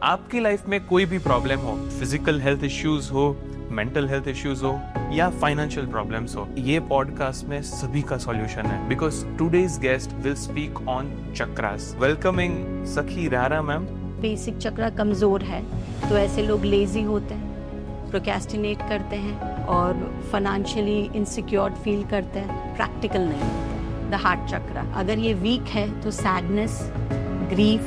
आपकी लाइफ में कोई भी प्रॉब्लम हो, फिजिकल हेल्थ इश्यूज हो, मेंटल हेल्थ इश्यूज हो या फाइनेंशियल प्रॉब्लम्स हो, ये पॉडकास्ट में सभी का सॉल्यूशन है। Because today's guest will speak on chakras. Welcoming Sakhi Rara ma'am. Basic चक्रा कमज़ोर है तो ऐसे लोग लेजी होते हैं, प्रोक्रेस्टिनेट करते हैं और फाइनेंशियली इनसिक्योर फील करते हैं, प्रैक्टिकल नहीं होते। द हार्ट चक्रा अगर ये वीक है तो सैडनेस, ग्रीफ,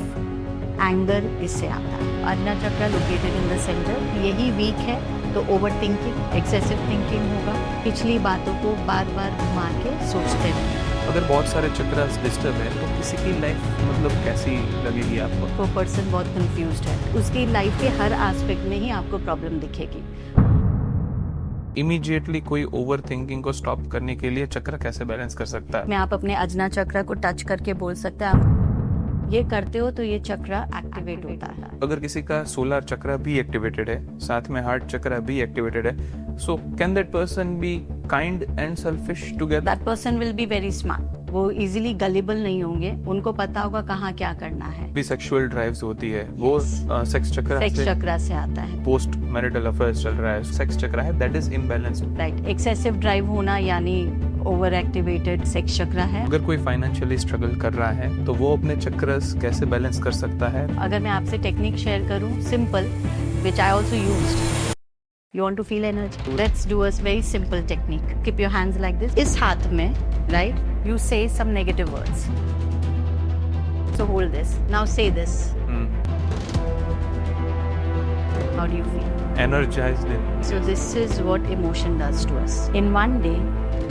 एंगर इससे आता है। अज्ञा चक्रा लोकेटेड इन द सेंटर, यही वीक है तो ओवर थिंकिंग, एक्सेसिव थिंकिंग होगा, पिछली बातों को बार बार घुमा के सोचते रहेंगे। अगर बहुत सारे चक्रास डिस्टर्ब है तो किसी की लाइफ मतलब कैसी लगेगी आपको? वो पर्सन बहुत कंफ्यूज्ड है, उसकी लाइफ के हर एस्पेक्ट में ही आपको प्रॉब्लम दिखेगी। इमीडिएटली कोई ओवर थिंकिंग को स्टॉप करने के लिए चक्र कैसे बैलेंस कर सकता है? में आप अपने अज्ञा चक्र को टच करके बोल सकते हैं, आप ये करते हो तो ये चक्र एक्टिवेट होता है। अगर किसी का सोलर चक्र भी एक्टिवेटेड है, साथ में हार्ट चक्र भी एक्टिवेटेड है, so can that person be kind and selfish together? That person will be very smart. वो इजीली गलिबल नहीं होंगे, उनको पता होगा कहाँ क्या करना है। भी सेक्सुअल ड्राइव्स होती है वो सेक्स चक्र से आता है। पोस्ट मैरिटल अफेयर्स चल रहा है, सेक्स चक्र है, that is imbalanced. Right, excessive drive होना यानी ओवर एक्टिवेटेड सेक्स चक्र है। अगर कोई फाइनेंशियली स्ट्रगल कर रहा है तो वो अपने चक्रस कैसे बैलेंस कर सकता है? अगर मैं आपसे टेक्निक शेयर करूं, simple, which I also used. You want to feel energy? Let's do a very simple technique. Keep your hands like this. इस हाथ में, right? You say some negative words. So hold this. Now say this. How do you feel? Energized. So this is what emotion does to us. In one day,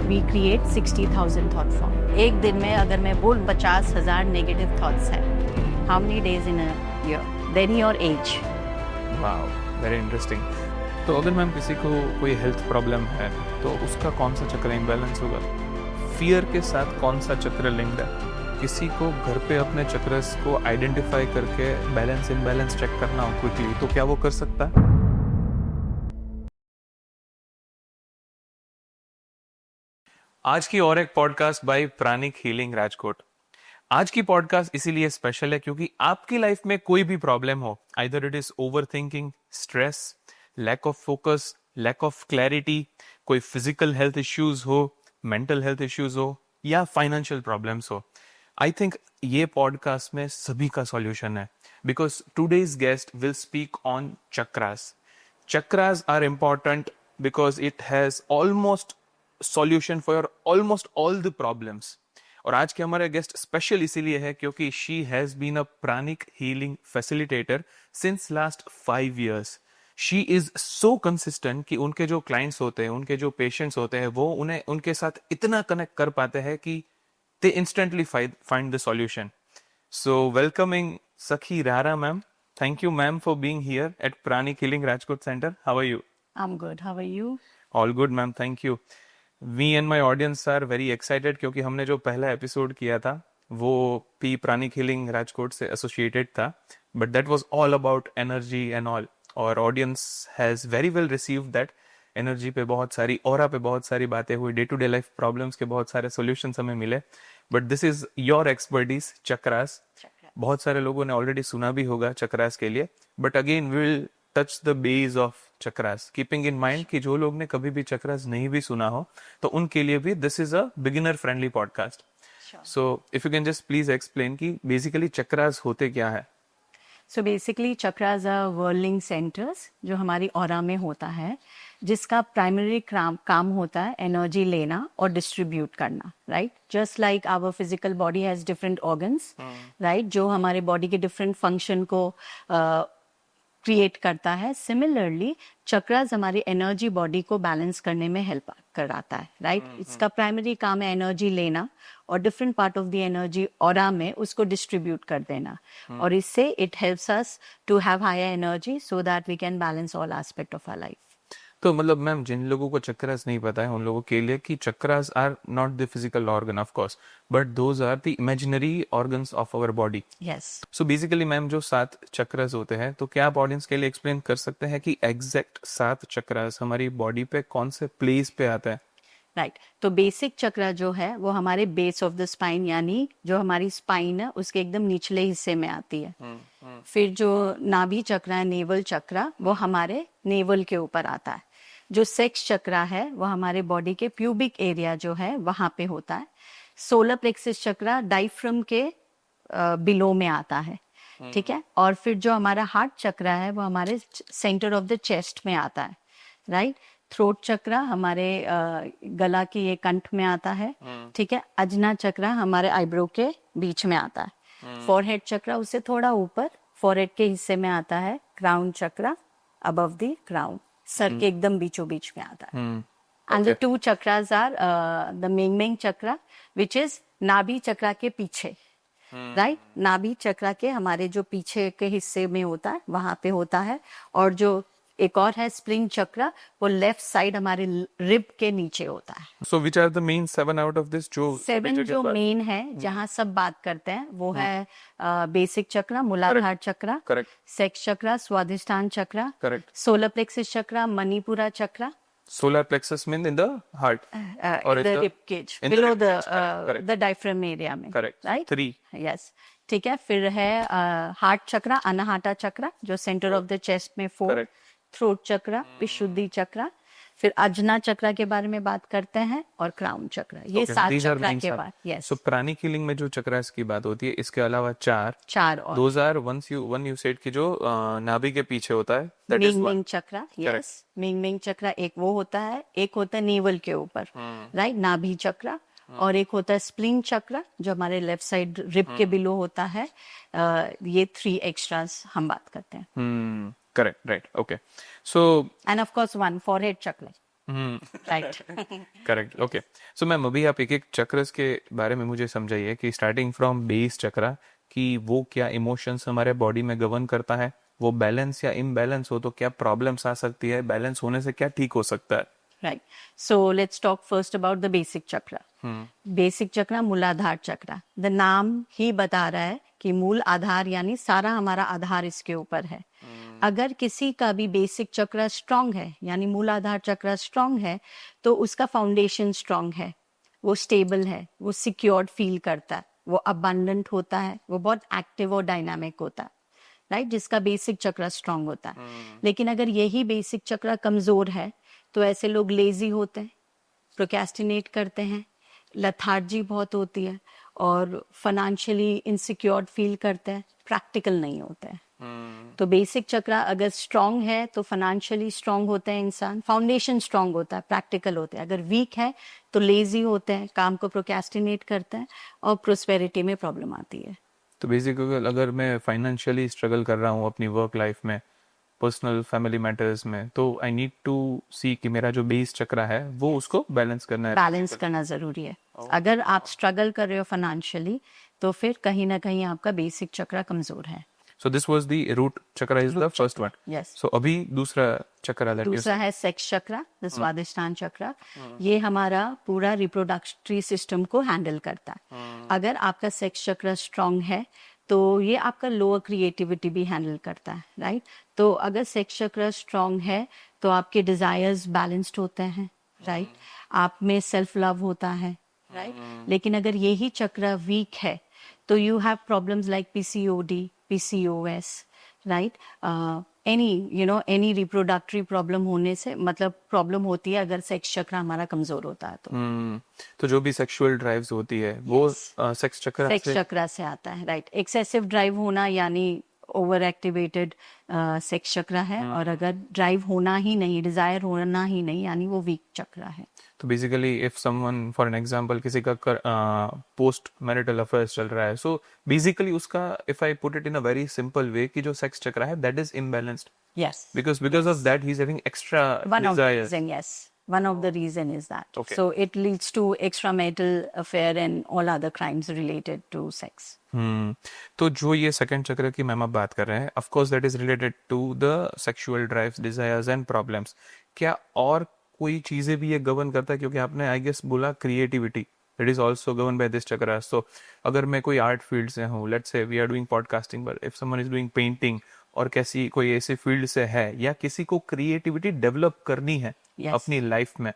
we create 60,000 thought form. एक दिन में अगर मैं बोल 50,000 negative thoughts है. How many days in a year? Then your age. Wow, very interesting. तो अगर ma'am किसी को कोई हेल्थ प्रॉब्लम है तो उसका कौन सा चक्र इम्बैलेंस होगा? फियर के साथ कौन सा चक्र लिंक्ड है? किसी को घर पे अपने चक्रस को आइडेंटिफाई करके बैलेंस इम्बैलेंस चेक करना हो क्विकली, तो क्या वो कर सकता है? आज की और एक पॉडकास्ट बाय प्राणिक हीलिंग राजकोट। आज की पॉडकास्ट इसीलिए स्पेशल है क्योंकि आपकी लाइफ में कोई भी प्रॉब्लम हो, either it is over thinking, stress, lack of focus, lack of clarity, कोई फिजिकल हेल्थ इश्यूज हो, मेंटल हेल्थ इश्यूज हो या फाइनेंशियल प्रॉब्लम्स हो, आई थिंक ये पॉडकास्ट में सभी का सॉल्यूशन है। Because today's guest will speak on chakras. Chakras are important because it has almost solution for almost all the problems. और आज के हमारे गेस्ट स्पेशल इसीलिए है क्योंकि she has been a pranic healing facilitator since last 5 years। She is so consistent कि उनके जो क्लाइंट्स होते हैं, उनके जो पेशेंट्स होते हैं, वो उन्हें उनके साथ इतना कनेक्ट कर पाते हैं कि they instantly find the solution. So welcoming Sakhi Rara ma'am. Thank you ma'am for being here at pranic healing Rajkot centre. How are you? I am good, how are you? All good ma'am, thank you. We and my audience are very excited क्योंकि हमने जो पहला episode किया था वो P प्राणिक healing Rajkot से associated था, but that was all about energy and all. और audience has very well received that. Energy पे बहुत सारी, ऑरा पे बहुत सारी बातें हुई, day to day life problems के बहुत सारे सॉल्यूशंस हमें मिले। But this is your expertise, chakras. बहुत सारे लोगों ने ऑलरेडी सुना भी होगा चक्रास के लिए, but again we will touch the base of chakras, keeping in mind कि जो लोग ने कभी भी चक्रास नहीं भी सुना हो तो उनके लिए भी this is a beginner friendly podcast. So if you can just please explain कि बेसिकली चक्रास होते क्या है? So basically chakras are whirling centres जो हमारी ऑरा में होता है, जिसका प्राइमरी काम होता है एनर्जी लेना और डिस्ट्रीब्यूट करना, right? Just like our physical body has different organs, right, जो हमारे बॉडी के डिफरेंट फंक्शन को क्रिएट करता है। सिमिलरली चक्रास हमारी एनर्जी बॉडी को बैलेंस करने में हेल्प कराता है, राइट? इसका प्राइमरी काम है एनर्जी लेना और different part of the energy aura में उसको डिस्ट्रीब्यूट कर देना। और इससे it helps us to have higher energy so that we can balance all aspect of our life. तो मतलब मैम, जिन लोगों को चक्रास नहीं पता है उन लोगों के लिए कि chakras are not the physical organ of course, but those are the imaginary organs of our body. Yes. So basically ma'am, जो 7 चक्रास होते हैं, तो क्या आप ऑडियंस के लिए एक्सप्लेन कर सकते हैं कि एग्जैक्ट 7 चक्रास हमारी बॉडी पे कौन से प्लेस पे आता है? राइट तो बेसिक चक्र जो है वो हमारे बेस ऑफ द स्पाइन यानी जो हमारी स्पाइन है उसके एकदम निचले हिस्से में आती है। फिर जो नाभि चक्र है नेवल चक्र वो हमारे नेवल के ऊपर आता है। जो सेक्स चक्र है वो हमारे बॉडी के प्यूबिक एरिया जो है वहां पे होता है। सोलर प्लेक्सिस चक्र डायफ्रम के बिलो में आता है, ठीक है। और फिर जो हमारा हार्ट चक्र है वो हमारे सेंटर ऑफ द चेस्ट में आता है, राइट। थ्रोट चक्र हमारे गला के ये कंठ में आता है, ठीक है। अजना चक्र हमारे आईब्रो के बीच में आता है। फॉरहेड चक्र उससे थोड़ा ऊपर फॉरहेड के हिस्से में आता है। क्राउन चक्र अबव द क्राउन, सर के एकदम बीचों बीच में आता है। And the two chakras are the मिंगमिंग चक्र विच इज नाभि चक्र के पीछे, राइट। नाभि चक्र के हमारे जो पीछे के हिस्से में होता है वहां पे होता है। और जो एक और है स्प्रिंग चक्र वो लेफ्ट साइड हमारे रिब के नीचे होता है। So which are the main 7 out of this जो 7 जो मेन है जहाँ सब बात करते हैं वो है बेसिक चक्र, मूलाधार चक्र, Correct. सेक्स चक्र, स्वादिष्टान चक्र, Correct. सोलर प्लेक्सिस चक्र, मणिपुरा चक्र, solar plexus mean in the heart or the rib cage below the diaphragm area में, correct, right? 3 yes, ठीक है। फिर है हार्ट चक्र, अनाहटा चक्र जो सेंटर ऑफ द चेस्ट में 4, Correct. थ्रोट चक्र, विशुद्धि चक्र, फिर अजना चक्र के बारे में बात करते हैं और क्राउन चक्र। ये Okay, 7 these are चक्र main के 7. बाद यस So प्राणिक हीलिंग में जो चक्रास की बात होती है इसके अलावा 4 और those are one you said कि जो नाभि के पीछे होता है that is Ming one. Ming चक्र, यस मिंग मिंग चक्र एक वो होता है, एक होता है नेवल के ऊपर, राइट, नाभि चक्र। और एक होता है स्प्लिन चक्र जो हमारे लेफ्ट साइड रिब के बिलो होता है। ये 3 एक्स्ट्रास हम बात करते हैं। Correct, right, okay. So and of course 1 forehead chakra, right. Correct, okay. So ma'am अभी आप एक एक चक्रस के बारे में मुझे समझाइए कि स्टार्टिंग फ्रॉम बेस चक्र कि वो क्या इमोशंस हमारे बॉडी में गवर्न करता है, वो बैलेंस या इम्बैलेंस हो तो क्या प्रॉब्लम्स आ सकती है, बैलेंस होने से क्या ठीक हो सकता है। Right so let's talk first about the basic चक्र। बेसिक चक्र मूलाधार चक्र, द नाम ही बता रहा है कि मूल आधार यानी सारा हमारा आधार इसके ऊपर है। अगर किसी का भी बेसिक चक्र स्ट्रांग है यानी मूलाधार चक्र स्ट्रांग है तो उसका फाउंडेशन स्ट्रांग है, वो स्टेबल है, वो सिक्योर्ड फील करता है, वो अबंडेंट होता है, वो बहुत एक्टिव और डायनामिक होता है, राइट, जिसका बेसिक चक्र स्ट्रांग होता है। लेकिन अगर यही बेसिक चक्र कमजोर है तो ऐसे लोग लेजी होते हैं, प्रोक्रेस्टिनेट करते हैं, लथार्जी बहुत होती है और फाइनेंशियली इनसिक्योर फील करते हैं, प्रैक्टिकल नहीं होते हैं। तो बेसिक चक्र अगर स्ट्रांग है तो फाइनेंशियली स्ट्रांग होते हैं इंसान, फाउंडेशन स्ट्रांग होता है, प्रैक्टिकल होते हैं। अगर वीक है तो लेजी होते हैं, काम को प्रोक्रेस्टिनेट करते हैं और प्रोस्पेरिटी में प्रॉब्लम आती है। तो बेसिकली अगर मैं फाइनेंशियली स्ट्रगल कर रहा हूँ अपनी वर्क लाइफ में, पर्सनल फैमिली मैटर्स में, तो आई नीड टू सी कि मेरा जो बेस चक्र है वो उसको बैलेंस करना है, बैलेंस करना जरूरी है। अगर आप स्ट्रगल कर रहे हो फाइनेंशियली तो फिर कहीं ना कहीं आपका बेसिक चक्र कमजोर है। So this was the root chakra is the first one. Yes. So अभी दूसरा चक्र that you दूसरा है सेक्स चक्र, द स्वादिष्टान चक्र। ये हमारा पूरा रिप्रोडक्टरी सिस्टम को हैंडल करता है। अगर आपका सेक्स चक्र स्ट्रांग है तो ये आपका लोअर क्रिएटिविटी भी हैंडल करता है, राइट। तो अगर सेक्स चक्र स्ट्रांग है तो आपके डिजायर्स बैलेंस्ड होते हैं, राइट, आप में सेल्फ लव होता है, राइट। लेकिन अगर यही चक्र वीक है तो you have problems like PCOD, PCOS, right, any reproductive problem होने से मतलब प्रॉब्लम होती है अगर सेक्स चक्र हमारा कमजोर होता है तो। तो जो भी सेक्सुअल ड्राइव्स होती है वो सेक्स चक्र से आता है, राइट। एक्सेसिव ड्राइव होना यानी ओवर एक्टिवेटेड सेक्स चक्र है, और अगर ड्राइव होना ही नहीं, डिजायर होना ही नहीं, यानी वो वीक चक्र है। तो basically if someone for an example किसी का पोस्ट मैरिटल अफेयर्स चल रहा है, सो बेसिकली उसका if I put it in a very simple way कि जो सेक्स चक्र है that is imbalanced, yes, because of that he is having extra one of the desires. reason, yes, one of the reason is that. Okay. So it leads to extramarital affair and all other crimes related to sex. तो जो ये second चक्र की ma'am आप बात कर रहे हैं, of course that is related to the sexual drives, desires and problems. क्या और कोई चीजें भी ये गवर्न करता है? क्योंकि आपने आई गेस बोला creativity, that is also govern by this चक्र। सो अगर मैं कोई आर्ट फील्ड से हूँ, let's say we are doing podcasting, but if someone is doing painting और कैसी कोई ऐसी फील्ड से है या किसी को क्रिएटिविटी डेवलप करनी है Yes. अपनी लाइफ में,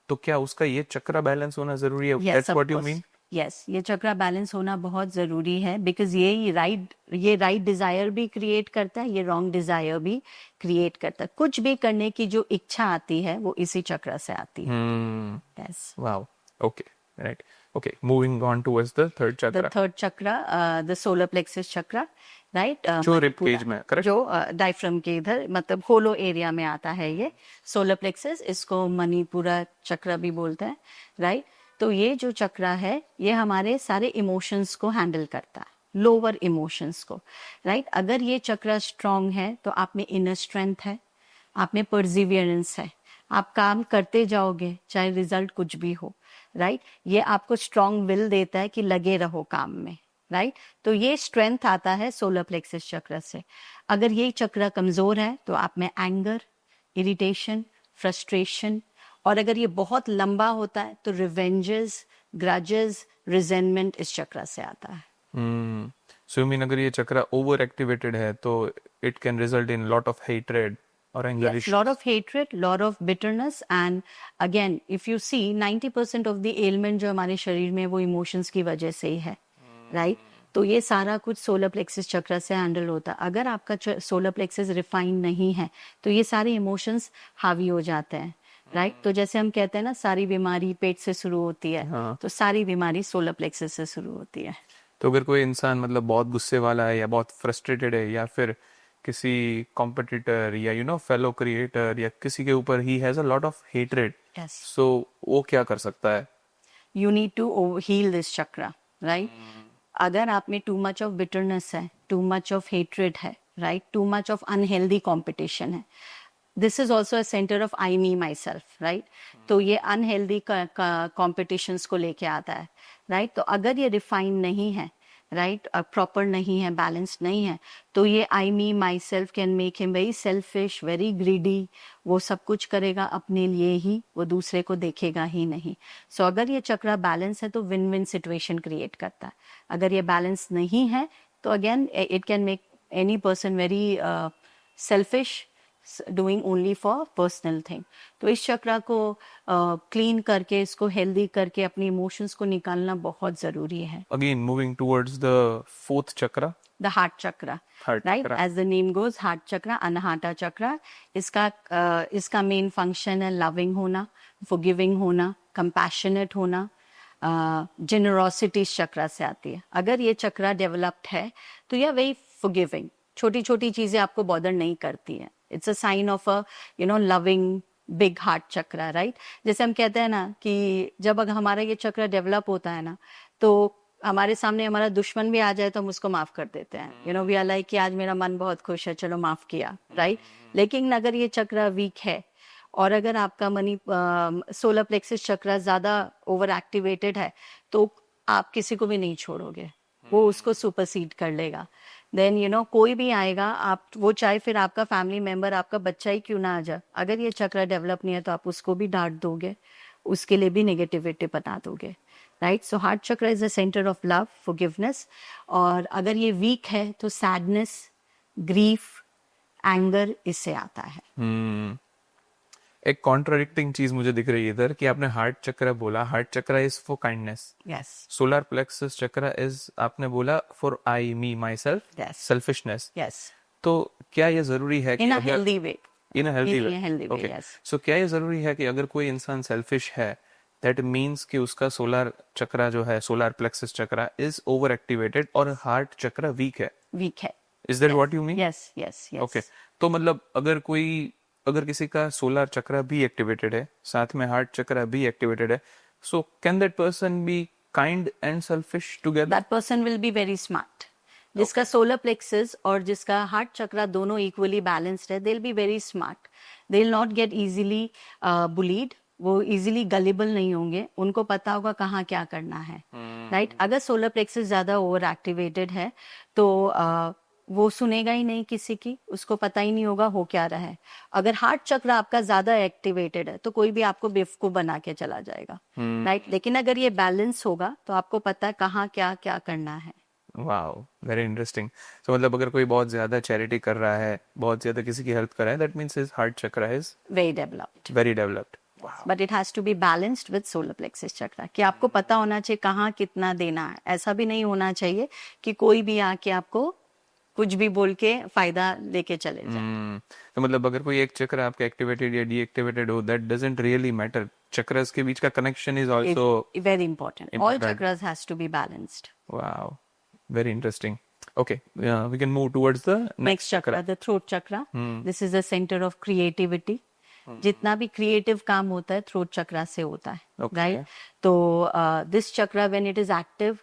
तो क्या उसका ये चक्रा बैलेंस होना जरूरी है? Yes, that's of what you course. Mean? Yes, ये चक्रा बैलेंस होना बहुत जरूरी है, बिकॉज ये राइट डिजायर भी क्रिएट करता है, ये रॉन्ग डिजायर भी क्रिएट करता है। कुछ भी करने की जो इच्छा आती है वो इसी चक्र से आती है। Yes. Wow, okay, right, okay, moving on towards the third the chakra, third chakra, the solar plexus chakra, right, जो रिब केज में, करेक्ट? जो डायफ्रम के इधर मतलब होलो एरिया में आता है ये सोलर प्लेक्सस, इसको मणिपुरा चक्र भी बोलते हैं, राइट। तो ये जो चक्र है ये हमारे सारे इमोशंस को हैंडल करता है, लोअर इमोशंस को, राइट। अगर ये चक्र स्ट्रांग है तो आप में इनर स्ट्रेंथ है, आप में परसिवियरेंस है, आप काम करते जाओगे चाहे रिजल्ट कुछ भी हो, राइट। ये आपको स्ट्रांग विल देता है कि लगे रहो काम में, राइट। तो ये स्ट्रेंथ आता है सोलर प्लेक्सस चक्र से। अगर ये चक्र कमजोर है तो आप में एंगर, इरिटेशन, फ्रस्ट्रेशन, और अगर ये बहुत लंबा होता है तो रिवेंजेस, ग्रजेस, रिजेंटमेंट इस चक्र से आता है। सो यू मीन अगर ये चक्रा ओवर एक्टिवेटेड है तो it can result in lot of hatred और anger Yes, lot of hatred, lot of bitterness, and again, if you see 90% of the ailment जो हमारे शरीर में वो emotions की वजह से ही है, right? तो ये सारा कुछ सोलर प्लेक्सस चक्र से हैंडल होता है। अगर आपका सोलर प्लेक्सस रिफाइन नहीं है तो ये सारे इमोशंस हावी हो जाते हैं, राइट। तो जैसे हम कहते हैं ना, सारी बीमारी पेट से शुरू होती है, तो सारी बीमारी सोलर प्लेक्सस से शुरू होती है। तो अगर कोई इंसान मतलब बहुत गुस्से वाला है या बहुत फ्रस्ट्रेटेड है या फिर किसी कॉम्पिटिटर या फेलो क्रिएटर या किसी के ऊपर he has a lot of hatred, Yes. सो वो क्या कर सकता है? You need to heal this chakra, right? अगर आप में टू मच ऑफ बिटरनेस है, टू मच ऑफ हेट्रेड है, right, too much of unhealthy competition है, this is also a centre of I me myself, right. तो ये unhealthy competitions को लेके आता है, राइट। तो अगर ये रिफाइन नहीं है, राइट, प्रॉपर नहीं है, बैलेंस नहीं है, तो ये I me myself can make him very selfish, very greedy. वो सब कुछ करेगा अपने लिए ही, वो दूसरे को देखेगा ही नहीं। सो अगर ये चक्र बैलेंस है तो विन विन सिचुएशन क्रिएट करता है। अगर ये बैलेंस नहीं है तो again it can make any person very selfish, doing only for personal thing. तो इस चक्र को क्लीन करके, इसको हेल्दी करके अपने इमोशंस को निकालना बहुत जरूरी है। Again moving towards the fourth chakra, the heart chakra, right, as the name goes, heart chakra, Anahata chakra. इसका मेन फंक्शन है लविंग होना, फॉरगिविंग होना, कंपैशनेट होना, जेनरोसिटी इस चक्र से आती है। अगर ये चक्र डेवलप्ड है तो यह वेरी फॉरगिविंग, छोटी छोटी चीजें आपको बॉदर नहीं करती है। It's a sign of a loving big heart chakra, right. जैसे हम कहते हैं ना कि जब अगर हमारा ये चक्र डेवलप होता है ना, तो हमारे सामने हमारा दुश्मन भी आ जाए तो हम उसको माफ कर देते हैं। वी आर लाइक कि आज मेरा मन बहुत खुश है, चलो माफ किया, राइट। लेकिन अगर ये चक्र वीक है और अगर आपका सोलर प्लेक्सस चक्र ज्यादा ओवर एक्टिवेटेड है तो आप किसी को भी नहीं छोड़ोगे, वो उसको सुपरसीड कर लेगा। देन कोई भी आएगा, आप वो चाहे फिर आपका फैमिली मेंबर, आपका बच्चा ही क्यों ना आ जाए, अगर ये चक्र डेवलप नहीं है तो आप उसको भी डांट दोगे, उसके लिए भी नेगेटिविटी बना दोगे, right. So heart chakra is the centre of love, forgiveness. और अगर ये वीक है तो सैडनेस, ग्रीफ, एंगर इससे आता है। एक कॉन्ट्राडिक्टिंग चीज मुझे दिख रही है इधर कि आपने हार्ट चक्र बोला, heart chakra is for kindness, yes, solar plexus चक्र इज आपने बोला for I me my self, Yes. Selfishness. Yes, तो क्या ये जरूरी है कि इन अ अगर healthy way, in a healthy in a way, healthy way, okay, yes. सो क्या ये जरूरी है कि अगर कोई इंसान सेल्फिश है दैट मीन्स कि उसका सोलर चक्र जो है, सोलर प्लेक्सस चक्र इज ओवर एक्टिवेटेड और हार्ट चक्र वीक है? वीक है, is that what you mean? Yes yes yes. Okay, तो मतलब अगर किसी का सोलर चक्र भी एक्टिवेटेड है, साथ में हार्ट चक्र भी एक्टिवेटेड है, so can that person be kind and selfish together? That person will be very smart. जिसका सोलर प्लेक्सस और जिसका हार्ट चक्र दोनों इक्वली बैलेंस्ड है, they will be very smart, they will not gate easily bullied, वो easily गलेबल नहीं होंगे, उनको पता होगा कहाँ क्या करना है, राइट। अगर सोलर प्लेक्सस ज्यादा ओवर एक्टिवेटेड है तो वो सुनेगा ही नहीं किसी की, उसको पता ही नहीं होगा हो क्या रहा है। अगर हार्ट चक्र आपका ज्यादा एक्टिवेटेड है तो कोई भी आपको बेवकूफ बना के चला जाएगा, राइट। लेकिन अगर ये बैलेंस होगा तो आपको पता है कहाँ क्या क्या करना है। Wow, very interesting. सो मतलब अगर कोई बहुत ज्यादा चैरिटी कर रहा है, बहुत ज्यादा किसी की हेल्प कर रहा है, that means his heart chakra is very developed. Very developed. But it has to be balanced with solar plexus chakra, कि आपको पता होना चाहिए कहाँ कितना देना है। ऐसा भी नहीं होना चाहिए कि कोई भी आके आपको कुछ भी बोल के फायदा लेके चले जाए। तो मतलब अगर कोई एक चक्र आपका एक्टिवेटेड या डीएक्टिवेटेड हो, that doesn't really matter, chakras के बीच का connection is also very important, all important. Chakras has to be balanced. Wow, very interesting. Okay, we can move towards the next chakra, the throat chakra, this is the centre of creativity. जितना भी creative काम होता है throat चक्रा से होता है, Okay. Right? तो this chakra when it is active,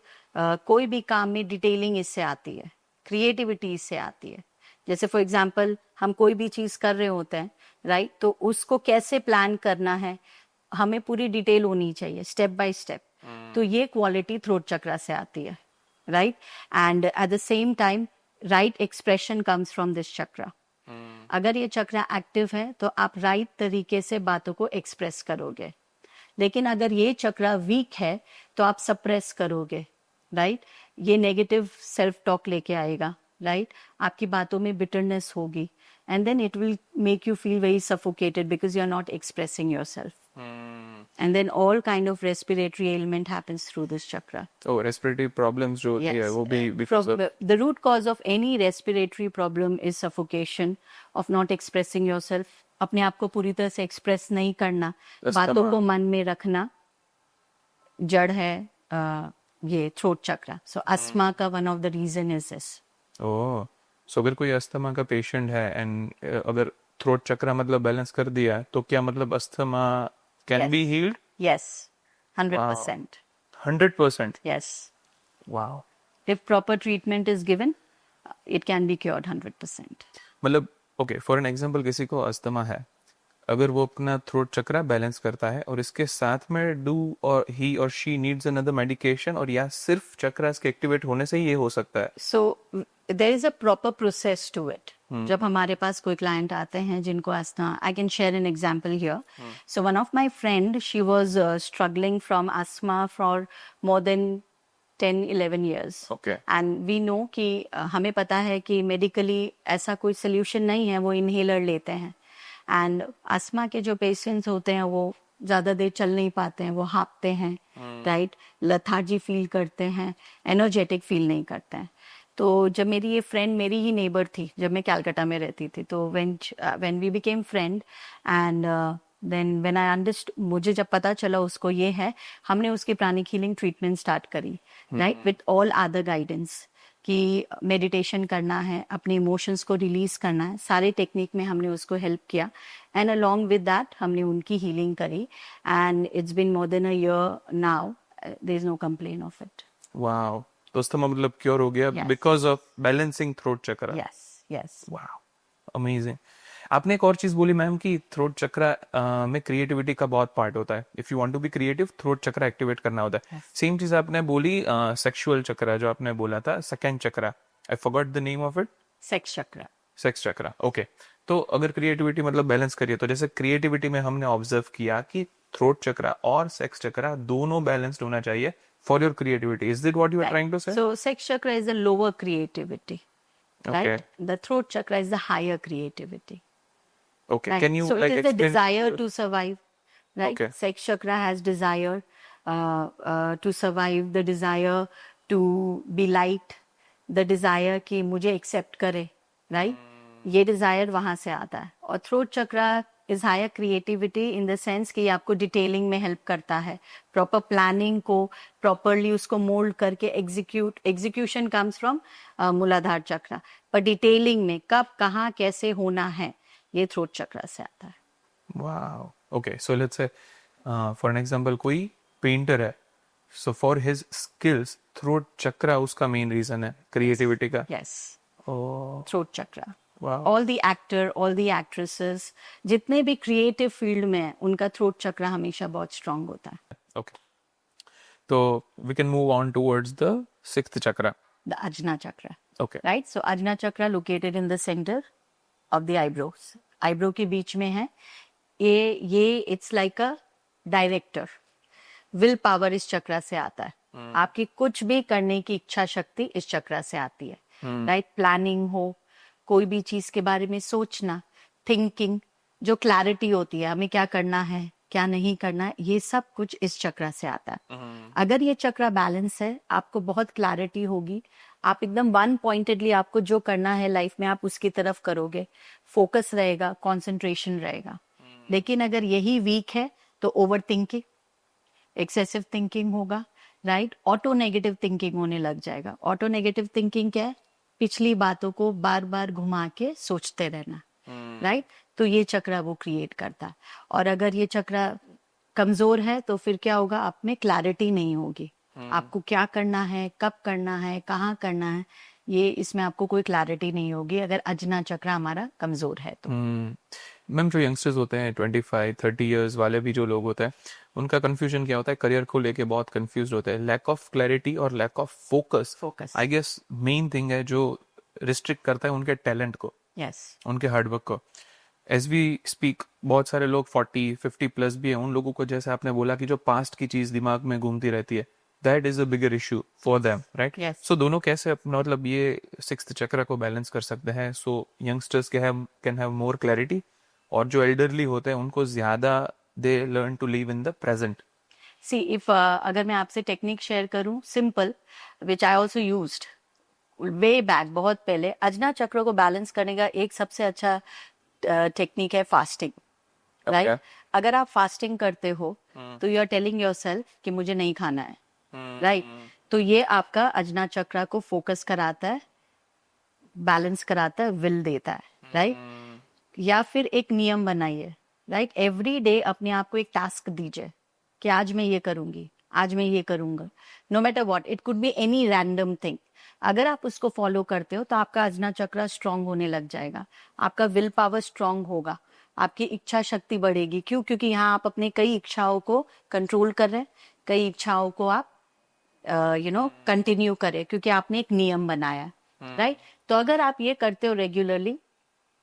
कोई भी काम में डिटेलिंग इससे आती है, क्रिएटिविटी इससे आती है। जैसे फॉर एग्जांपल हम कोई भी चीज कर रहे होते हैं, राइट? तो उसको कैसे प्लान करना है, हमें पूरी डिटेल होनी चाहिए, स्टेप बाय स्टेप। तो ये क्वालिटी थ्रोट चक्रा से आती है, right? And at the same time right expression comes from this chakra. अगर ये चक्रा एक्टिव है तो आप राइट तरीके से बातों को एक्सप्रेस करोगे, लेकिन अगर ये चक्रा वीक है तो आप सप्रेस करोगे, राइट? ये नेगेटिव सेल्फ टॉक लेके आएगा, राइट? आपकी बातों में बिटरनेस होगी, and then it will make you feel very suffocated because you are not expressing yourself, and then all kind of respiratory ailment happens through this chakra. oh respiratory problems जो होती है वो भी because of The root cause of any respiratory problem is suffocation, of not expressing yourself, अपने आप को पूरी तरह से एक्सप्रेस नहीं करना, बातों को मन में रखना, जड़ है ये थ्रोट चक्रा। सो अस्थमा का one of the reason is this. oh so अगर कोई अस्थमा का पेशेंट है एंड अगर थ्रोट चक्रा मतलब बैलेंस कर दिया तो क्या मतलब asthma can Yes. Be healed? Yes, 100%. 100%? Yes. wow. If proper treatment is given, it can be cured 100%. मतलब ओके फॉर एन एग्जांपल किसी को अस्थमा है, अगर वो अपना थ्रोट चक्रा बैलेंस करता है और इसके साथ में डू और ही और शी नीड्स अनदर मेडिकेशन, और या सिर्फ चक्रास के एक्टिवेट होने से ही ये हो सकता है? So there is a proper process to it. जब हमारे पास कोई क्लाइंट आते हैं जिनको asthma, I can share an example here. So one of my friend, she was struggling from asthma for more than 10-11 years. Okay. And we know कि हमें पता है कि मेडिकली ऐसा कोई सोल्यूशन नहीं है, वो इनहेलर लेते हैं। एंड अस्थमा के जो पेशेंट्स होते हैं वो ज्यादा देर चल नहीं पाते हैं, वो हाँफते हैं, राइट? लथार्जी फील करते हैं, एनर्जेटिक फील नहीं करते हैं। तो जब मेरी ये फ्रेंड, मेरी ही नेबर थी जब मैं कलकत्ता में रहती थी, तो when we became friend and then when I understood, मुझे जब पता चला उसको ये है, हमने उसकी प्राणिक हीलिंग ट्रीटमेंट स्टार्ट करी, right? With all other guidance कि मेडिटेशन करना है, अपने इमोशंस को रिलीज करना है, सारे टेक्निक में हमने उसको हेल्प किया, एंड अलोंग विद दैट हमने उनकी हीलिंग करी, and it's been more than a year now, there is no complain of it. Wow, तो अस्थमा मतलब क्योर हो गया Yes. Because of balancing throat chakra? Yes yes. Wow, amazing. आपने एक और चीज बोली मैम कि थ्रोट चक्रा में क्रिएटिविटी का बहुत पार्ट होता है। If you want to be creative, throat chakra activate करना होता है। सेम चीज आपने बोली सेक्सुअल चक्रा, जो आपने बोला था second chakra, I forgot the name of it. Sex chakra. Sex chakra, okay. तो अगर क्रिएटिविटी मतलब बैलेंस करिए, तो जैसे क्रिएटिविटी में हमने ऑब्जर्व किया कि थ्रोट चक्रा और सेक्स चक्रा दोनों बैलेंस्ड होना चाहिए for your creativity. Is that what you are trying to say? So sex chakra is the lower creativity, right? Okay. The throat chakra is the higher creativity. Okay, Right? Can you So like it is the desire to survive, right? Okay. Sex chakra has desire to survive, the desire to be liked, the desire कि मुझे accept करे, right? ये desire वहाँ से आता है। और throat chakra is higher creativity in the sense कि आपको डिटेलिंग में हेल्प करता है, प्रॉपर प्लानिंग को प्रॉपरली उसको मोल्ड करके एग्जीक्यूशन कम्स फ्रॉम मूलाधार चक्रा, पर डिटेलिंग में कब कहाँ कैसे होना है ये थ्रोट चक्रा से आता है। Wow, okay. So let's say for an example कोई पेंटर है, so for his skills throat chakra उसका मेन रीजन है क्रिएटिविटी का। Yes, oh, throat chakra. Wow, all the actor, all the actresses, जितने भी क्रिएटिव फील्ड में हैं, उनका थ्रोट चक्रा हमेशा बहुत स्ट्रांग होता है। ओके। तो we can move on towards the sixth chakra. The Ajna chakra, okay, right? So Ajna chakra located in the centre of the eyebrows, eyebrow के बीच में है। ये it's like a director, will power इस चक्रा से आता है। आपकी कुछ भी करने की इच्छा शक्ति इस चक्रा से आती है, राइट? प्लानिंग हो, कोई भी चीज के बारे में सोचना, थिंकिंग, जो क्लैरिटी होती है हमें क्या करना है, क्या नहीं करना है, ये सब कुछ इस चक्र से आता है। अगर ये चक्र बैलेंस है, आपको बहुत क्लैरिटी होगी, आप एकदम वन पॉइंटेडली आपको जो करना है लाइफ में आप उसकी तरफ करोगे, फोकस रहेगा, कंसंट्रेशन रहेगा। लेकिन अगर यही वीक है तो ओवर थिंकिंग, एक्सेसिव थिंकिंग होगा, राइट? ऑटो नेगेटिव थिंकिंग होने लग जाएगा। ऑटो नेगेटिव थिंकिंग क्या है? पिछली बातों को बार बार घुमा के सोचते रहना, राइट? तो ये चक्र वो क्रिएट करता है। और अगर ये चक्र कमजोर है तो फिर क्या होगा? आप में क्लैरिटी नहीं होगी, आपको क्या करना है, कब करना है, कहाँ करना है, ये इसमें आपको कोई क्लैरिटी नहीं होगी अगर अजना चक्र हमारा कमजोर है तो। मैम जो यंगस्टर्स होते हैं 25-30 इयर्स वाले भी जो लोग होते हैं, उनका कंफ्यूजन क्या होता है? करियर को लेके बहुत कंफ्यूज होते हैं, लैक ऑफ क्लैरिटी और lack of focus. Focus. I guess main thing है जो रिस्ट्रिक्ट करता है उनके टैलेंट को, यस, उनके हार्डवर्क को। एज वी स्पीक बहुत सारे लोग 40-50 प्लस भी हैं, उन लोगों को जैसे आपने बोला कि जो पास्ट की चीज दिमाग में घूमती रहती है, that is a bigger issue for them, right? Yes. सो दोनों कैसे मतलब ये सिक्स्थ चक्र को बैलेंस कर सकते हैं, so youngsters can have more clarity, और जो एल्डरली होते हैं उनको ज्यादा they learn to live in the present. See if अगर मैं आपसे टेक्निक शेयर करूं, simple, which I also used way back, बहुत पहले, अजना चक्र को बैलेंस करने का एक सबसे अच्छा टेक्निक है फास्टिंग, राइट? अगर आप फास्टिंग करते हो तो यू आर टेलिंग योरसेल्फ कि मुझे नहीं खाना है, राइट? तो ये आपका अजना चक्र को फोकस कराता है, बैलेंस कराता है, विल देता है, राइट? या फिर एक नियम बनाइए, राइट? एवरी डे अपने आप को एक टास्क दीजिए कि आज मैं ये करूंगी, आज मैं ये करूंगा, no matter what, it could be any random thing. अगर आप उसको फॉलो करते हो तो आपका अजना चक्र स्ट्रांग होने लग जाएगा, आपका विल पावर स्ट्रांग होगा, आपकी इच्छा शक्ति बढ़ेगी। क्यों? क्योंकि यहाँ आप अपने कई इच्छाओं को कंट्रोल कर रहे हैं, कई इच्छाओं को आप कंटिन्यू करें, क्योंकि आपने एक नियम बनाया, राइट? तो अगर आप ये करते हो रेगुलरली,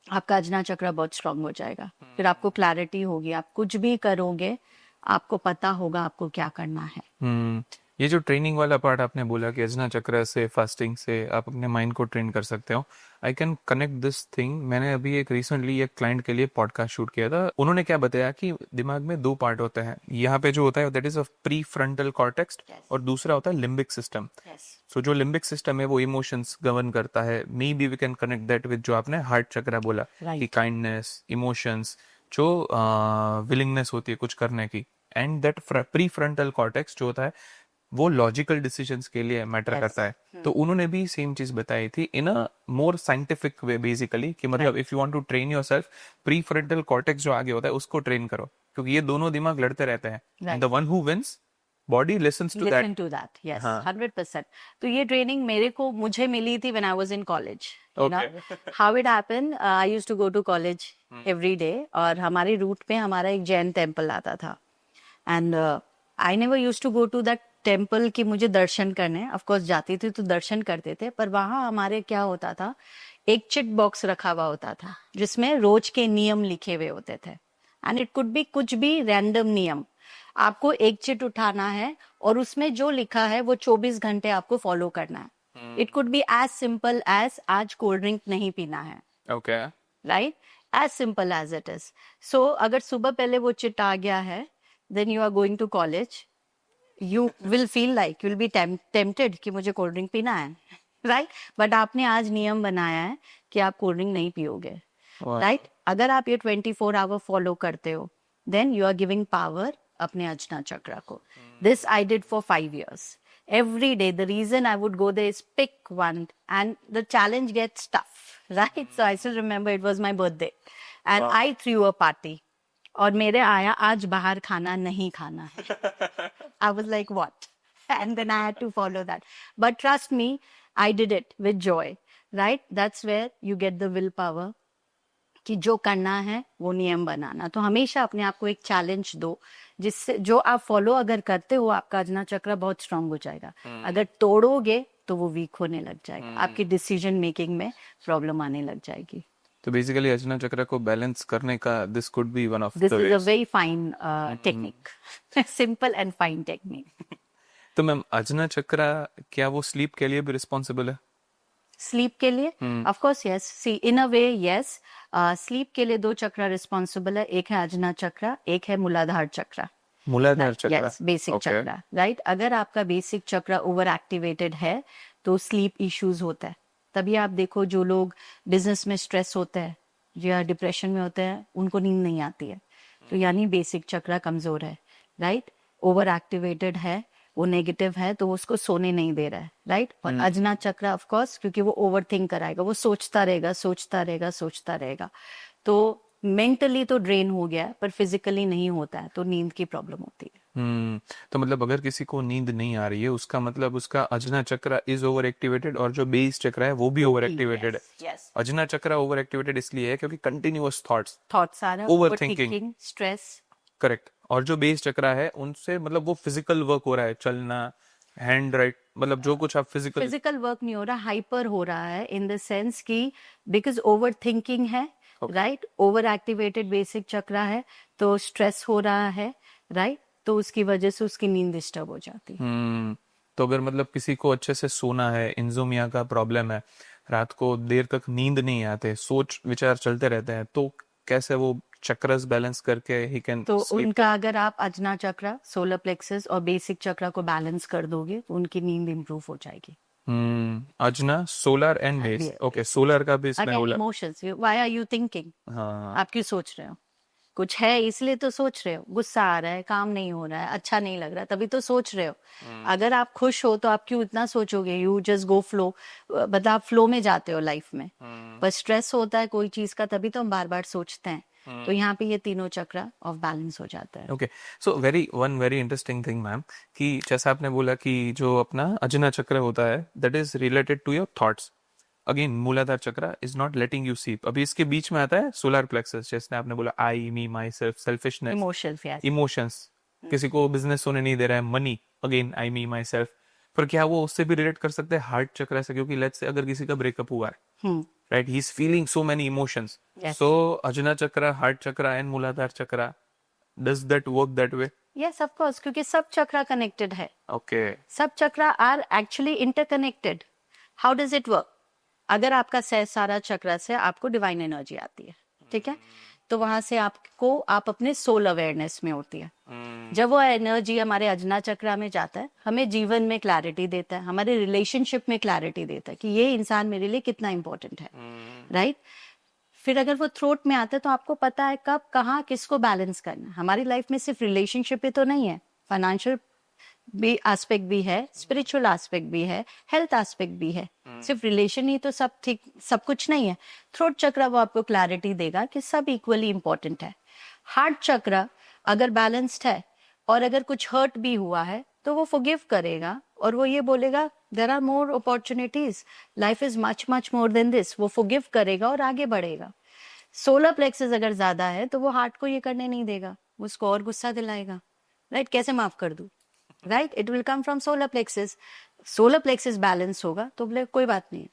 आपका अजना चक्र बहुत स्ट्रांग हो जाएगा। फिर आपको क्लैरिटी होगी, आप कुछ भी करोगे आपको पता होगा आपको क्या करना है। ये जो ट्रेनिंग वाला पार्ट आपने बोला कि अजना चक्र से, फास्टिंग से आप अपने माइंड को ट्रेन कर सकते हो, I can connect this thing. मैंने अभी एक रिसेंटली एक क्लाइंट के लिए पॉडकास्ट शूट किया था, उन्होंने क्या बताया कि दिमाग में दो पार्ट होते हैं, यहाँ पे जो होता है that is a pre frontal cortex, और दूसरा होता है लिम्बिक सिस्टम। सो जो लिम्बिक सिस्टम है वो इमोशंस गवर्न करता है, maybe we can connect that with जो आपने हार्ट चक्र बोला, कि काइंडनेस, इमोशंस, जो विलिंगनेस होती है कुछ करने की, and that pre frontal cortex जो होता है वो लॉजिकल डिसीजंस के लिए मैटर करता है। तो उन्होंने भी सेम चीज बताई थी इन अ मोर साइंटिफिक वे बेसिकली, कि मतलब if you want to train yourself, prefrontal cortex जो आगे होता है उसको ट्रेन करो, क्योंकि ये दोनों दिमाग लड़ते रहते हैं, and the one who wins body listens to that. Listen to that, yes, 100%। तो ये ट्रेनिंग मुझे मिली थी when I was in college. How it happened, I used to go to college every day, और हमारे रूट पे हमारा एक जैन टेम्पल आता था, and I never used to go to that temple कि मुझे दर्शन करने, ऑफ कोर्स जाती थी तो दर्शन करते थे, पर वहां हमारे क्या होता था, एक चिट बॉक्स रखा हुआ होता था जिसमें रोज के नियम लिखे हुए होते थे, एंड इट कुड बी कुछ भी रैंडम नियम। आपको एक चिट उठाना है और उसमें जो लिखा है वो 24 घंटे आपको फॉलो करना है। It could be as simple as आज कोल्ड ड्रिंक नहीं पीना है, okay, right? As simple as it is. So अगर सुबह पहले वो चिट आ गया है, then you are going to college, you will feel like you will be tempted कि मुझे कोल्ड ड्रिंक पीना है, राइट? बट आपने आज नियम बनाया है कि आप कोल्ड ड्रिंक नहीं पियोगे, राइट? अगर आप ये 24 आवर फॉलो करते हो, then you are giving power अपने अजना चक्र को। This I did for 5 years. Every day, the reason I would go there is pick one, and the challenge gets tough, right? So I still remember it was my birthday, and I threw a party. और मेरे आया आज बाहर खाना नहीं खाना है। I was like, what? And then I had to follow that. But trust me, I did it with joy, right? That's where you get the willpower कि जो करना है वो नियम बनाना। तो हमेशा अपने आप को एक चैलेंज दो, जिससे जो आप फॉलो अगर करते हो आपका अजना चक्र बहुत स्ट्रांग हो जाएगा। अगर तोड़ोगे तो वो वीक होने लग जाएगा, आपकी डिसीजन मेकिंग में प्रॉब्लम आने लग जाएगी। तो बेसिकली अजना चक्र को बैलेंस करने का this could be one of this is a very fine technique, simple and fine technique. तो मैम अजना चक्र क्या वो स्लीप के लिए भी रिस्पॉन्सिबल है? स्लीप के लिए of course yes, see in a way yes. Sleep के लिए 2 चक्र रिस्पॉन्सिबल है, एक है आजना चक्र, एक है मूलाधार चक्र। मूलाधार चक्र, यस, बेसिक ओके, चक्र, राइट। अगर आपका बेसिक चक्र ओवर एक्टिवेटेड है तो स्लीप इश्यूज होता है। तभी आप देखो जो लोग बिजनेस में स्ट्रेस होते हैं या डिप्रेशन में होते हैं उनको नींद नहीं आती है, तो यानी बेसिक चक्र कमजोर है, राइट। ओवर एक्टिवेटेड है, वो नेगेटिव है तो वो उसको सोने नहीं दे रहा है, राइट। और अजना चक्र ऑफ कोर्स क्योंकि वो ओवर थिंक कराएगा, वो सोचता रहेगा सोचता रहेगा सोचता रहेगा, तो मेंटली तो ड्रेन हो गया है पर फिजिकली नहीं होता है, तो नींद की प्रॉब्लम होती है। तो मतलब अगर किसी को नींद नहीं आ रही है उसका मतलब उसका अजना चक्र इज ओवर एक्टिवेटेड और जो बेस चक्र है वो भी ओवर एक्टिवेटेड है। यस, अजना चक्र ओवर एक्टिवेटेड इसलिए है क्योंकि कंटिन्यूअस थॉट्स, थॉट्स आ रहा, ओवर थिंकिंग, स्ट्रेस। करेक्ट। और जो बेस चक्र है उनसे मतलब वो फिजिकल वर्क हो रहा है, चलना, हैंड राइट, मतलब जो कुछ आप फिजिकल फिजिकल वर्क नहीं हो रहा, हाइपर हो रहा है इन द सेंस कि बिकॉज ओवर थिंकिंग है, राइट। ओवर एक्टिवेटेड बेसिक चक्र है तो स्ट्रेस हो रहा है, राइट। तो उसकी वजह से उसकी नींद डिस्टर्ब हो जाती है। तो अगर मतलब किसी को अच्छे से सोना है, इंसोम्निया का प्रॉब्लम है, रात को देर तक नींद नहीं आते, सोच विचार चलते रहते हैं, तो कैसे वो चक्रस बैलेंस करके ही कैन तो स्लीप? उनका अगर आप अजना चक्र, सोलर प्लेक्सस और बेसिक चक्र को बैलेंस कर दोगे तो उनकी नींद इंप्रूव हो जाएगी। Ajna, solar and base, okay, solar का भी इसमें अगेन होला। Emotions, why are you thinking, हाँ, आप क्यों सोच रहे हो, कुछ है इसलिए तो सोच रहे हो, गुस्सा आ रहा है, काम नहीं हो रहा है, अच्छा नहीं लग रहा है, तभी तो सोच रहे हो। अगर आप खुश हो तो आप क्यों इतना सोचोगे, यू जस्ट गो फ्लो, मतलब आप फ्लो में जाते हो लाइफ में। पर स्ट्रेस होता है कोई चीज का तभी तो हम बार बार सोचते हैं, तो यहाँ पे ये तीनों चक्र ऑफ बैलेंस हो जाता है। Okay. So very interesting thing ma'am, कि जैसा आपने बोला कि जो अपना अजना चक्र होता है that is related to your thoughts. Again Muladhara chakra is not letting you sleep. अभी इसके बीच में आता है सोलर प्लेक्सस, जैसे आपने बोला I me myself, selfishness, emotions, yes. Emotions, किसी को बिजनेस होने नहीं दे रहा है, money, again I me myself. पर क्या वो उससे भी रिलेट कर सकते हैं हार्ट चक्र से? क्योंकि लेट्स से अगर किसी का ब्रेकअप हुआ है, right, he is feeling so many emotions, Yes. So Ajna chakra, heart chakra and Muladhara chakra, does that work that way? Yes of course, क्योंकि सब चक्र कनेक्टेड है, ओके, सब chakra are actually interconnected. How does it work? अगर आपका सारा चक्र से आपको डिवाइन एनर्जी आती है, ठीक है, तो वहां से आपको आप अपने सोल अवेयरनेस में होती है। जब वो एनर्जी हमारे अजना चक्र में जाता है, हमें जीवन में क्लैरिटी देता है, हमारे रिलेशनशिप में क्लैरिटी देता है कि ये इंसान मेरे लिए कितना इंपॉर्टेंट है, राइट। फिर अगर वो थ्रोट में आता है तो आपको पता है कब कहाँ किसको बैलेंस करना है। हमारी लाइफ में सिर्फ रिलेशनशिप ही तो नहीं है, फाइनेंशियल भी एस्पेक्ट भी है, स्पिरिचुअल एस्पेक्ट भी है, हेल्थ एस्पेक्ट भी है। सिर्फ रिलेशन ही तो सब ठीक, सब कुछ नहीं है। थ्रोट चक्र वो आपको क्लैरिटी देगा कि सब इक्वली इंपॉर्टेंट है। हार्ट चक्र अगर बैलेंस्ड है और अगर कुछ हर्ट भी हुआ है तो वो फॉरगिव करेगा और वो ये बोलेगा there are more opportunities, life is much much more than this, वो फॉरगिव करेगा और आगे बढ़ेगा। सोलर प्लेक्सस अगर ज्यादा है तो वो हार्ट को ये करने नहीं देगा, वो उसको और गुस्सा दिलाएगा, राइट। कैसे माफ कर दूं, right, it will come from solar plexus. Solar plexus balance होगा तो बोले कोई बात नहीं,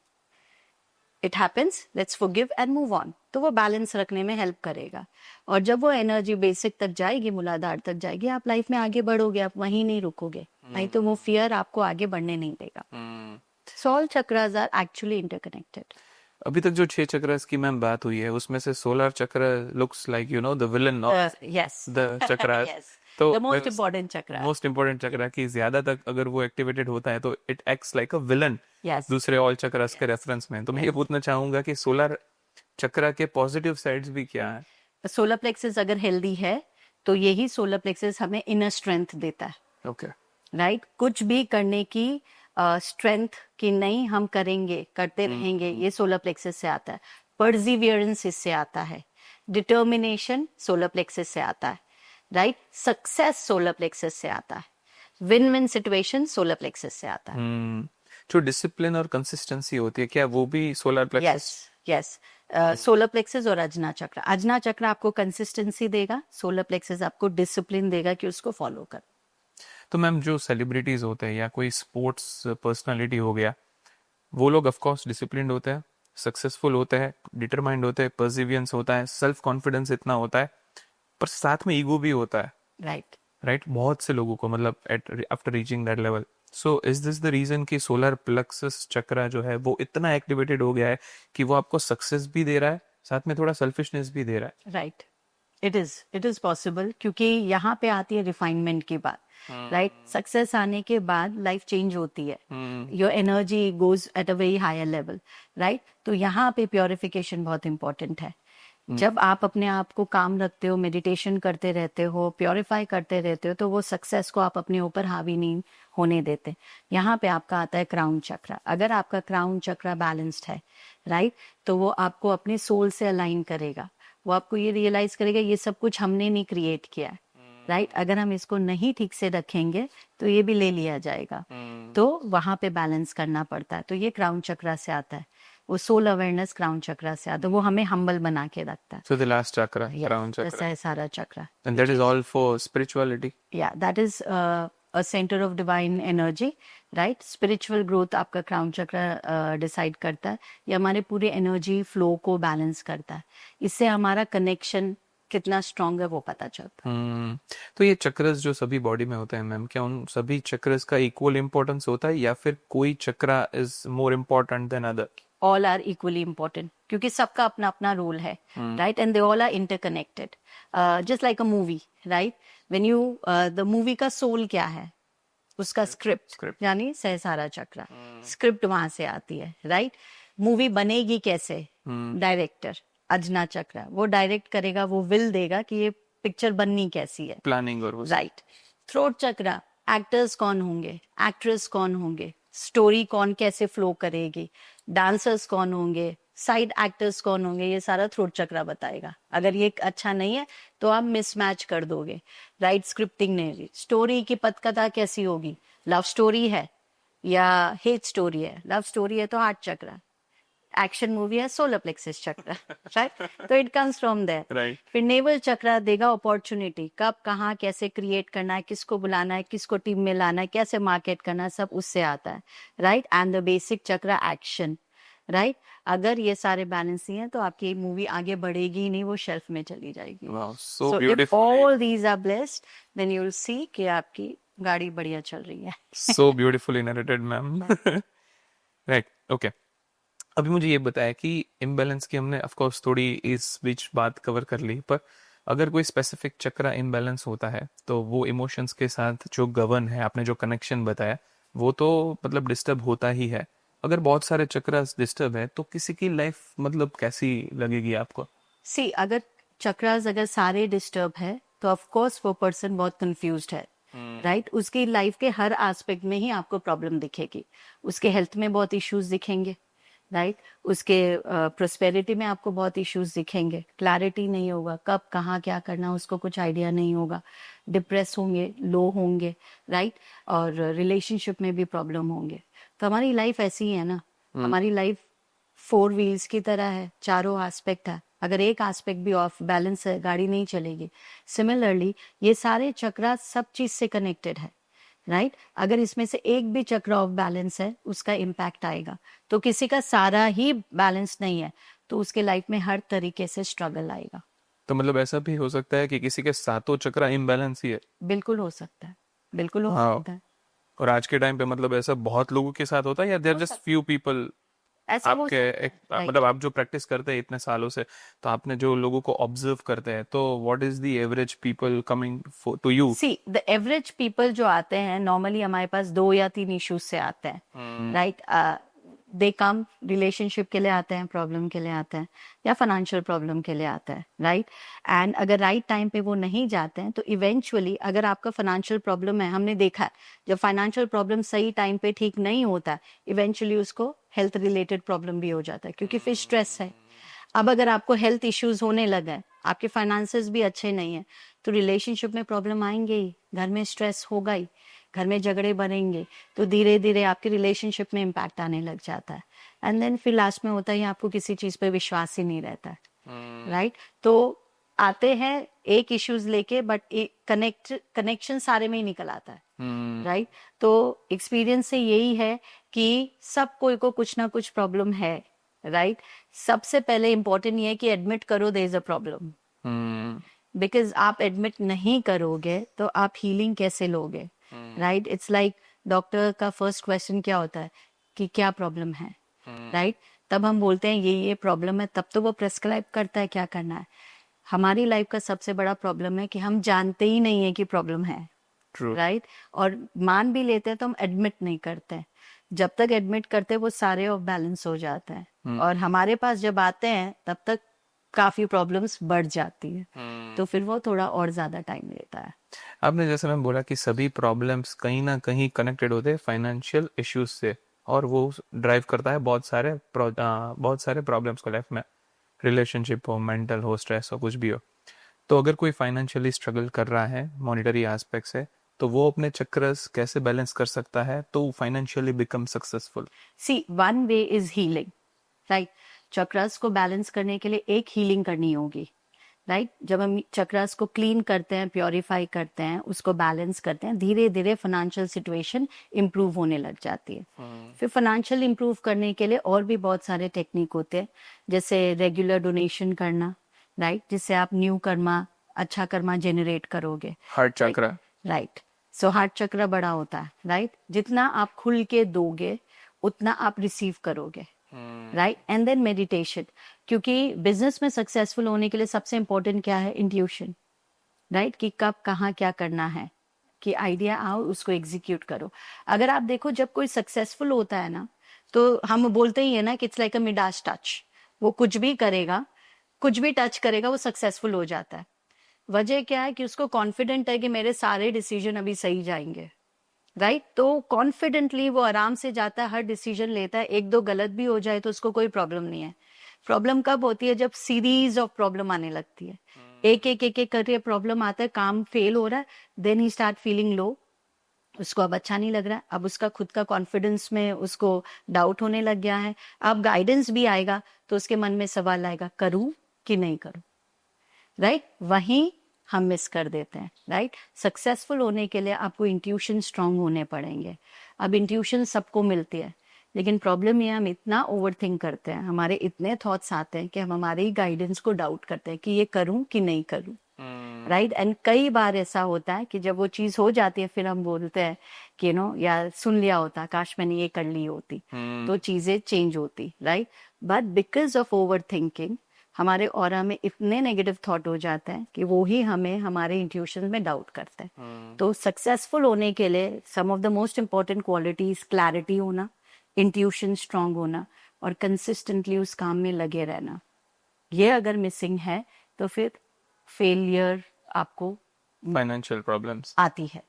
it happens, let's forgive and move on, तो वो बैलेंस रखने में हेल्प करेगा। और जब वो एनर्जी बेसिक तक जाएगी, मूलाधार तक जाएगी, आप लाइफ में आगे बढ़ोगे, आप वहीं नहीं रुकोगे, नहीं तो वो फियर आपको आगे बढ़ने नहीं देगा। So all chakras are actually interconnected. अभी तक जो 6 चक्रस की मैम बात हुई है उसमें से सोलर चक्र looks like you know the villain of yes, the चक्र। यस, तो द मोस्ट इम्पोर्टेंट चक्र। मोस्ट इंपोर्टेंट चक्र की ज्यादा तक अगर वो एक्टिवेटेड होता है तो it acts like a villain Yes. दूसरे ऑल चक्रस के रेफरेंस में। तो मैं ये पूछना चाहूंगा कि सोलर चक्र के पॉजिटिव साइड्स भी क्या है? सोलर प्लेक्सस अगर हेल्दी है तो यही सोलर प्लेक्सस हमें इनर स्ट्रेंथ देता है, ओके, राइट। कुछ भी करने की स्ट्रेंथ कि नहीं हम करेंगे, करते रहेंगे, ये सोलर प्लेक्सस से आता है। परसिवियरेंस इससे आता है, डिटर्मिनेशन सोलर प्लेक्सस से आता है, राइट। सक्सेस सोलर प्लेक्सस से आता है, win win situation solar plexus से आता है। जो डिसिप्लिन और कंसिस्टेंसी होती है क्या वो भी solar plexus? Yes, solar plexus और अजना चक्र, अजना चक्र आपको कंसिस्टेंसी देगा, सोलर प्लेक्सस आपको डिसिप्लिन देगा कि उसको फॉलो कर। तो मैम जो सेलिब्रिटीज होते हैं या कोई स्पोर्ट्स पर्सनालिटी हो गया, वो लोग ऑफ कोर्स डिसिप्लिन्ड होते हैं, सक्सेसफुल होते हैं, डिटरमाइंड होते हैं, परसिवियरेंस होता है, सेल्फ कॉन्फिडेंस इतना होता है, पर साथ में ईगो भी होता है, राइट। राइट? बहुत से लोगों को मतलब at after reaching that level. So is this the reason कि सोलर प्लेक्सस चक्रा जो है वो इतना एक्टिवेटेड हो गया है कि वो आपको सक्सेस भी दे रहा है, साथ में थोड़ा सेल्फिशनेस भी दे रहा है? राइट, इट इज पॉसिबल, क्योंकि यहाँ पे आती है रिफाइनमेंट की बात, राइट? सक्सेस आने के बाद लाइफ चेंज होती है, your energy goes at a very higher level, right? तो यहाँ पे प्योरिफिकेशन बहुत इंपॉर्टेंट है। जब आप अपने आप को काम रखते हो, मेडिटेशन करते रहते हो, प्योरीफाई करते रहते हो, तो वो सक्सेस को आप अपने ऊपर हावी नहीं होने देते। यहाँ पे आपका आता है क्राउन चक्रा। अगर आपका क्राउन चक्रा बैलेंस्ड है, राइट, तो वो आपको अपने सोल से अलाइन करेगा। वो आपको ये रियलाइज करेगा ये सब कुछ हमने नहीं क्रिएट किया है, राइट? अगर हम इसको नहीं ठीक से रखेंगे तो ये भी ले लिया जाएगा। तो वहां पे बैलेंस करना पड़ता है। तो ये क्राउन चक्रा से आता है, वो सोल अवेयरनेस क्राउन चक्रा से आता है, वो हमें हम्बल बना के रखता है। So the last chakra, Yeah, crown ऐसा chakra. है सारा चक्रा। And that is all for spirituality. या that is a centre of divine energy, right? Spiritual growth आपका क्राउन चक्रा डिसाइड करता है। ये हमारे पूरे एनर्जी फ्लो को बैलेंस करता है। इससे हमारा कनेक्शन कितना स्ट्रांग है वो पता चलता है। तो ये चक्रस जो सभी बॉडी में होते हैं मैम, क्या उन सभी चक्रस का इक्वल इम्पोर्टेंस होता है या फिर कोई chakra is more important than other? All are equally important, क्योंकि सबका अपना अपना रोल है, right? And they all are interconnected, just like a movie, right? When you the movie का सोल क्या है? उसका स्क्रिप्ट, यानी सहस्रारा चक्रा। स्क्रिप्ट वहां से आती है, राइट? मूवी बनेगी कैसे? डायरेक्टर अजना चक्रा, वो डायरेक्ट करेगा, वो विल देगा कि ये पिक्चर बननी कैसी है, प्लानिंग और वो राइट? थ्रोट चक्रा, एक्टर्स कौन होंगे, एक्ट्रेस कौन होंगे, स्टोरी कौन कैसे फ्लो करेगी, डांसर्स कौन होंगे, साइड एक्टर्स कौन होंगे, ये सारा थ्रोट चक्रा बताएगा। अगर ये अच्छा नहीं है तो आप मिसमैच कर दोगे, राइट? स्क्रिप्टिंग नहीं होगी। स्टोरी की पटकथा कैसी होगी? लव स्टोरी है या हेट स्टोरी है? लव स्टोरी है तो हार्ट चक्रा, एक्शन मूवी है सोलर प्लेक्सस चक्रा, राइट? तो it comes from there. Right. फिर नेवल चक्रा देगा अपॉर्चुनिटी, कब कहाँ कैसे क्रिएट करना है, किसको बुलाना है, किसको टीम में लाना है, कैसे मार्केट करना है, सब उससे आता है, right? And the basic chakra action, right? अगर ये सारे बैलेंस नहीं है तो आपकी मूवी आगे बढ़ेगी ही नहीं, वो शेल्फ में चली जाएगी। Wow, so So if beautiful, all these are blessed, then you will see कि आपकी गाड़ी बढ़िया चल रही है। सो beautifully narrated ma'am. Right, okay. अभी मुझे ये बताया कि इम्बैलेंस की हमने ऑफ कोर्स थोड़ी इस बीच बात कवर कर ली, पर अगर कोई स्पेसिफिक चक्रा इम्बैलेंस होता है तो वो इमोशंस के साथ जो गवर्न है, आपने जो कनेक्शन बताया, वो तो मतलब डिस्टर्ब होता ही है। अगर बहुत सारे चक्रास डिस्टर्ब है तो किसी की लाइफ मतलब कैसी लगेगी आपको? सी, अगर चक्रास अगर सारे डिस्टर्ब है तो ऑफ कोर्स वो पर्सन बहुत कंफ्यूज्ड है, राइट? उसकी लाइफ के हर एस्पेक्ट में ही आपको प्रॉब्लम दिखेगी। उसके हेल्थ में बहुत इश्यूज दिखेंगे, राइट? उसके प्रोस्पेरिटी में आपको बहुत इश्यूज दिखेंगे, क्लैरिटी नहीं होगा, कब कहाँ क्या करना उसको कुछ आइडिया नहीं होगा, डिप्रेस होंगे, लो होंगे, राइट? और रिलेशनशिप में भी प्रॉब्लम होंगे। तो हमारी लाइफ ऐसी ही है ना, हमारी लाइफ 4 व्हील्स की तरह है, चारों एस्पेक्ट है। अगर एक एस्पेक्ट भी ऑफ बैलेंस है, गाड़ी नहीं चलेगी। सिमिलरली ये सारे चक्रा सब चीज से कनेक्टेड है, राइट? अगर इसमें से एक भी चक्र ऑफ बैलेंस है, उसका इम्पैक्ट आएगा। तो किसी का सारा ही बैलेंस नहीं है तो उसके लाइफ में हर तरीके से स्ट्रगल आएगा। तो मतलब ऐसा भी हो सकता है कि किसी के सातों चक्रा इम्बैलेंस ही है? बिल्कुल हो सकता है, बिल्कुल हो हाँ। सकता है। और आज के टाइम पे मतलब ऐसा बहुत लोगों के साथ होता है या देयर जस्ट फ्यू पीपल? ऐसा हो आपके सकता एक है, मतलब आप जो प्रैक्टिस करते हैं इतने सालों से, तो आपने जो लोगों को ऑब्जर्व करते हैं, तो what is the average people coming to you? See, the average people जो आते हैं नॉर्मली हमारे पास 2 या 3 इश्यूज से आते हैं, राइट? दे कम रिलेशनशिप के लिए आते हैं, प्रॉब्लम के लिए आते हैं, या फाइनेंशियल प्रॉब्लम के लिए आते हैं, राइट? एंड अगर राइट टाइम पे वो नहीं जाते हैं तो इवेंचुअली अगर आपका फाइनेंशियल प्रॉब्लम है, हमने देखा है जब फाइनेंशियल प्रॉब्लम सही टाइम पे ठीक नहीं होता है, इवेंचुअली उसको हेल्थ रिलेटेड प्रॉब्लम भी हो जाता है, क्योंकि फिर स्ट्रेस है। अब अगर आपको हेल्थ इश्यूज होने लगे हैं, आपके फाइनेंसेस भी अच्छे नहीं है, तो रिलेशनशिप में प्रॉब्लम आएंगे ही, घर में स्ट्रेस होगा ही, घर में झगड़े बढ़ेंगे, तो धीरे धीरे आपके रिलेशनशिप में इम्पैक्ट आने लग जाता है। एंड देन फिर लास्ट में होता है आपको किसी चीज पे विश्वास ही नहीं रहता है, राइट? तो आते हैं एक इश्यूज लेके, बट कनेक्शन सारे में ही निकल आता है, राइट? तो एक्सपीरियंस से यही है कि सब कोई को कुछ ना कुछ प्रॉब्लम है, राइट? सबसे पहले इंपॉर्टेंट ये है कि एडमिट करो there is a problem, because आप एडमिट नहीं करोगे तो आप हीलिंग कैसे लोगे, राइट? इट्स लाइक डॉक्टर का फर्स्ट क्वेश्चन क्या होता है कि क्या प्रॉब्लम है, राइट? तब हम बोलते हैं ये प्रॉब्लम है, तब तो वो प्रेस्क्राइब करता है क्या करना है। हमारी लाइफ का सबसे बड़ा प्रॉब्लम है कि हम जानते ही नहीं है कि प्रॉब्लम है, ट्रू। राइट? और मान भी लेते हैं तो हम एडमिट नहीं करते हैं। जब तक एडमिट करते हैं वो सारे ऑफ बैलेंस हो जाते हैं, और हमारे पास जब आते हैं तब तक काफी प्रॉब्लम्स बढ़ जाती है, तो फिर वो थोड़ा और ज्यादा टाइम लेता है। आपने जैसे मैम बोला कि सभी प्रॉब्लम्स कहीं ना कहीं कनेक्टेड होते हैं फाइनेंशियल इश्यूज से, और वो ड्राइव करता है बहुत सारे प्रॉब्लम्स को लाइफ में, रिलेशनशिप हो, मेंटल हो, स्ट्रेस हो, कुछ भी हो। तो अगर कोई फाइनेंशियली स्ट्रगल कर रहा है मॉनेटरी एस्पेक्ट से, तो वो अपने चक्रस कैसे बैलेंस कर सकता है तो financially become successful? See one way is healing, right? Chakras को बैलेंस करने के लिए एक हीलिंग करनी होगी, राइट? जब हम चक्रस को क्लीन करते हैं, प्योरीफाई करते हैं, उसको बैलेंस करते हैं, धीरे धीरे फाइनेंशियल सिचुएशन इंप्रूव होने लग जाती है। फिर फाइनेंशियल इंप्रूव करने के लिए और भी बहुत सारे टेक्निक होते हैं, जैसे रेगुलर डोनेशन करना, राइट? जिससे आप न्यू कर्मा, अच्छा कर्मा जनरेट करोगे। Heart chakra. Right, so heart चक्र बड़ा होता है, राइट? जितना आप खुल के दोगे उतना आप रिसीव करोगे, राइट? एंड देन मेडिटेशन, क्योंकि बिजनेस में सक्सेसफुल होने के लिए सबसे इंपॉर्टेंट क्या है? Intuition, right? कि कब कहाँ क्या करना है, कि आइडिया आओ उसको एग्जीक्यूट करो। अगर आप देखो जब कोई सक्सेसफुल होता है ना, तो हम बोलते ही है ना कि it's like a Midas touch, वो कुछ भी करेगा, कुछ भी टच करेगा वो सक्सेसफुल हो जाता है। वजह क्या है? कि उसको कॉन्फिडेंट है कि मेरे सारे डिसीजन अभी सही जाएंगे, राइट? तो कॉन्फिडेंटली वो आराम से जाता है, हर डिसीजन लेता है। एक दो गलत भी हो जाए तो उसको कोई प्रॉब्लम नहीं है। प्रॉब्लम कब होती है? जब सीरीज ऑफ प्रॉब्लम आने लगती है, एक एक करके प्रॉब्लम आता है, काम फेल हो रहा है, then he start feeling low, उसको अब अच्छा नहीं लग रहा है, अब उसका खुद का कॉन्फिडेंस में उसको डाउट होने लग गया है। अब गाइडेंस भी आएगा तो उसके मन में सवाल आएगा, करूं कि नहीं करूं, राइट? वहीं हम मिस कर देते हैं, राइट? सक्सेसफुल होने के लिए आपको इंट्यूशन स्ट्रांग होने पड़ेंगे। अब इंट्यूशन सबको मिलती है, लेकिन प्रॉब्लम ये हम इतना ओवरथिंक करते हैं, हमारे इतने थॉट्स आते हैं कि हम हमारे ही गाइडेंस को डाउट करते हैं कि ये करूं कि नहीं करूं, राइट? एंड कई बार ऐसा होता है कि जब वो चीज हो जाती है फिर हम बोलते हैं कि या सुन लिया होता, काश मैंने ये कर ली होती, तो चीजें चेंज होती, right? But because of over thinking हमारे ऑरा में इतने नेगेटिव थॉट हो जाते हैं कि वो ही हमें हमारे इंट्यूशन में डाउट करते हैं। तो सक्सेसफुल होने के लिए some of the most important qualities, clarity होना, इंट्यूशन स्ट्रांग होना, और कंसिस्टेंटली उस काम में लगे रहना। ये अगर मिसिंग है तो फिर फेलियर आपको फाइनेंशियल प्रॉब्लम्स आती है।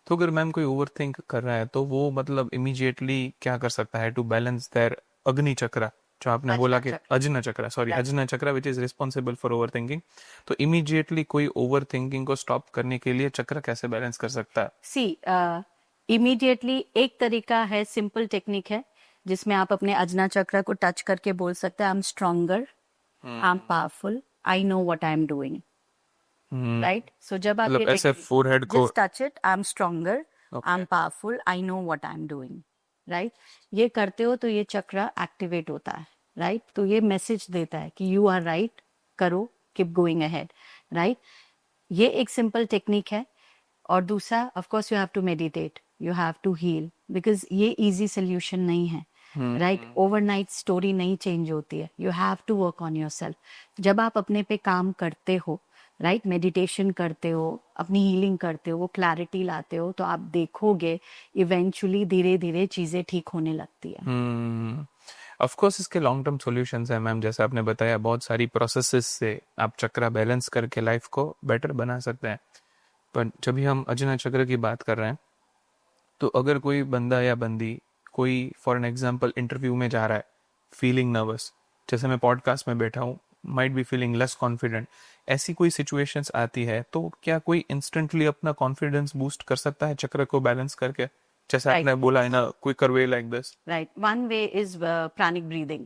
तो अगर मैम कोई ओवर थिंक कर रहा है तो वो मतलब इमीडिएटली क्या कर सकता है टू बैलेंस देयर अग्नि चक्र, जो आपने बोला कि अजना चक्र, सॉरी अजना चक्र, which is responsible for over thinking. तो इमीडिएटली कोई ओवर थिंकिंग को स्टॉप करने के लिए चक्र कैसे बैलेंस कर सकता है? सी इमीडिएटली एक तरीका है, सिंपल टेक्निक है, जिसमें आप अपने अजना चक्र को टच करके बोल सकते हैं, I am stronger, I am powerful, I know what I am doing, right? So जब आप मतलब ऐसे फोरहेड को just touch it, I am stronger, I am powerful, I know what I am doing, right? ये करते हो तो ये चक्र एक्टिवेट होता है, राइट? तो ये मैसेज देता है कि यू आर राइट, करो, कीप गोइंग अहेड, राइट? ये एक सिंपल टेक्निक है। और दूसरा, of course you have to meditate, you have to heal, because ये इजी सोल्यूशन नहीं है, राइट? ओवरनाइट स्टोरी नहीं चेंज होती है, you have to work on yourself. जब आप अपने पे काम करते हो, राइट, मेडिटेशन करते हो, अपनी हीलिंग करते हो, वो क्लैरिटी लाते हो, तो आप देखोगे इवेंचुअली धीरे धीरे चीजें ठीक होने लगती है। ऑफ कोर्स इसके लॉन्ग टर्म सॉल्यूशंस हैं मैम, जैसे आपने बताया बहुत सारी प्रोसेसेस से आप चक्र बैलेंस करके लाइफ को बेटर बना सकते हैं। पर जब भी हम अजना चक्र की बात कर रहे हैं, तो अगर कोई बंदा या बंदी कोई फॉर एन एग्जांपल इंटरव्यू में जा रहा है फीलिंग नर्वस, जैसे मैं पॉडकास्ट में बैठा हूँ, might be feeling less confident, ऐसी कोई सिचुएशंस आती है, तो क्या कोई इंस्टेंटली अपना कॉन्फिडेंस बूस्ट कर सकता है चक्र को बैलेंस करके, जैसे आपने बोला in a quicker way like this? Right, one way is pranic breathing,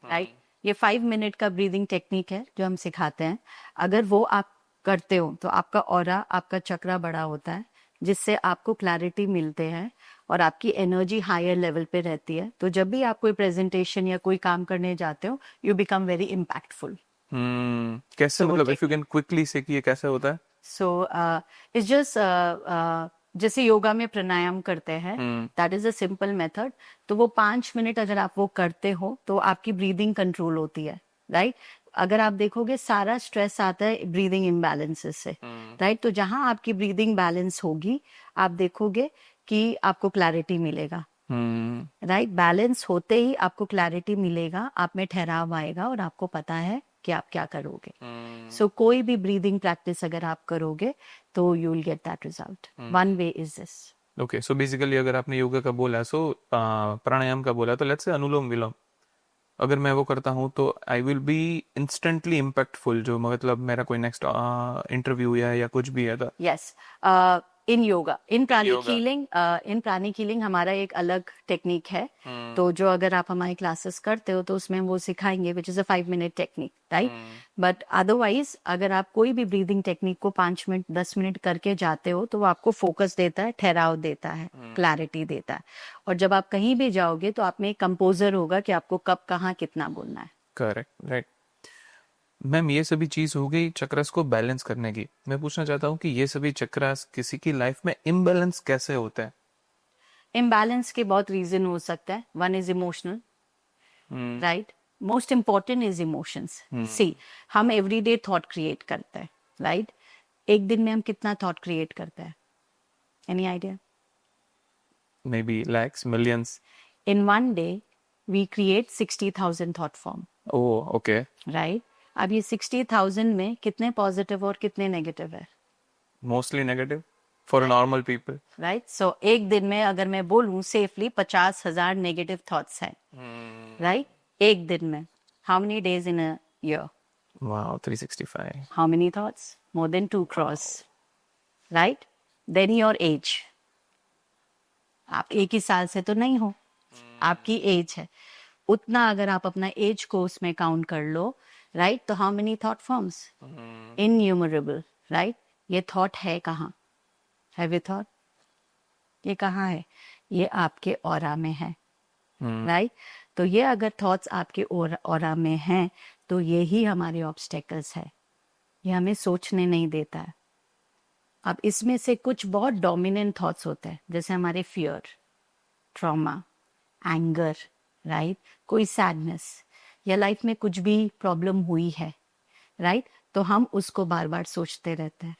right? ये 5 मिनट का ब्रीदिंग टेक्निक है जो हम सिखाते हैं। अगर वो आप करते हो तो आपका ऑरा, आपका चक्रा बड़ा होता है, जिससे आपको क्लैरिटी मिलते हैं और आपकी एनर्जी हायर लेवल पे रहती है। तो जब भी आप कोई प्रेजेंटेशन या कोई काम करने जाते हो, यू बिकम वेरी इम्पैक्टफुल। कैसे, मतलब इफ यू कैन क्विकली से कि ये कैसे होता है? So it's just जैसे योगा में प्राणायाम करते हैं, that is a simple method. तो वो 5 मिनट अगर आप वो करते हो तो आपकी ब्रीदिंग कंट्रोल होती है, राइट। अगर आप देखोगे सारा स्ट्रेस आता है ब्रीदिंग इम्बैलेंसेस से, राइट। तो जहां आपकी ब्रीदिंग बैलेंस होगी, आप देखोगे कि आपको क्लैरिटी मिलेगा, राइट। बैलेंस होते ही आपको क्लैरिटी मिलेगा, आप में ठहराव आएगा और आपको पता है कि आप क्या करोगे। सो कोई भी ब्रीदिंग प्रैक्टिस अगर आप करोगे तो you will get that result. One way is this. Okay, so basically अगर आपने योगा का बोला, सो प्राणायाम का बोला, तो लेट्स से अनुलोम विलोम अगर मैं वो करता हूँ तो I will be instantly impactful, जो मतलब मेरा कोई नेक्स्ट इंटरव्यू या कुछ भी है तो। यस, इन योगा, इन प्राणिक योगा। हीलिंग, इन प्राणिक हीलिंग हमारा एक अलग टेक्निक है। तो जो अगर आप हमारी क्लासेस करते हो तो उसमें वो सिखाएंगे, which is a 5 minute technique, right. But otherwise अगर आप कोई भी ब्रीदिंग टेक्निक को 5 मिनट 10 मिनट करके जाते हो तो वो आपको फोकस देता है, ठहराव देता है, क्लैरिटी देता है। और जब आप कहीं भी जाओगे तो आप में एक कंपोजर होगा कि आपको कब कहाँ कितना बोलना है। Correct, right. मैम, ये सभी चीज हो गई चक्रस को बैलेंस करने की। मैं पूछना चाहता हूँ कि ये सभी चक्रस किसी की लाइफ में इम्बैलेंस कैसे होता है? इम्बैलेंस के बहुत रीजन हो सकता है। One is emotional, right. Most important is emotions. See, हम एवरीडे थॉट क्रिएट करते हैं, राइट। एक दिन में हम कितना थॉट क्रिएट करते हैं? Any idea? Maybe lakhs, millions. In one day we create 60,000 thought form, oh, okay. Right. अब ये 60,000 में कितने पॉजिटिव और कितने नेगेटिव है? Mostly negative for normal people, right. So एक दिन में अगर मैं बोलूं सेफली 50,000 नेगेटिव थॉट्स हैं, राइट। एक दिन में। How many days in a year? Wow, 365। How many thoughts? More than 2 crores, right? Then your age. आप एक ही साल से तो नहीं हो, आपकी एज है उतना। अगर आप अपना एज को उसमें काउंट कर लो, राइट, तो how many thought forms? Innumerable, right. ये थॉट है कहाँ? Have you thought? ये कहाँ है? ये आपके ऑरा में है, राइट। तो ये अगर थॉट्स आपके ऑरा में हैं तो ये ही हमारे ऑब्स्टेकल्स है, ये हमें सोचने नहीं देता है। अब इसमें से कुछ बहुत डोमिनेंट थॉट्स होते हैं, जैसे हमारे फियर, ट्रॉमा, एंगर, राइट। कोई सैडनेस या लाइफ में कुछ भी प्रॉब्लम हुई है, राइट, तो हम उसको बार बार सोचते रहते हैं।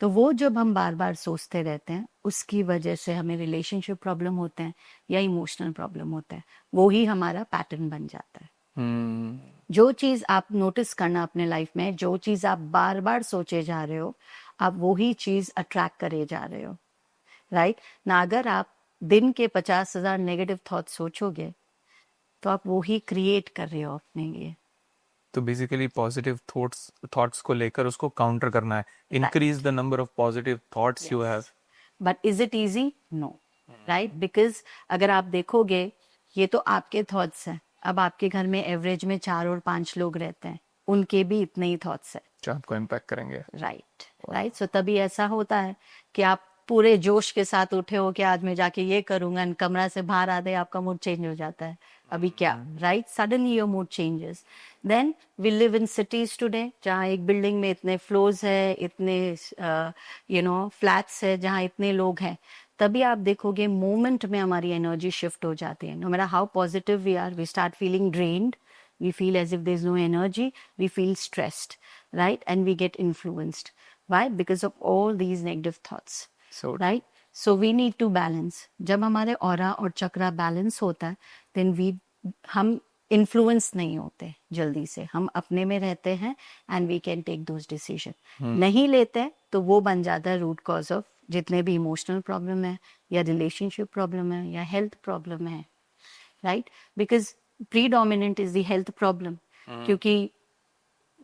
तो वो जब हम बार बार सोचते रहते हैं उसकी वजह से हमें रिलेशनशिप प्रॉब्लम होते हैं या इमोशनल प्रॉब्लम होता है, वो ही हमारा पैटर्न बन जाता है। जो चीज आप नोटिस करना अपने लाइफ में, जो चीज आप बार बार सोचे जा रहे हो, आप वो ही चीज अट्रैक्ट करे जा रहे हो, राइट ना। अगर आप दिन के 50,000 नेगेटिव थॉट सोचोगे तो आप वो ही क्रिएट कर रहे हो अपने लिए। तो बेसिकली पॉजिटिव थॉट्स को लेकर उसको काउंटर करना है, increase the number of positive thoughts you have. But is it easy? No, right. Because अगर आप देखोगे ये तो आपके थॉट्स हैं। अब आपके घर में एवरेज में 4 और 5 लोग रहते हैं, उनके भी इतने ही थॉट्स हैं जो आपको इम्पैक्ट करेंगे, राइट, राइट। सो तभी ऐसा होता है कि आप पूरे जोश के साथ उठे हो कि आज मैं जाके ये करूंगा, कमरा से बाहर आते आपका मूड चेंज हो जाता है। अभी क्या, right, suddenly your mood changes. Then we live in cities today, जहाँ एक बिल्डिंग में इतने फ्लोर्स है, इतने फ्लैट्स है, जहाँ इतने लोग हैं, तभी आप देखोगे मोमेंट में हमारी एनर्जी शिफ्ट हो जाती है। No matter how positive we are, we start feeling drained, we feel as if there's no energy, we feel stressed, right, and we get influenced. Why? Because of all these negative thoughts, so right? So we need to balance. जब हमारे aura और चक्रा balance होता है then हम influence नहीं होते जल्दी से, हम अपने में रहते हैं and we can take those decision. नहीं लेते तो वो बन जाता है रूट कॉज ऑफ जितने भी इमोशनल प्रॉब्लम है या रिलेशनशिप प्रॉब्लम है या हेल्थ प्रॉब्लम है, right. Because predominant is the health problem, क्योंकि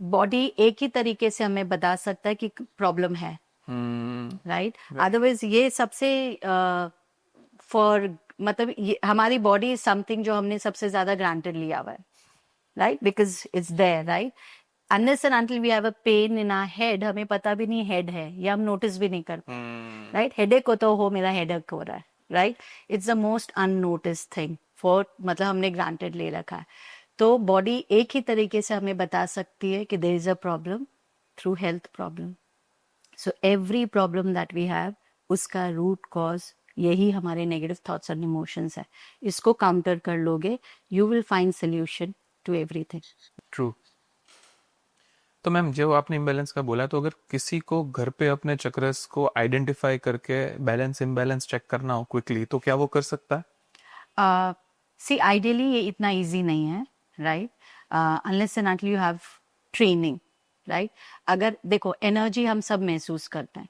बॉडी एक ही तरीके से हमें बता सकता है कि प्रॉब्लम है, राइट। अदरवाइज ये सबसे फॉर मतलब हमारी बॉडी इज समथिंग जो हमने सबसे ज्यादा ग्रांटेड लिया हुआ है, right, because it's there, right. Unless and until we have a pain in our head, हमें पता भी नहीं हेड है, या हम नोटिस भी नहीं करते, राइट। हेडेक हो तो हो मेरा हेडेक हो रहा है, right. It's the most unnoticed thing for, मतलब हमने ग्रांटेड ले रखा है। तो बॉडी एक ही तरीके से हमें बता सकती है कि there is a problem through health problem. So every problem that we have उसका रूट कॉज यही हमारे नेगेटिव थॉट्स एंड इमोशंस है. इसको काउंटर कर लोगे, you will find solution to everything. True. तो मैम जो आपने इम्बैलेंस का बोला, तो अगर किसी को घर पे अपने चक्रस को आइडेंटिफाई करके बैलेंस इम्बैलेंस चेक करना हो क्विकली, तो क्या वो कर सकता है? सी आइडियली ये इतना इजी नहीं है, right, unless and until you have training, right. अगर देखो, एनर्जी हम सब महसूस करते हैं,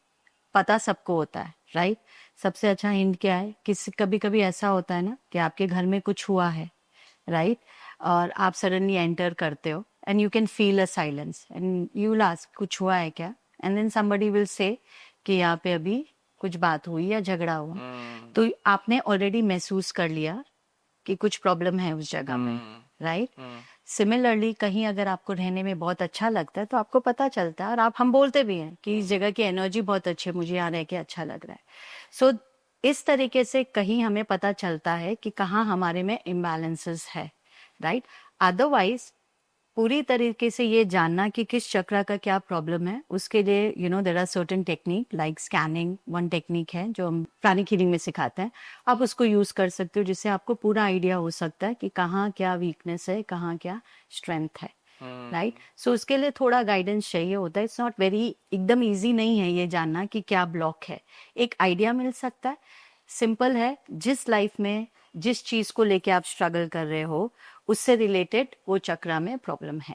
पता सबको होता है, राइट. सबसे अच्छा हिंट क्या है, किसी कभी कभी ऐसा होता है ना कि आपके घर में कुछ हुआ है, राइट, और आप सडनली एंटर करते हो and you can feel a silence and you will ask कुछ हुआ है क्या, and then somebody will say कि यहाँ पे अभी कुछ बात हुई या झगड़ा हुआ. तो आपने ऑलरेडी महसूस कर लिया कि कुछ प्रॉब्लम है उस जगह में, राइट. सिमिलरली कहीं अगर आपको रहने में बहुत अच्छा लगता है तो आपको पता चलता है, और हम बोलते भी हैं कि इस जगह की एनर्जी बहुत अच्छी है, मुझे यहाँ रह के अच्छा लग रहा है. सो इस तरीके से कहीं हमें पता चलता है कि कहाँ हमारे में इम्बैलेंसेस है, राइट. अदरवाइज पूरी तरीके से ये जानना कि किस चक्र का क्या प्रॉब्लम है, उसके लिए there are certain technique like scanning. One technique है जो हम प्राणिक हीलिंग में सिखाते हैं, आप उसको यूज कर सकते हो, जिससे आपको पूरा आइडिया हो सकता है कि कहाँ क्या वीकनेस है, कहाँ क्या स्ट्रेंथ है, राइट. सो उसके लिए थोड़ा गाइडेंस चाहिए होता है. इट्स नॉट वेरी, एकदम ईजी नहीं है ये जानना कि क्या ब्लॉक है. एक आइडिया मिल सकता है, सिंपल है. जिस लाइफ में जिस चीज को लेके आप स्ट्रगल कर रहे हो उससे रिलेटेड वो चक्र में प्रॉब्लम है,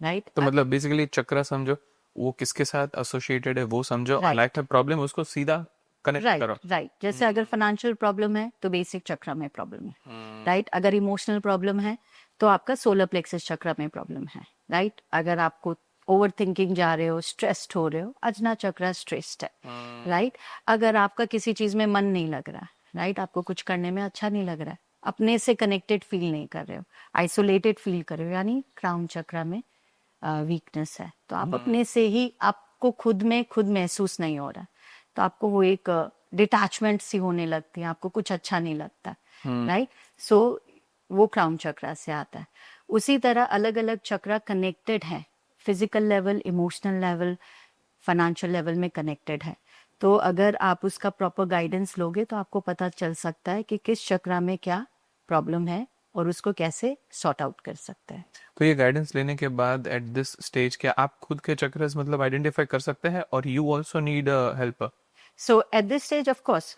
राइट. तो मतलब बेसिकली चक्र समझो, वो किसके साथ एसोसिएटेड है वो समझो, Right. लाइफ में प्रॉब्लम उसको सीधा कनेक्ट राइट, करो. राइट. जैसे अगर फाइनेंशियल प्रॉब्लम है तो बेसिक चक्र में प्रॉब्लम है, राइट. अगर इमोशनल प्रॉब्लम है तो आपका सोलर प्लेक्सस चक्र में प्रॉब्लम है, राइट. अगर आपको ओवर थिंकिंग जा रहे हो, स्ट्रेस्ड हो रहे हो, अजना चक्र स्ट्रेस्ड है, राइट. अगर आपका किसी चीज में मन नहीं लग रहा, राइट, आपको कुछ करने में अच्छा नहीं लग रहा है, अपने से कनेक्टेड फील नहीं कर रहे हो, आइसोलेटेड फील कर रहे हो, यानी क्राउन चक्र में वीकनेस है. तो आप अपने से ही, आपको खुद में खुद महसूस नहीं हो रहा, तो आपको वो एक डिटैचमेंट सी होने लगती है, आपको कुछ अच्छा नहीं लगता, राइट. सो वो क्राउन चक्र से आता है. उसी तरह अलग अलग चक्र कनेक्टेड है, physical level, emotional level, financial level में कनेक्टेड है. तो अगर आप उसका प्रॉपर गाइडेंस लोगे तो आपको पता चल सकता है कि किस चक्र में क्या प्रॉब्लम है और उसको कैसे सॉर्ट आउट कर सकते हैं. तो ये गाइडेंस लेने के बाद एट दिस स्टेज क्या आप खुद के चक्रस मतलब आइडेंटिफाई कर सकते हैं, और you also need a helper? So at this stage, of course,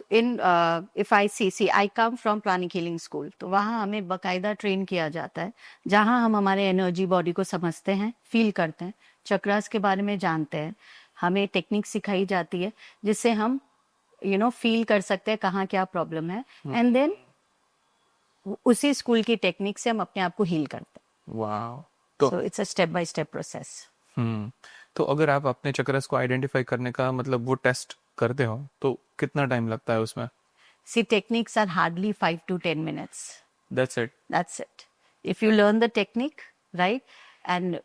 if I see, I come from Pranic Healing School, तो वहाँ हमें बकायदा ट्रेन किया जाता है, जहाँ हम हमारे एनर्जी बॉडी को समझते हैं, फील करते हैं, चक्रास के बारे में जानते हैं. हमें टेक्निक सिखाई जाती है जिससे हम फील कर सकते हैं कहाँ क्या प्रॉब्लम है, एंड देन उसी स्कूल की टेक्निक से हम अपने आप को हील करते हैं. वाओ. तो so it's a step by step process. तो अगर आप अपने चक्रस को आइडेंटिफाई करने का मतलब वो टेस्ट करते हो तो कितना टाइम लगता है उसमें? See, techniques are hardly 5 to 10 minutes. That's it. That's it. If you learn the technique, right, and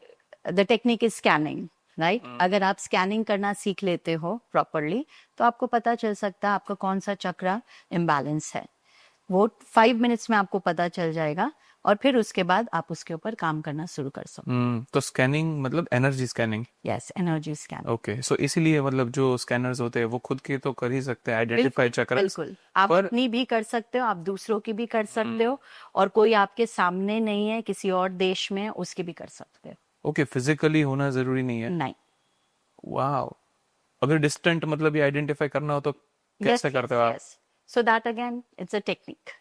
the technique is scanning, right? अगर आप स्कैनिंग करना सीख लेते हो प्रॉपरली तो आपको पता चल सकता है आपका कौन सा चक्र इम्बैलेंस है. वो 5 मिनट्स में आपको पता चल जाएगा, और फिर उसके बाद आप उसके ऊपर काम करना शुरू कर सकते. तो स्कैनिंग मतलब energy scanning? Yes, energy scan. Okay. So इसीलिए मतलब जो स्कैनर्स होते हैं वो खुद के तो कर ही सकते हैं आइडेंटिफाई चक्रस, बिल्कुल. आप पर अपनी भी कर सकते हो, आप दूसरों की भी कर सकते हो, और कोई आपके सामने नहीं है किसी और देश में, उसकी भी कर सकते हो. ओके, फिजिकली होना जरूरी नहीं है? नहीं. वाओ. अगर डिस्टेंट मतलब ये आइडेंटिफाई करना हो तो कैसे करते हो आप? Yes. So that again, it's a technique.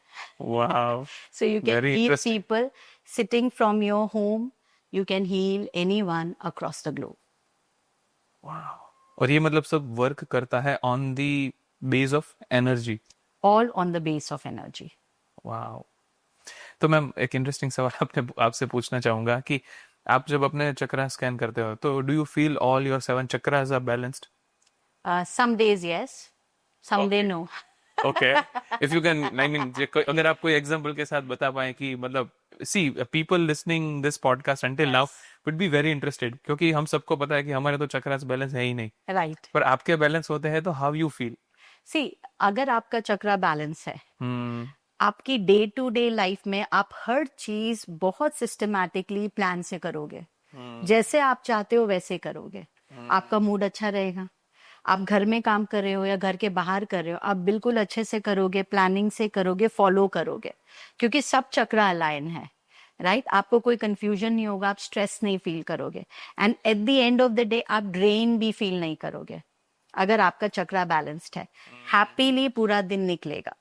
Wow. So you can Very heal interesting. people sitting from your home. You can heal anyone across the globe. Wow. और ये मतलब सब वर्क करता है on the base of energy? All on the base of energy. Wow. तो ma'am एक interesting सवाल अपने आपसे पूछना चाहूंगा कि आप जब अपने चक्रा स्कैन करते हो तो do you feel all your 7 chakras are balanced? Some days yes, some day no. Okay. If you can, I mean अगर आप कोई एग्जांपल के साथ बता पाए कि मतलब see people listening this podcast until now would be very interested, क्योंकि हम सबको पता है कि हमारे तो चक्रास बैलेंस है ही नहीं, Right. पर आपके बैलेंस होते हैं तो हाउ यू फील? See, अगर आपका चक्रा बैलेंस है, आपकी डे टू डे लाइफ में आप हर चीज बहुत सिस्टमैटिकली प्लान से करोगे. जैसे आप चाहते हो वैसे करोगे. आपका मूड अच्छा रहेगा, आप घर में काम कर रहे हो या घर के बाहर कर रहे हो, आप बिल्कुल अच्छे से करोगे, प्लानिंग से करोगे, फॉलो करोगे, क्योंकि सब चक्र अलाइन है, राइट? आपको कोई कंफ्यूजन नहीं होगा, आप स्ट्रेस नहीं फील करोगे, and at the end of the day आप ड्रेन भी फील नहीं करोगे अगर आपका चक्रा बैलेंस्ड है। हैप्पीली पूरा दिन निकलेगा।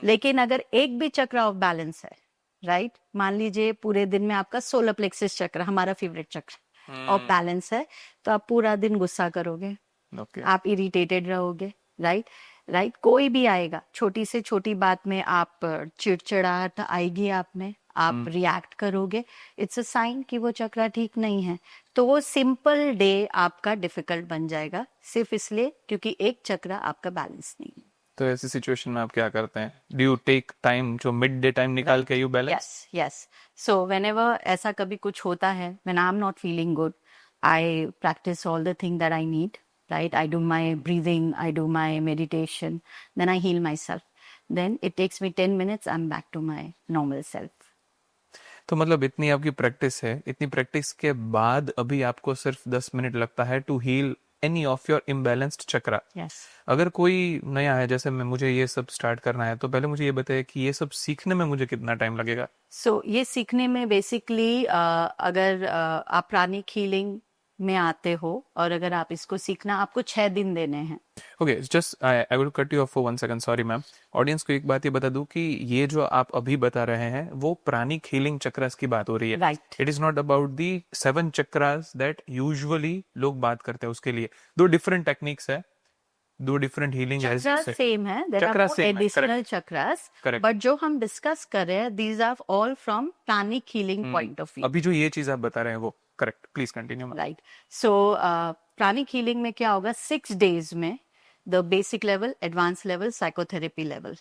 लेकिन अगर एक भी चक्र ऑफ बैलेंस है, राइट, मान लीजिए पूरे दिन में आपका सोलर प्लेक्सिस चक्र, हमारा फेवरेट चक्र, ऑफ बैलेंस है, तो आप पूरा दिन गुस्सा करोगे, आप इरिटेटेड रहोगे, राइट? राइट, कोई भी आएगा, छोटी से छोटी बात में आप चिड़चिड़ाहट आएगी आप में, आप रिएक्ट करोगे, इट्स अ साइन कि वो चक्र ठीक नहीं है। तो वो सिंपल डे आपका डिफिकल्ट बन जाएगा, सिर्फ इसलिए क्योंकि एक चक्र आपका बैलेंस नहीं है। तो ऐसी सिचुएशन में आप क्या करते हैं? डू यू टेक टाइम, जो मिड डे टाइम निकाल के you balance? Yes yes, so whenever ऐसा कभी कुछ होता है, when I am not feeling good, I practice all the thing that I need, right? I do my breathing, I do my meditation, then I heal myself. Then it takes me 10 minutes, I'm back to my normal self. तो मतलब इतनी आपकी practice है, इतनी practice के बाद अभी आपको सिर्फ 10 मिनट लगता है to heal any of your imbalanced chakra. Yes. अगर कोई नया है, जैसे मैं, मुझे ये सब स्टार्ट करना है, तो पहले मुझे ये बताइए कि ये सब सीखने में मुझे कितना टाइम लगेगा? ये सीखने में बेसिकली अगर आप प्राणिक हीलिंग में आते हो और अगर आप इसको सीखना, आपको 6 दिन देने हैं। Okay, just I will cut you of for 1 second, sorry ma'am. Audience को एक बात ये बता दूं कि ये जो आप अभी बता रहे हैं वो प्राणिक हीलिंग चक्रास की बात हो रही है, right? It is not about the 7 chakras that usually लोग बात करते हैं। उसके लिए 2 डिफरेंट टेक्निक्स है, 2 डिफरेंट हीलिंग चक्रास सेम है, there are no additional chakras, but जो हम डिस्कस कर रहे हैं, these are all from pranic healing point of view. अभी जो ये चीज आप बता रहे हैं वो correct, please continue. Right, so pranic healing में क्या होगा, 6 डेज में the basic level, advance level, psychotherapy level,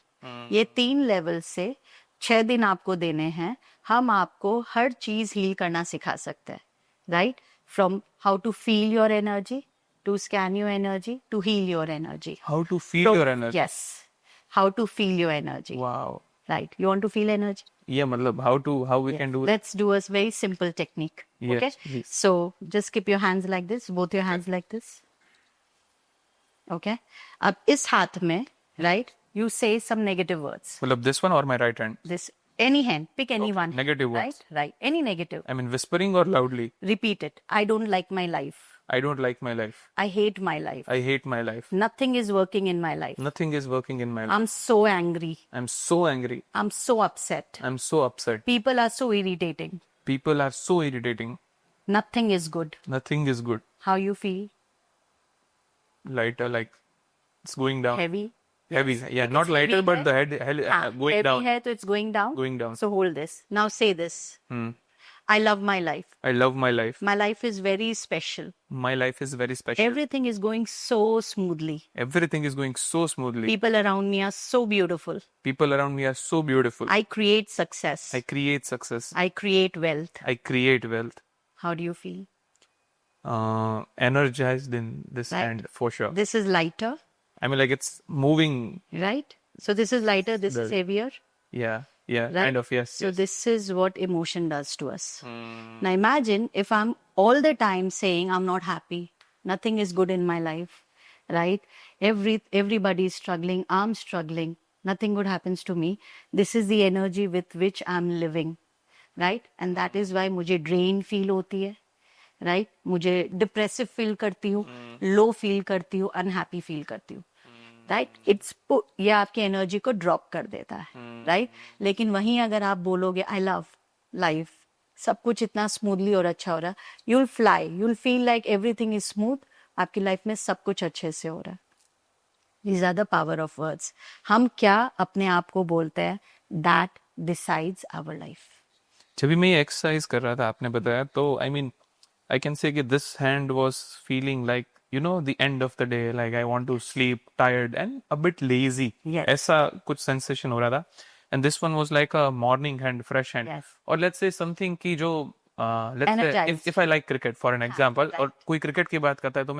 ये 3 लेवल से 6 दिन आपको देने हैं। हम आपको हर चीज हील करना सिखा सकते हैं, right? From how to feel your energy, to scan your energy, to heal your energy. How to feel your energy? Yes, how to feel your energy. Wow, right, you want to feel energy? ये मतलब how we can do it? Let's do a very simple technique. Yes, Okay, please. so just keep your hands like this, both your hands like this. Okay, अब इस हाथ में, right, you say some negative words. मतलब this one or my right hand? This, any hand, pick any Okay, one. negative words. Right, any negative. I mean whispering or loudly? Repeat it. I don't like my life. I don't like my life. I hate my life. I hate my life. Nothing is working in my life. Nothing is working in my life. I'm so angry. I'm so angry. I'm so upset. I'm so upset. People are so irritating. People are so irritating. Nothing is good. Nothing is good. How you feel? Lighter, like it's going down. Heavy? Heavy. Yeah, not lighter, heavy but है? the head going heavy down. है तो it's going down. Going down. So hold this. Now say this. I love my life. I love my life. My life is very special. My life is very special. Everything is going so smoothly. Everything is going so smoothly. People around me are so beautiful. People around me are so beautiful. I create success. I create success. I create wealth. I create wealth. How do you feel? Energized in this Right. hand for sure. This is lighter, I mean, like it's moving. right? So this is lighter, this is heavier. Yeah, yeah, Right? kind of, yes. So yes. this is what emotion does to us. Now imagine if I'm all the time saying I'm not happy, nothing is good in my life, right? Everybody is struggling, I'm struggling, nothing good happens to me. This is the energy with which I'm living, right? And that is why मुझे drain feel होती है, right? मुझे depressive feel करती हूँ, low feel करती हूँ, unhappy feel करती हूँ. राइट, ये आपकी एनर्जी को ड्रॉप कर देता है, राइट? लेकिन वहीं अगर आप बोलोगे आई लव लाइफ, सब कुछ इतना स्मूथली और अच्छा हो रहा है, you will fly, you will feel like everything is smooth, आपकी लाइफ में सब कुछ अच्छे से हो रहा है। These are the power of words. हम क्या अपने आप को बोलते हैं, दैट डिसाइड्स आवर लाइफ। जब भी मैं ये एक्सरसाइज कर रहा था, आपने बताया, तो आई मीन आई कैन से कि this hand was feeling like, you know, the end of the day, like I want to sleep, tired and a bit lazy. Yes. ऐसा कुछ sensation हो रहा था. And this one was like a morning hand, fresh hand. Yes. और let's say something की जो let's Energized. say if I like cricket for an example, right. और कोई cricket की बात करता है तो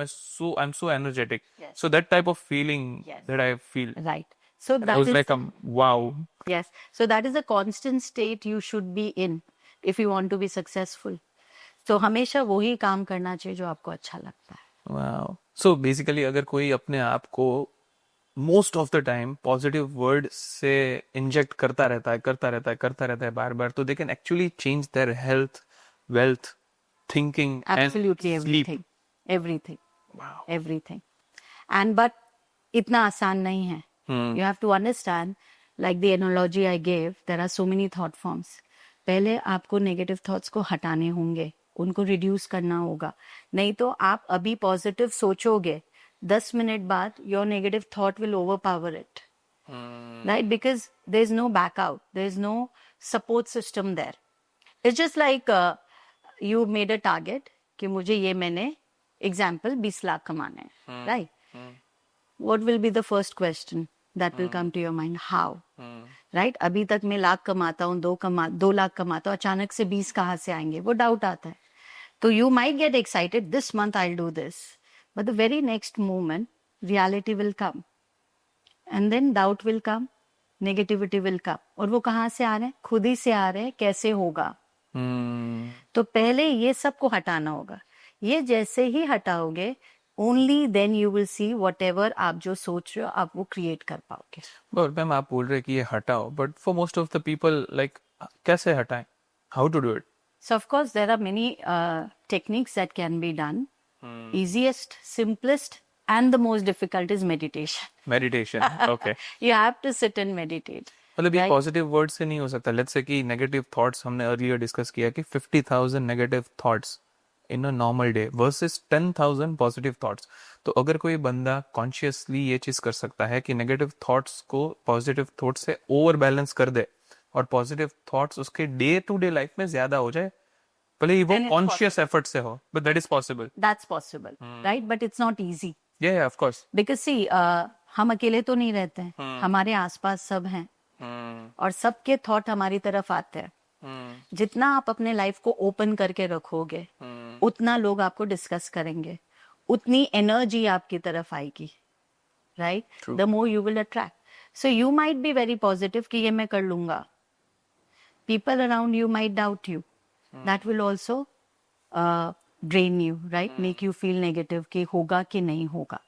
I'm so energetic. Yes. So that type of feeling Yes. that I feel. Right, so I that was is like, wow. yes, so that is a constant state you should be in if you want to be successful. So हमेशा वही काम करना चाहिए जो आपको अच्छा लगता है। Wow. सो बेसिकली अगर कोई अपने आप को most of the time positive word से इंजेक्ट करता रहता है बार बार, तो they can actually change their health, wealth, thinking and absolutely sleep. Everything, everything, wow. Everything. And but इतना आसान नहीं है. You have to understand, like the analogy I gave, there are so many thought forms. पहले आपको negative thoughts को हटाने होंगे, उनको रिड्यूस करना होगा. नहीं तो आप अभी पॉजिटिव सोचोगे, 10 मिनट बाद your negative thought will overpower it, right? Because there is no back out, there is no support system there. It's just like you made a target कि मुझे ये, मैंने एग्जाम्पल 20 लाख कमाने हैं, राइट? what will be the first question that will come to your mind? How? Right? अभी तक मैं लाख कमाता हूँ, 2 लाख कमाता हूँ, अचानक से 20 कहाँ से आएंगे? वो डाउट आता है. तो you might get excited, this month I'll do this, but the very next moment reality will come, and then doubt will come, negativity will come. और वो कहाँ से आ रहे हैं? खुद ही से आ रहे हैं. कैसे होगा? तो पहले ये सबको हटाना होगा. ये जैसे ही हटाओगे, only then you will see whatever आप जो सोच रहे हो आप वो क्रिएट कर पाओगे. बट मैम आप बोल रहे कि ये हटाओ, but for most of the people like कैसे हटाएं? How to do it? So of course there are many techniques that can be done. Easiest, simplest, and the most difficult is meditation. Meditation. Okay. You have to sit and meditate. मतलब ये Right. Positive word से नहीं हो सकता. Let's say कि negative thoughts, हमने earlier discuss किया कि 50,000 negative thoughts in a normal day versus 10,000 positive thoughts. तो अगर कोई बंदा कॉन्शियसली ये चीज कर सकता है कि नेगेटिव थॉट्स को पॉजिटिव थॉट्स से ओवर बैलेंस कर दे और पॉजिटिव थॉट्स उसके डे टू डे लाइफ में ज्यादा हो जाए, भले ही वो Then it's कॉन्शियस एफर्ट से हो, but that is possible. That's possible, right? But it's not easy. या ऑफ कोर्स. Because see, हम अकेले तो नहीं रहते हैं, हमारे आसपास सब हैं, और सबके थॉट हमारी तरफ आते हैं. जितना आप अपने लाइफ को ओपन करके रखोगे, उतना लोग आपको डिस्कस करेंगे, उतनी एनर्जी आपकी तरफ आएगी, right? True. The more you will attract. So you might be very positive कि ये मैं कर लूंगा. People around you might doubt you. That will also drain you, right? Make you feel negative कि होगा कि नहीं होगा.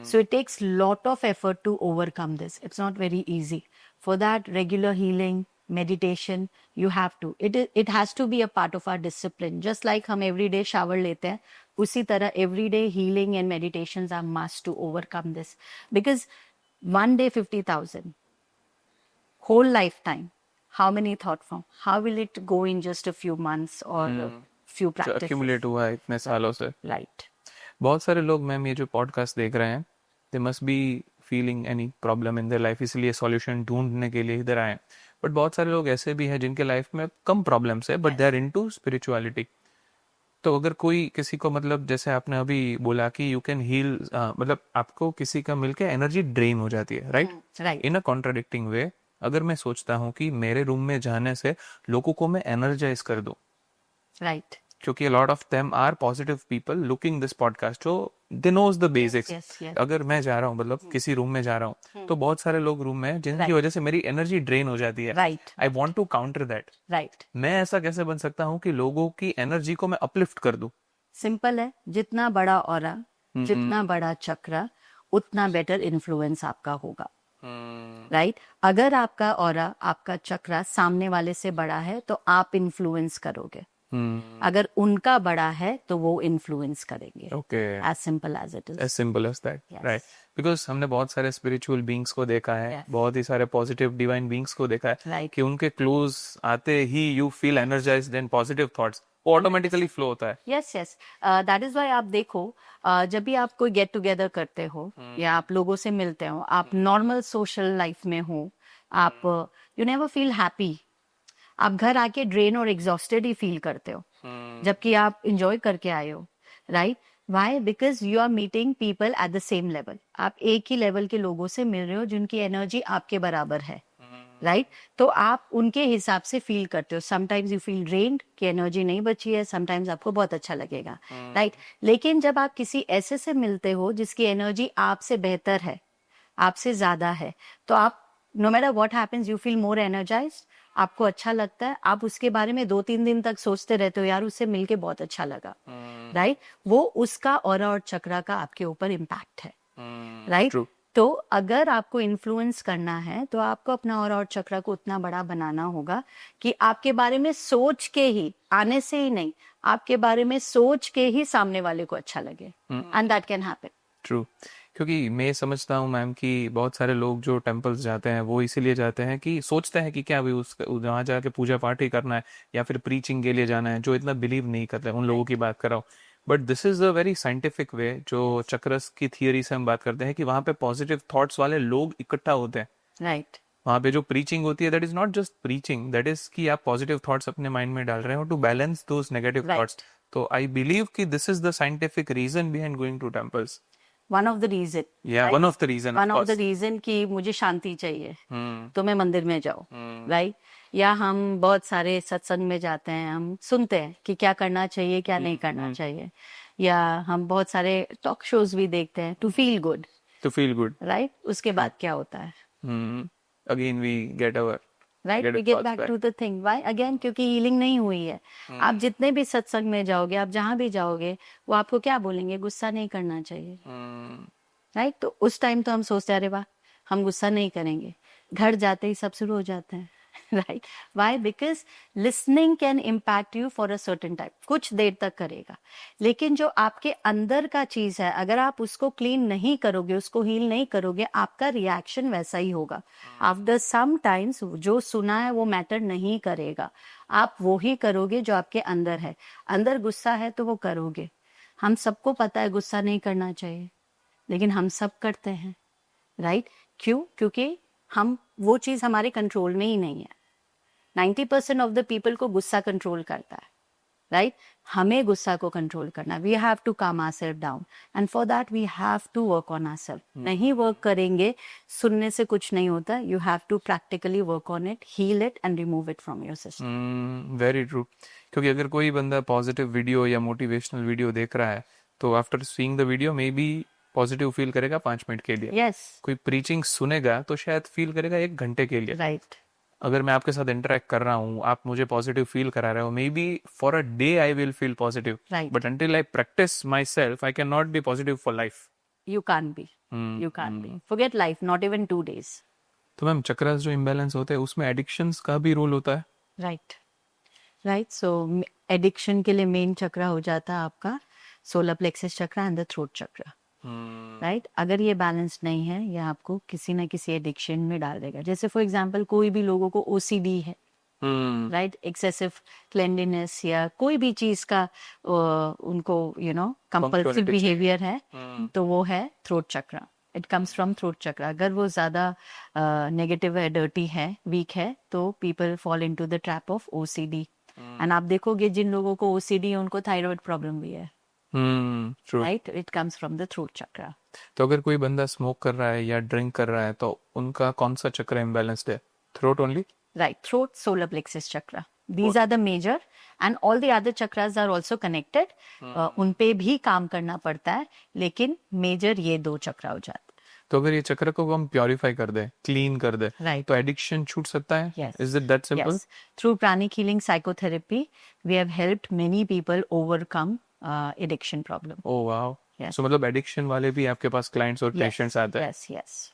So it takes lot of effort to overcome this. It's not very easy. For that, regular healing, meditation, you have to. It has to be a part of our discipline. Just like हम every day shower लेते हैं, उसी तरह every day healing and meditations are must to overcome this. Because one day 50,000, whole lifetime, how many thought form? How will it go in just a few months or a few practices? Accumulate हुआ है इतने सालों से. Right. बहुत सारे लोग ma'am ये जो पॉडकास्ट देख रहे हैं, they must be feeling any problem in their life, इसलिए सॉल्यूशन ढूंढने के लिए इधर आए. बट बहुत सारे लोग ऐसे भी हैं जिनके लाइफ में कम प्रॉब्लम्स है, but they are into spirituality. तो अगर कोई किसी को, मतलब जैसे आपने अभी बोला कि यू कैन हील, मतलब आपको किसी का मिलके एनर्जी ड्रेन हो जाती है, राइट? Right. इन अ कॉन्ट्राडिक्टिंग वे, अगर मैं सोचता हूँ कि मेरे रूम में जाने से लोगों को मैं एनर्जाइज कर दूं, Right. क्योंकि lot of them are positive people looking this podcast, जो they knows the basics. yes, yes. अगर मैं जा रहा हूँ, मतलब किसी रूम में जा रहा हूँ, तो बहुत सारे लोग रूम में हैं जिनकी Right. वजह से मेरी एनर्जी ड्रेन हो जाती है. Right. I want to counter that. Right. मैं ऐसा कैसे बन सकता हूँ कि लोगों की एनर्जी को मैं अपलिफ्ट कर दूं? सिंपल है. जितना बड़ा ऑरा, जितना बड़ा चक्र, उतना बेटर इन्फ्लुएंस आपका होगा, राइट? अगर आपका ऑरा, आपका चक्र सामने वाले से बड़ा है तो आप इन्फ्लुएंस करोगे. अगर उनका बड़ा है तो वो इन्फ्लुएंस करेंगे. Okay. As simple as it as is. Simple as that, Yes. Right? Because हमने बहुत सारे स्पिरिचुअल बीइंग्स को देखा है, Yes. बहुत ही सारे पॉजिटिव डिवाइन बीइंग्स को देखा है, Right. कि उनके क्लोज आते ही you feel energised and positive thoughts वो ऑटोमेटिकली फ्लो होता है. Yes yes. That is why आप देखो, जब भी आप कोई गेट टुगेदर करते हो या आप लोगों से मिलते हो, आप नॉर्मल सोशल लाइफ में हो, आप यू नेवर फील हैप्पी. आप घर आके ड्रेन और एग्जॉस्टेड ही फील करते हो, जबकि आप इंजॉय करके आए हो, right? Why? Because you are meeting people at the same level. आप एक ही लेवल के लोगों से मिल रहे हो जिनकी एनर्जी आपके बराबर है, राइट? तो आप उनके हिसाब से फील करते हो. समटाइम्स यू फील ड्रेन्ड कि एनर्जी नहीं बची है, समटाइम्स आपको बहुत अच्छा लगेगा, राइट? लेकिन जब आप किसी ऐसे से मिलते हो जिसकी एनर्जी आपसे बेहतर है, आपसे ज्यादा है, तो आप, no matter what happens, you feel more energized, आपको अच्छा लगता है, आप उसके बारे में 2-3 दिन तक सोचते रहते हो, यार उससे मिलके बहुत अच्छा लगा, राइट? वो उसका ऑरा और चक्रा का आपके ऊपर इम्पैक्ट है, राइट? ट्रू। तो अगर आपको इन्फ्लुएंस करना है तो आपको अपना ऑरा और चक्रा को उतना बड़ा बनाना होगा कि आपके बारे में सोच के ही, आने से ही नहीं, आपके बारे में सोच के ही सामने वाले को अच्छा लगे, and that can happen. True. क्योंकि मैं समझता हूँ मैम कि बहुत सारे लोग जो टेम्पल्स जाते हैं वो इसीलिए जाते हैं कि सोचते हैं कि क्या भी उस वहाँ जाके पूजा पाठ ही करना है या फिर प्रीचिंग के लिए जाना है, जो इतना बिलीव नहीं करते, उन लोगों की बात कर रहा हूँ। But this is a very scientific way, जो चक्रस की थियरी से हम बात करते हैं कि वहाँ पे पॉजिटिव थॉट्स वाले लोग इकट्ठा होते हैं। राइट, वहाँ पे जो प्रीचिंग होती है that is not just preaching, that is कि आप पॉजिटिव थॉट्स अपने माइंड में डाल रहे हो to balance those negative thoughts. Right. तो आई बिलीव कि this is the scientific reason behind going to temples. One of the reason, या one of the reason, of one of the course. Reason कि मुझे शांति चाहिए तो मैं मंदिर में जाऊं, राइट? या हम बहुत सारे सत्संग में जाते हैं, हम सुनते हैं कि क्या करना चाहिए क्या नहीं करना चाहिए, या हम बहुत सारे टॉक शोज भी देखते हैं to feel good, to feel good. Right? उसके बाद क्या होता है, again we get our right? We get back to the thing, why again? क्योंकि हीलिंग नहीं हुई है। आप जितने भी सत्संग में जाओगे, आप जहां भी जाओगे, वो आपको क्या बोलेंगे? गुस्सा नहीं करना चाहिए, राइट? तो उस टाइम तो हम सोचते हैं अरे वाह, हम गुस्सा नहीं करेंगे, घर जाते ही सब शुरू हो जाते हैं, right? Why? Because listening can impact you for a certain time, कुछ देर तक करेगा, लेकिन जो आपके अंदर का चीज है, अगर आप उसको क्लीन नहीं करोगे, उसको हील नहीं करोगे, आपका रिएक्शन वैसा ही होगा। आफ्टर सम टाइम्स जो सुना है वो मैटर नहीं करेगा, आप वो ही करोगे जो आपके अंदर है। अंदर गुस्सा है तो वो करोगे। हम सबको पता है गुस्सा नहीं करना चाहिए, लेकिन हम सब करते हैं, राइट? क्यों? क्योंकि हम, वो चीज हमारे कंट्रोल में ही नहीं है। 90% ऑफ द पीपल को गुस्सा कंट्रोल करता है, राइट? हमें गुस्सा को कंट्रोल करना, we have to calm ourselves down, and for that we have to work on ourselves. नहीं वर्क करेंगे, सुनने से कुछ नहीं होता, you have to practically work on it, heal it and remove it from your system. Very true. क्योंकि अगर कोई बंदा पॉजिटिव वीडियो या मोटिवेशनल वीडियो देख रहा है तो after seeing the video maybe positive feel करेगा 5 मिनट के लिए। यस, कोई प्रीचिंग सुनेगा तो शायद फील करेगा 1 घंटे के लिए। राइट, अगर मैं आपके साथ इंटरेक्ट कर रहा हूँ, आप मुझे पॉजिटिव फील करा रहे हो, may be for a day I will feel positive, Right. But until I practice my self I can not be positive for life. you can't be, you can't be, forget life, not even 2 days. तो ma'am chakras जो imbalance होते हैं उसमें addictions का भी role होता है? Right, right. सो addiction के लिए मेन चक्रा हो जाता है आपका solar plexus chakra and the throat chakra, right? अगर ये बैलेंस नहीं है, ये आपको किसी ना किसी एडिक्शन में डाल देगा। जैसे फॉर एग्जांपल कोई भी लोगों को ओसीडी है, राइट? एक्सेसिव क्लेanलीनेस या कोई भी चीज का उनको कंपल्सिव Punctuality बिहेवियर है, तो वो है throat chakra. It comes from throat chakra. अगर वो ज्यादा नेगेटिव है, डर्टी है, वीक है, तो people fall into the trap of OCD. And आप देखोगे जिन लोगों को ओसीडी है उनको थायराइड प्रॉब्लम भी है, true. Right? It comes from the throat chakra. तो अगर कोई बंदा स्मोक कर रहा है या ड्रिंक कर रहा है तो उनका कौन सा चक्र इम्बैलेंस्ड है? Throat only? Right, throat, solar plexus chakra. These are the major, and all the other chakras are also connected. उन पे भी काम करना पड़ता है, लेकिन मेजर ये 2 चक्रा हो जाते तो अगर ये चक्र को हम प्योरीफाई कर दे, क्लीन कर दे, Right. तो एडिक्शन छूट सकता है? Yes. इज इट दैट हैं। Simple? Yes, through pranic healing psychotherapy, we have helped many people overcome addiction problem. Oh wow. Yes. सो मतलब एडिक्शन वाले भी आपके पास क्लाइंट्स और पेशेंट्स आते हैं? Yes, yes.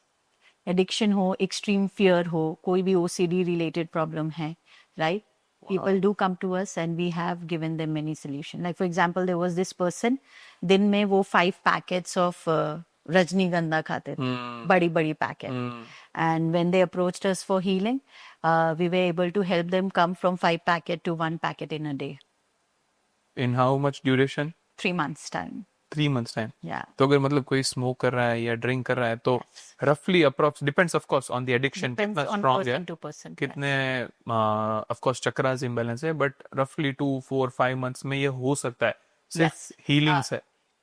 एडिक्शन हो, एक्सट्रीम फियर हो, कोई भी ओसीडी रिलेटेड प्रॉब्लम है, right? People do come to us and we have given them many solutions. Like for example, there was this person, दिन में वो 5 packets of रजनीगंधा खाते थे, बड़ी बड़ी packet. And when they approached us for healing, we were able to help them come from 5 packet to 1 packet in a day. In how much duration? 3 months time. 3 months time? Yeah. तो अगर मतलब कोई smoke कर रहा है या drink कर रहा है तो रफली approx, depends of course on the addiction, Depends कितना on स्ट्रांग है, person to person. कितने ऑफ कोर्स चक्रास इम्बैलेंस है, बट रफली 2, 4, 5 मंथ्स में ये हो सकता है सिर्फ Yes. हीलिंग से।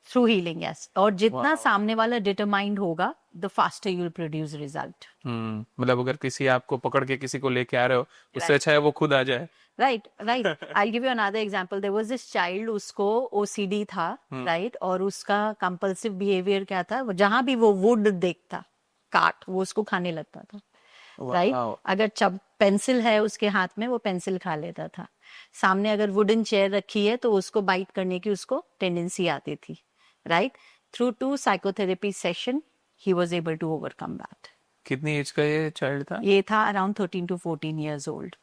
Through healing, yes. और जितना सामने वाला डिटरमाइंड होगा, the faster you will produce result. मतलब अगर किसी आपको पकड़ के किसी को लेके आ रहे हो, उससे अच्छा है वो खुद आ जाए। Right, right. I give you another example. There was this child, उसको ओसीडी था, राइट? और उसका कंपल्सिव बिहेवियर क्या था? जहां भी वो वुड देखता, काट, वो उसको खाने लगता था। राइट। Wow. अगर पेंसिल है उसके हाथ में, वो पेंसिल खा लेता था। सामने अगर वुडन चेयर रखी है तो उसको बाइट करने की उसको टेंडेंसी आती थी, राइट। थ्रू 2 साइकोथेरेपी सेशन ही was able to overcome that. कितनी एज का ये चाइल्ड था? ये था अराउंड 13 to 14 years old।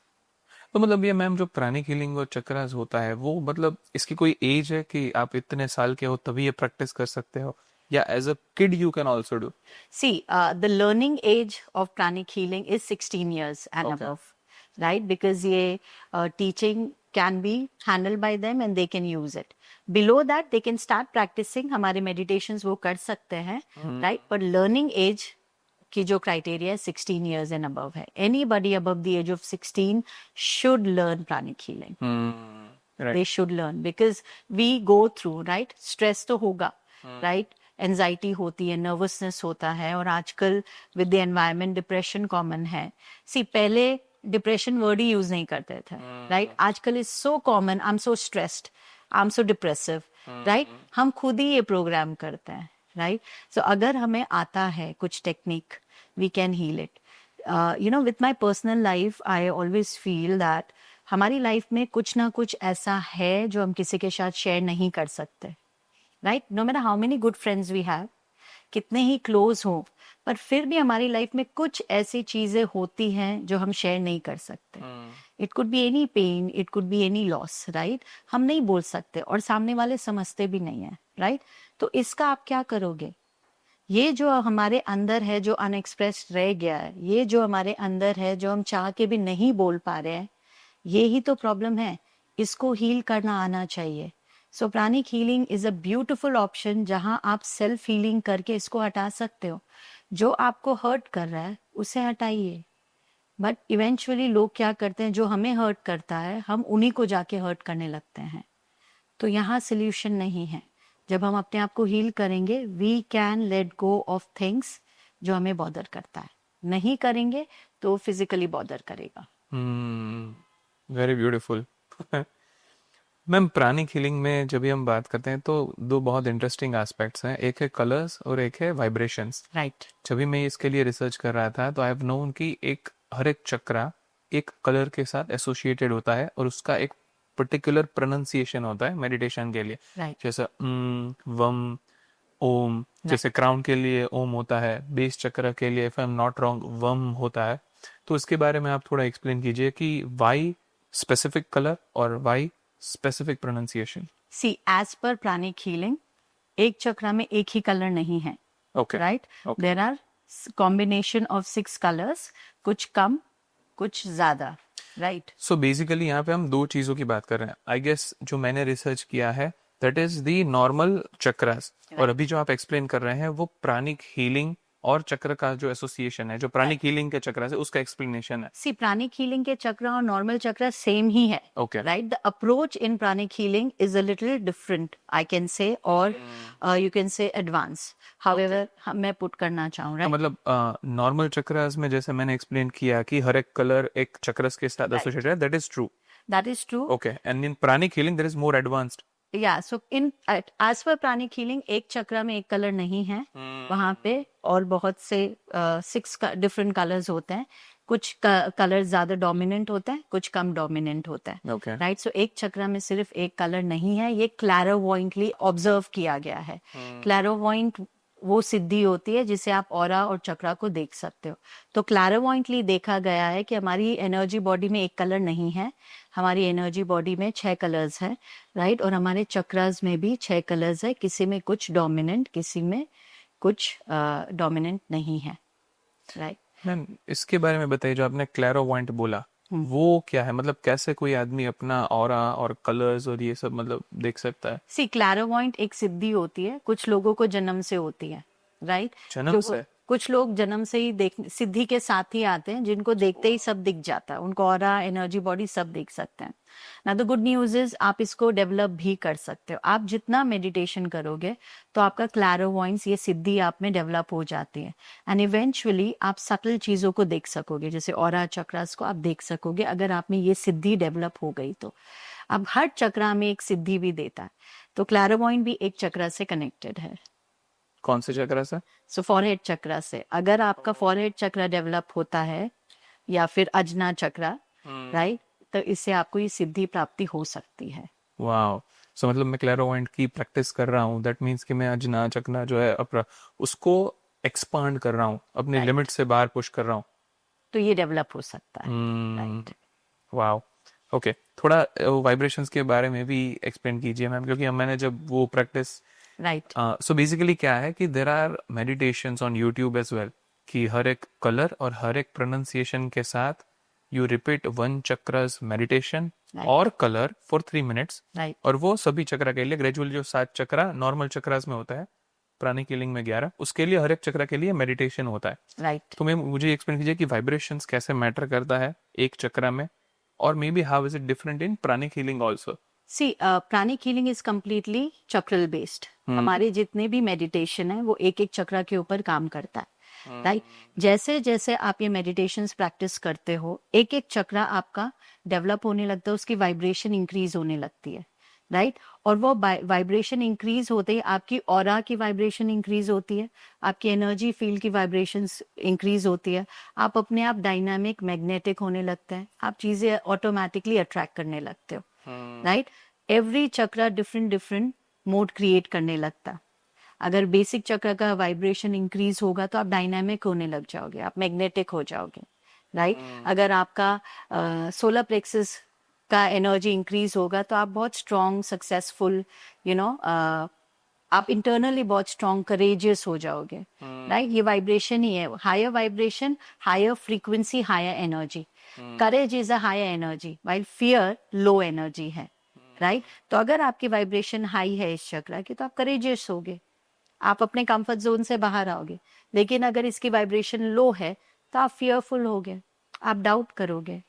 तो मतलब ये मैम जो प्राणिक हीलिंग और चक्रास होता है वो मतलब इसकी कोई एज है कि आप इतने साल के हो तभी ये प्रैक्टिस कर सकते हो, या as a kid you can also do? See, the learning age of pranic healing is 16 years and Okay. above, right? Because ये teaching can be handled by them and they can use it. Below that, they can start practicing. हमारे meditations वो कर सकते हैं, right? But learning age की जो criteria है 16 years and above है. Anybody above the age of 16 should learn pranic healing. Right. They should learn because we go through, right? Stress तो होगा, right? एंजाइटी होती है, नर्वसनेस होता है, और आजकल with the environment depression common है। सी पहले डिप्रेशन वर्ड ही यूज नहीं करते थे, राइट। आजकल is so common, I am so stressed, I am so depressive, right. हम खुद ही ये प्रोग्राम करते हैं, राइट। सो अगर हमें आता है कुछ technique, we can heal it. You know, with my personal life I always feel that हमारी लाइफ में कुछ ना कुछ ऐसा है जो हम किसी के साथ शेयर नहीं कर सकते, right. No matter how many good friends we have, कितने ही क्लोज हो, पर फिर भी हमारी लाइफ में कुछ ऐसी चीजें होती हैं जो हम शेयर नहीं कर सकते। It could be any pain, it could be any loss, right. हम नहीं बोल सकते और सामने वाले समझते भी नहीं है, राइट। तो इसका आप क्या करोगे? ये जो हमारे अंदर है, जो अनएक्सप्रेस्ड रह गया है, ये जो हमारे अंदर है, जो हम चाह के भी नहीं बोल पा रहे हैं, ये ही तो प्रॉब्लम है। इसको हील करना आना चाहिए। So pranic healing is a beautiful option जहां आप सेल्फ हीलिंग करके इसको हटा सकते हो। जो आपको हर्ट कर रहा है उसे हटाइए। बट इवेंचुअली लोग क्या करते हैं, जो हमें हर्ट करता है हम उन्हीं को जाके हर्ट करने लगते हैं। तो यहाँ सोल्यूशन नहीं है। जब हम अपने आप को हील करेंगे, we can let go of things जो हमें बॉदर करता है। नहीं करेंगे तो फिजिकली बॉदर करेगा। Very beautiful. Ma'am pranic healing में जब भी हम बात करते हैं तो दो बहुत इंटरेस्टिंग एस्पेक्ट्स हैं, एक है कलर्स और एक है वाइब्रेशंस। राइट। जब भी मैं इसके लिए रिसर्च कर रहा था तो आई हैव नोन कि हर एक चक्रा एक कलर के साथ एसोसिएटेड होता है और उसका एक पर्टिकुलर प्रोनाउंसिएशन होता है मेडिटेशन के लिए। राइट। जैसे वम, ओम। जैसे क्राउन के लिए ओम होता है, बेस चक्र के लिए if I am not wrong वम होता है। तो इसके बारे में आप थोड़ा एक्सप्लेन कीजिए कि वाई स्पेसिफिक कलर और वाई स्पेसिफिक प्रोनाउंसिएशन। सी एज पर प्राणिक हीलिंग, एक चक्रा में एक ही कलर नहीं है, okay. Right. Okay. There are combination of 6 colours, कुछ कम कुछ ज्यादा, राइट। सो बेसिकली यहाँ पे हम दो चीजों की बात कर रहे हैं। आई गेस जो मैंने रिसर्च किया है that is the normal chakras, और अभी जो आप एक्सप्लेन कर रहे हैं वो प्राणिक हीलिंग और चक्र का जो एसोसिएशन है, जो प्राणिक हीलिंग के चक्र से उसका एक्सप्लेनेशन है। सी प्राणिक हीलिंग के चक्र और नॉर्मल चक्र सेम ही है, Okay. Right. The approach in pranic healing is a little different, I can say, और you can say advance, however मैं पुट करना चाहूँ, तो राइट। मतलब नॉर्मल चक्रास में जैसे मैंने एक्सप्लेन किया कि हर एक कलर एक चक्रस के साथ एसोसिएटेड है, that is true. That is true. Okay, and in pranic healing there is more advanced. या सो इन एज पर प्राणिक हीलिंग एक चक्र में एक कलर नहीं है, वहां पे और बहुत से 6 डिफरेंट कलर्स होते हैं। कुछ कलर ज्यादा डोमिनेंट होता है, कुछ कम डोमिनेंट होता है, Okay. राइट। सो एक चक्र में सिर्फ एक कलर नहीं है। ये क्लैरोवॉइंटली ऑब्जर्व किया गया है। क्लैरोवॉइंट वो सिद्धि होती है जिसे आप ऑरा और चक्रा को देख सकते हो। तो क्लैरोवॉइंटली देखा गया है कि हमारी एनर्जी बॉडी में एक कलर नहीं है, हमारी एनर्जी बॉडी में 6 कलर्स है, राइट। और हमारे चक्रास में भी 6 कलर्स है, किसी में कुछ डोमिनेंट, किसी में कुछ डोमिनेंट नहीं है, राइट। मैम इसके बारे में बताइए, जो आपने क्लैरोवॉइंट बोला वो क्या है? मतलब कैसे कोई आदमी अपना ऑरा और कलर्स और ये सब मतलब देख सकता है? सी क्लैरोवॉइंट एक सिद्धि होती है, कुछ लोगों को जन्म से होती है, राइट। जन्म से? कुछ लोग जन्म से ही देख सिद्धि के साथ ही आते हैं, जिनको देखते ही सब दिख जाता है, उनको ऑरा, एनर्जी बॉडी सब देख सकते हैं। ना द गुड न्यूज इज आप इसको डेवलप भी कर सकते हो। आप जितना मेडिटेशन करोगे तो आपका क्लैरोवॉइंस, ये सिद्धि आप में डेवलप हो जाती है, एंड इवेंचुअली आप सटल चीजों को देख सकोगे, जैसे ऑरा चक्रास को आप देख सकोगे अगर आप में ये सिद्धि डेवलप हो गई तो। अब हर चक्रा में एक सिद्धि भी देता है, तो क्लैरोवॉइंट भी एक चक्रा से कनेक्टेड है। कौन से चक्र से? सो फॉरहेड चक्रा से। अगर आपका फॉरहेड चक्रा डेवलप होता है या फिर अजना चक्रा, राइट? तो इससे आपको ये सिद्धि प्राप्ति हो सकती है। वाओ, सो मतलब मैं क्लैरोवाइंट की प्रैक्टिस कर रहा हूँ, दैट मीन्स कि मैं अजना चकना जो है अपना उसको एक्सपांड कर रहा हूँ, अपने राइट, लिमिट से बाहर पुश कर रहा हूँ। तो ये डेवलप हो सकता है। राइट, वाओ, ओके, थोड़ा वाइब्रेशंस के बारे में भी एक्सप्लेन कीजिए मैम, क्योंकि मैंने जब वो प्रैक्टिस राइट, सो बेसिकली क्या है कि there are meditations on YouTube as well, कि हर एक कलर और हर एक प्रोनाउंसिएशन के साथ you repeat one chakras meditation right, और कलर फॉर 3 मिनट्स, राइट, और वो सभी चक्रा के लिए ग्रेजुअली जो 7 चक्रा नॉर्मल चक्रास में होता है, प्राणिक हीलिंग में 11, उसके लिए हर एक चक्रा के लिए मेडिटेशन होता है। राइट। तो मैं मुझे एक्सप्लेन कीजिए कि वाइब्रेशंस कैसे मैटर करता है एक चक्रा में, और maybe how is it different in pranic healing also. See pranic healing is completely chakral based. हमारे जितने भी मेडिटेशन है वो एक एक चक्रा के ऊपर काम करता है, राइट? जैसे जैसे आप ये मेडिटेशंस प्रैक्टिस करते हो, एक एक चक्रा आपका डेवलप होने लगता है, उसकी वाइब्रेशन इंक्रीज होने लगती है, राइट? और वो वाइब्रेशन इंक्रीज होते ही आपकी ऑरा की वाइब्रेशन इंक्रीज होती है, आपकी एनर्जी फील्ड की वाइब्रेशंस इंक्रीज होती है, आप अपने आप डायनामिक मैग्नेटिक होने लगते हैं, आप चीजें ऑटोमेटिकली अट्रैक्ट करने लगते हो, राइट? एवरी चक्र डिफरेंट डिफरेंट मोड क्रिएट करने लगता है। अगर बेसिक चक्र का वाइब्रेशन इंक्रीज होगा तो आप डायनामिक होने लग जाओगे, आप मैग्नेटिक हो जाओगे, राइट? अगर आपका सोलर प्लेक्सस का एनर्जी इंक्रीज होगा तो आप बहुत स्ट्रॉन्ग, सक्सेसफुल, यू नो, आप इंटरनली बहुत स्ट्रॉन्ग, करेजियस हो जाओगे, राइट? ये वाइब्रेशन ही है, higher vibration, higher frequency, higher energy. Courage is a higher energy, while fear low energy है, राइट? तो अगर आपकी वाइब्रेशन हाई है इस चक्र की तो आप करेजियस होगे, आप अपने कंफर्ट जोन से बाहर आओगे। लेकिन अगर इसकी वाइब्रेशन लो है तो आप फियरफुल होगे, आप डाउट करोगे,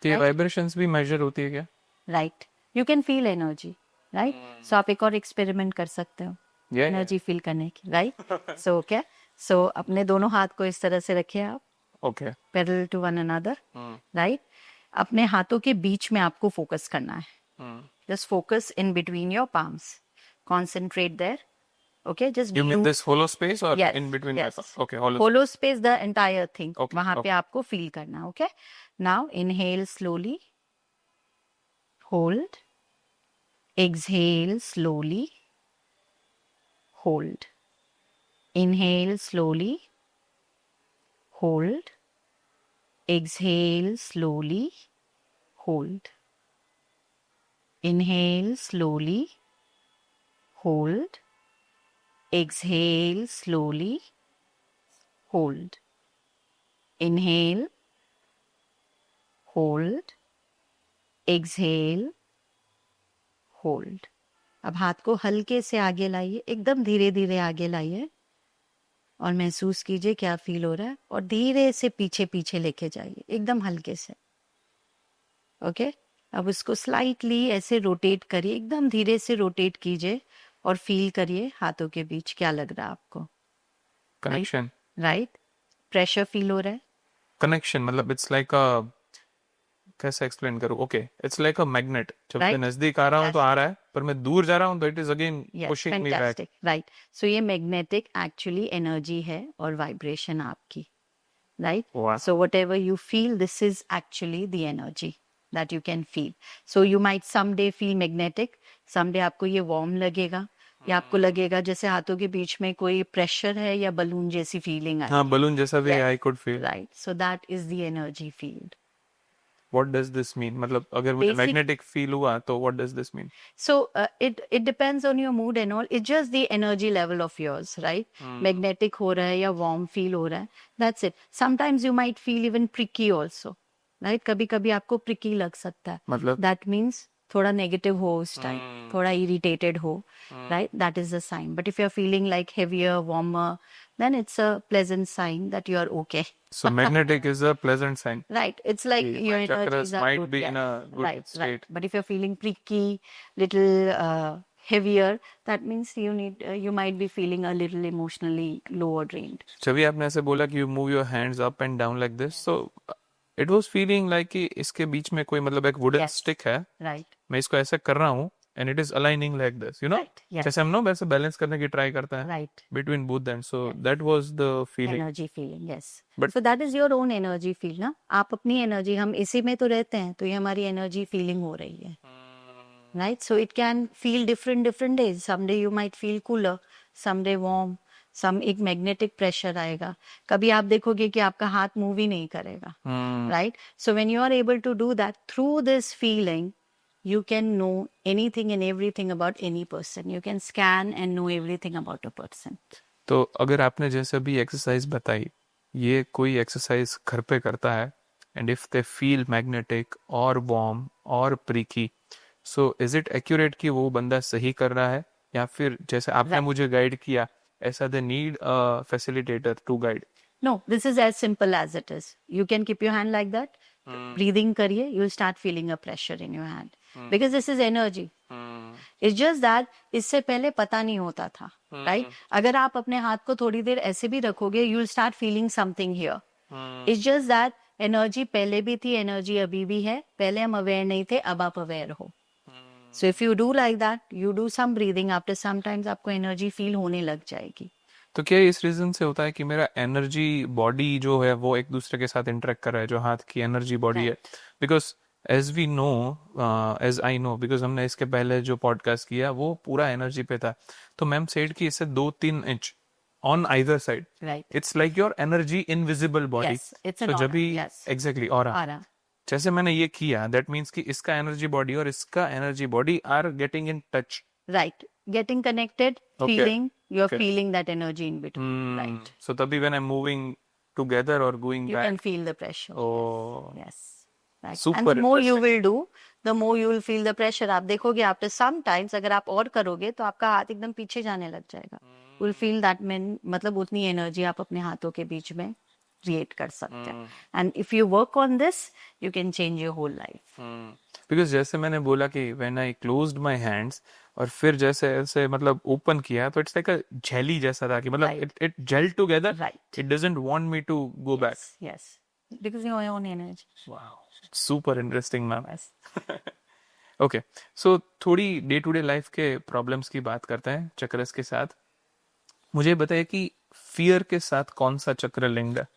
तो ये राइट? वाइब्रेशंस भी मेजर होती है क्या? Right, you can feel energy, right? So आप एक और एक्सपेरिमेंट कर सकते हो या एनर्जी फील करने की, राइट? सो क्या, सो अपने दोनों हाथ को इस तरह से रखिए आप, okay. Parallel to one another, right? अपने हाथों के बीच में आपको फोकस करना है, just focus in between your palms, concentrate there, okay? Just You mean breathe. this hollow space or Yes, in between my yes. okay, hollow Hollow space, the entire thing. Okay, वहां पे okay. आपको feel करना, okay? Now inhale slowly, hold, exhale slowly, hold. Inhale slowly, hold, exhale slowly, hold. Inhale slowly, hold, exhale slowly, hold. Inhale, hold, exhale, hold. अब हाथ को हल्के से आगे लाइए, एकदम धीरे धीरे आगे लाइए और महसूस कीजिए क्या फील हो रहा है, और धीरे से पीछे पीछे लेके जाइए, एकदम हल्के से, ओके? अब उसको स्लाइटली ऐसे रोटेट करिए, एकदम धीरे से रोटेट कीजिए और फील करिए हाथों के बीच क्या लग रहा है आपको, connection. राइट? प्रेशर फील हो रहा है, Connection मतलब it's like a, कैसे एक्सप्लेन करूँ? Okay, it's like a magnet, जब मैं राइट? नजदीक आ रहा हूँ तो Yes. आ रहा है, पर मैं दूर जा रहा हूँ तो it is again yes, pushing me back. Fantastic, right? So ये मैग्नेटिक एक्चुअली एनर्जी है और वाइब्रेशन आपकी, right? Wow. So whatever you feel, this is actually the energy that you can feel. So you might someday feel magnetic, someday आपको ये warm लगेगा, या आपको लगेगा जैसे हाथों के बीच में कोई प्रेशर है या बलून जैसी फीलिंग आई हाँ, है, बलून जैसा भी Yes. I could feel. right? So that is the energy field. What does this mean? मतलब अगर मुझे Basic- मैग्नेटिक फील हुआ तो what does this mean? So it depends on your mood and all. It's just the energy level of yours, right? Magnetic हो रहा है या warm feel हो रहा है, that's it. Sometimes you might feel even pricky also, right? कभी कभी आपको pricky लग सकता है, मतलब that means थोड़ा negative हो उस टाइम, थोड़ा irritated हो, right? That is a sign. But if you're feeling like heavier, warmer, then it's a pleasant sign that you are okay. so magnetic is a pleasant sign. Right. It's like Okay, your my chakras energies are might good. be Yes. in a good Right, state. right. But if you're feeling pricky, little heavier, that means you might be feeling a little emotionally low or drained. जब आपने ऐसे बोला कि you move your hands up and down like this, so it was feeling like कि इसके बीच में कोई मतलब एक वुडन Yes. स्टिक है, Right. मैं इसको ऐसे कर रहा हूँ and it is aligning like this, you know, Right, yes. जैसे हम ना वैसे बैलेंस करने की ट्राई करते हैं Right. between both them. So that was the feeling. Energy feeling, yes. But so that is your own energy feel ना. आप अपनी एनर्जी, हम इसी में तो रहते हैं, तो ये हमारी एनर्जी फीलिंग हो रही है, right. So it can feel different days. Some day you might feel cooler, some day warm, some एक मैग्नेटिक प्रेशर आएगा. कभी आप देखोगे कि आपका हाथ मूव ही नहीं करेगा, right. So when you are able to do that through this feeling, you can know anything and everything about any person. You can scan and know everything about a person. तो अगर आपने जैसे अभी exercise बताई, ये कोई exercise घर पे करता है and if they feel magnetic और वार्म और प्रीकी, सो इज इट एक्यूरेट कि वो बंदा सही कर रहा है, या फिर जैसे आपने मुझे गाइड किया ऐसा they need a facilitator to guide? No, this is as simple as it is. You can keep your hand like that. Breathing करिए, you'll start feeling a pressure in your hand. Because this is energy. It's just that इससे पहले पता नहीं होता था, right? अगर आप अपने हाथ को थोड़ी देर ऐसे भी रखोगे, you'll start feeling something here. It's just that energy पहले भी थी, energy अभी भी है. पहले हम aware नहीं थे, अब आप aware हो. So if you do like that, you do some breathing, after sometimes आपको energy feel होने लग जाएगी. तो क्या इस रीजन से होता है कि मेरा एनर्जी बॉडी जो है वो एक दूसरे के साथ इंटरेक्ट कर रहा है, जो हाथ की एनर्जी बॉडी है? Because as we know, as I know, because हमने इसके पहले जो पॉडकास्ट किया वो पूरा एनर्जी पे था, तो मैम सेड कि इससे 2-3 inch on either side, Right. It's like your energy invisible body. Yes, it's an तो aura, जब भी yes. Exactly aura, Aura. जैसे मैंने ये किया, दैट मीन्स कि इसका एनर्जी बॉडी और इसका energy body are getting in touch. Right. Getting connected, Okay. feeling, you're Okay. feeling that energy in between. Right. So तभी when I'm moving together or going You back. can feel the pressure. Oh. Yes. Right. Super And the more you interesting. will do, the more you will feel the pressure. आप देखोगे after some times, अगर आप और करोगे तो आपका हाथ एकदम पीछे जाने लग जाएगा. You will feel that मतलब उतनी एनर्जी आप अपने हाथों के बीच में क्रिएट कर सकते हैं. And if you work on this, you can change your whole life. Because जैसे मैंने बोला कि when I closed my hands और फिर जैसे ऐसे मतलब ओपन किया, तो इट्स लाइक अ जेली जैसा था कि मतलब Right. it gelled together. Right. It doesn't want me to go back. Yes. Because you have your own energy. Wow. Super interesting, ma'am. Yes. Okay, so थोड़ी day to day life के problems की बात करते हैं chakras के साथ. मुझे बताइए कि फियर के साथ कौन सा चक्र लिंक्ड है?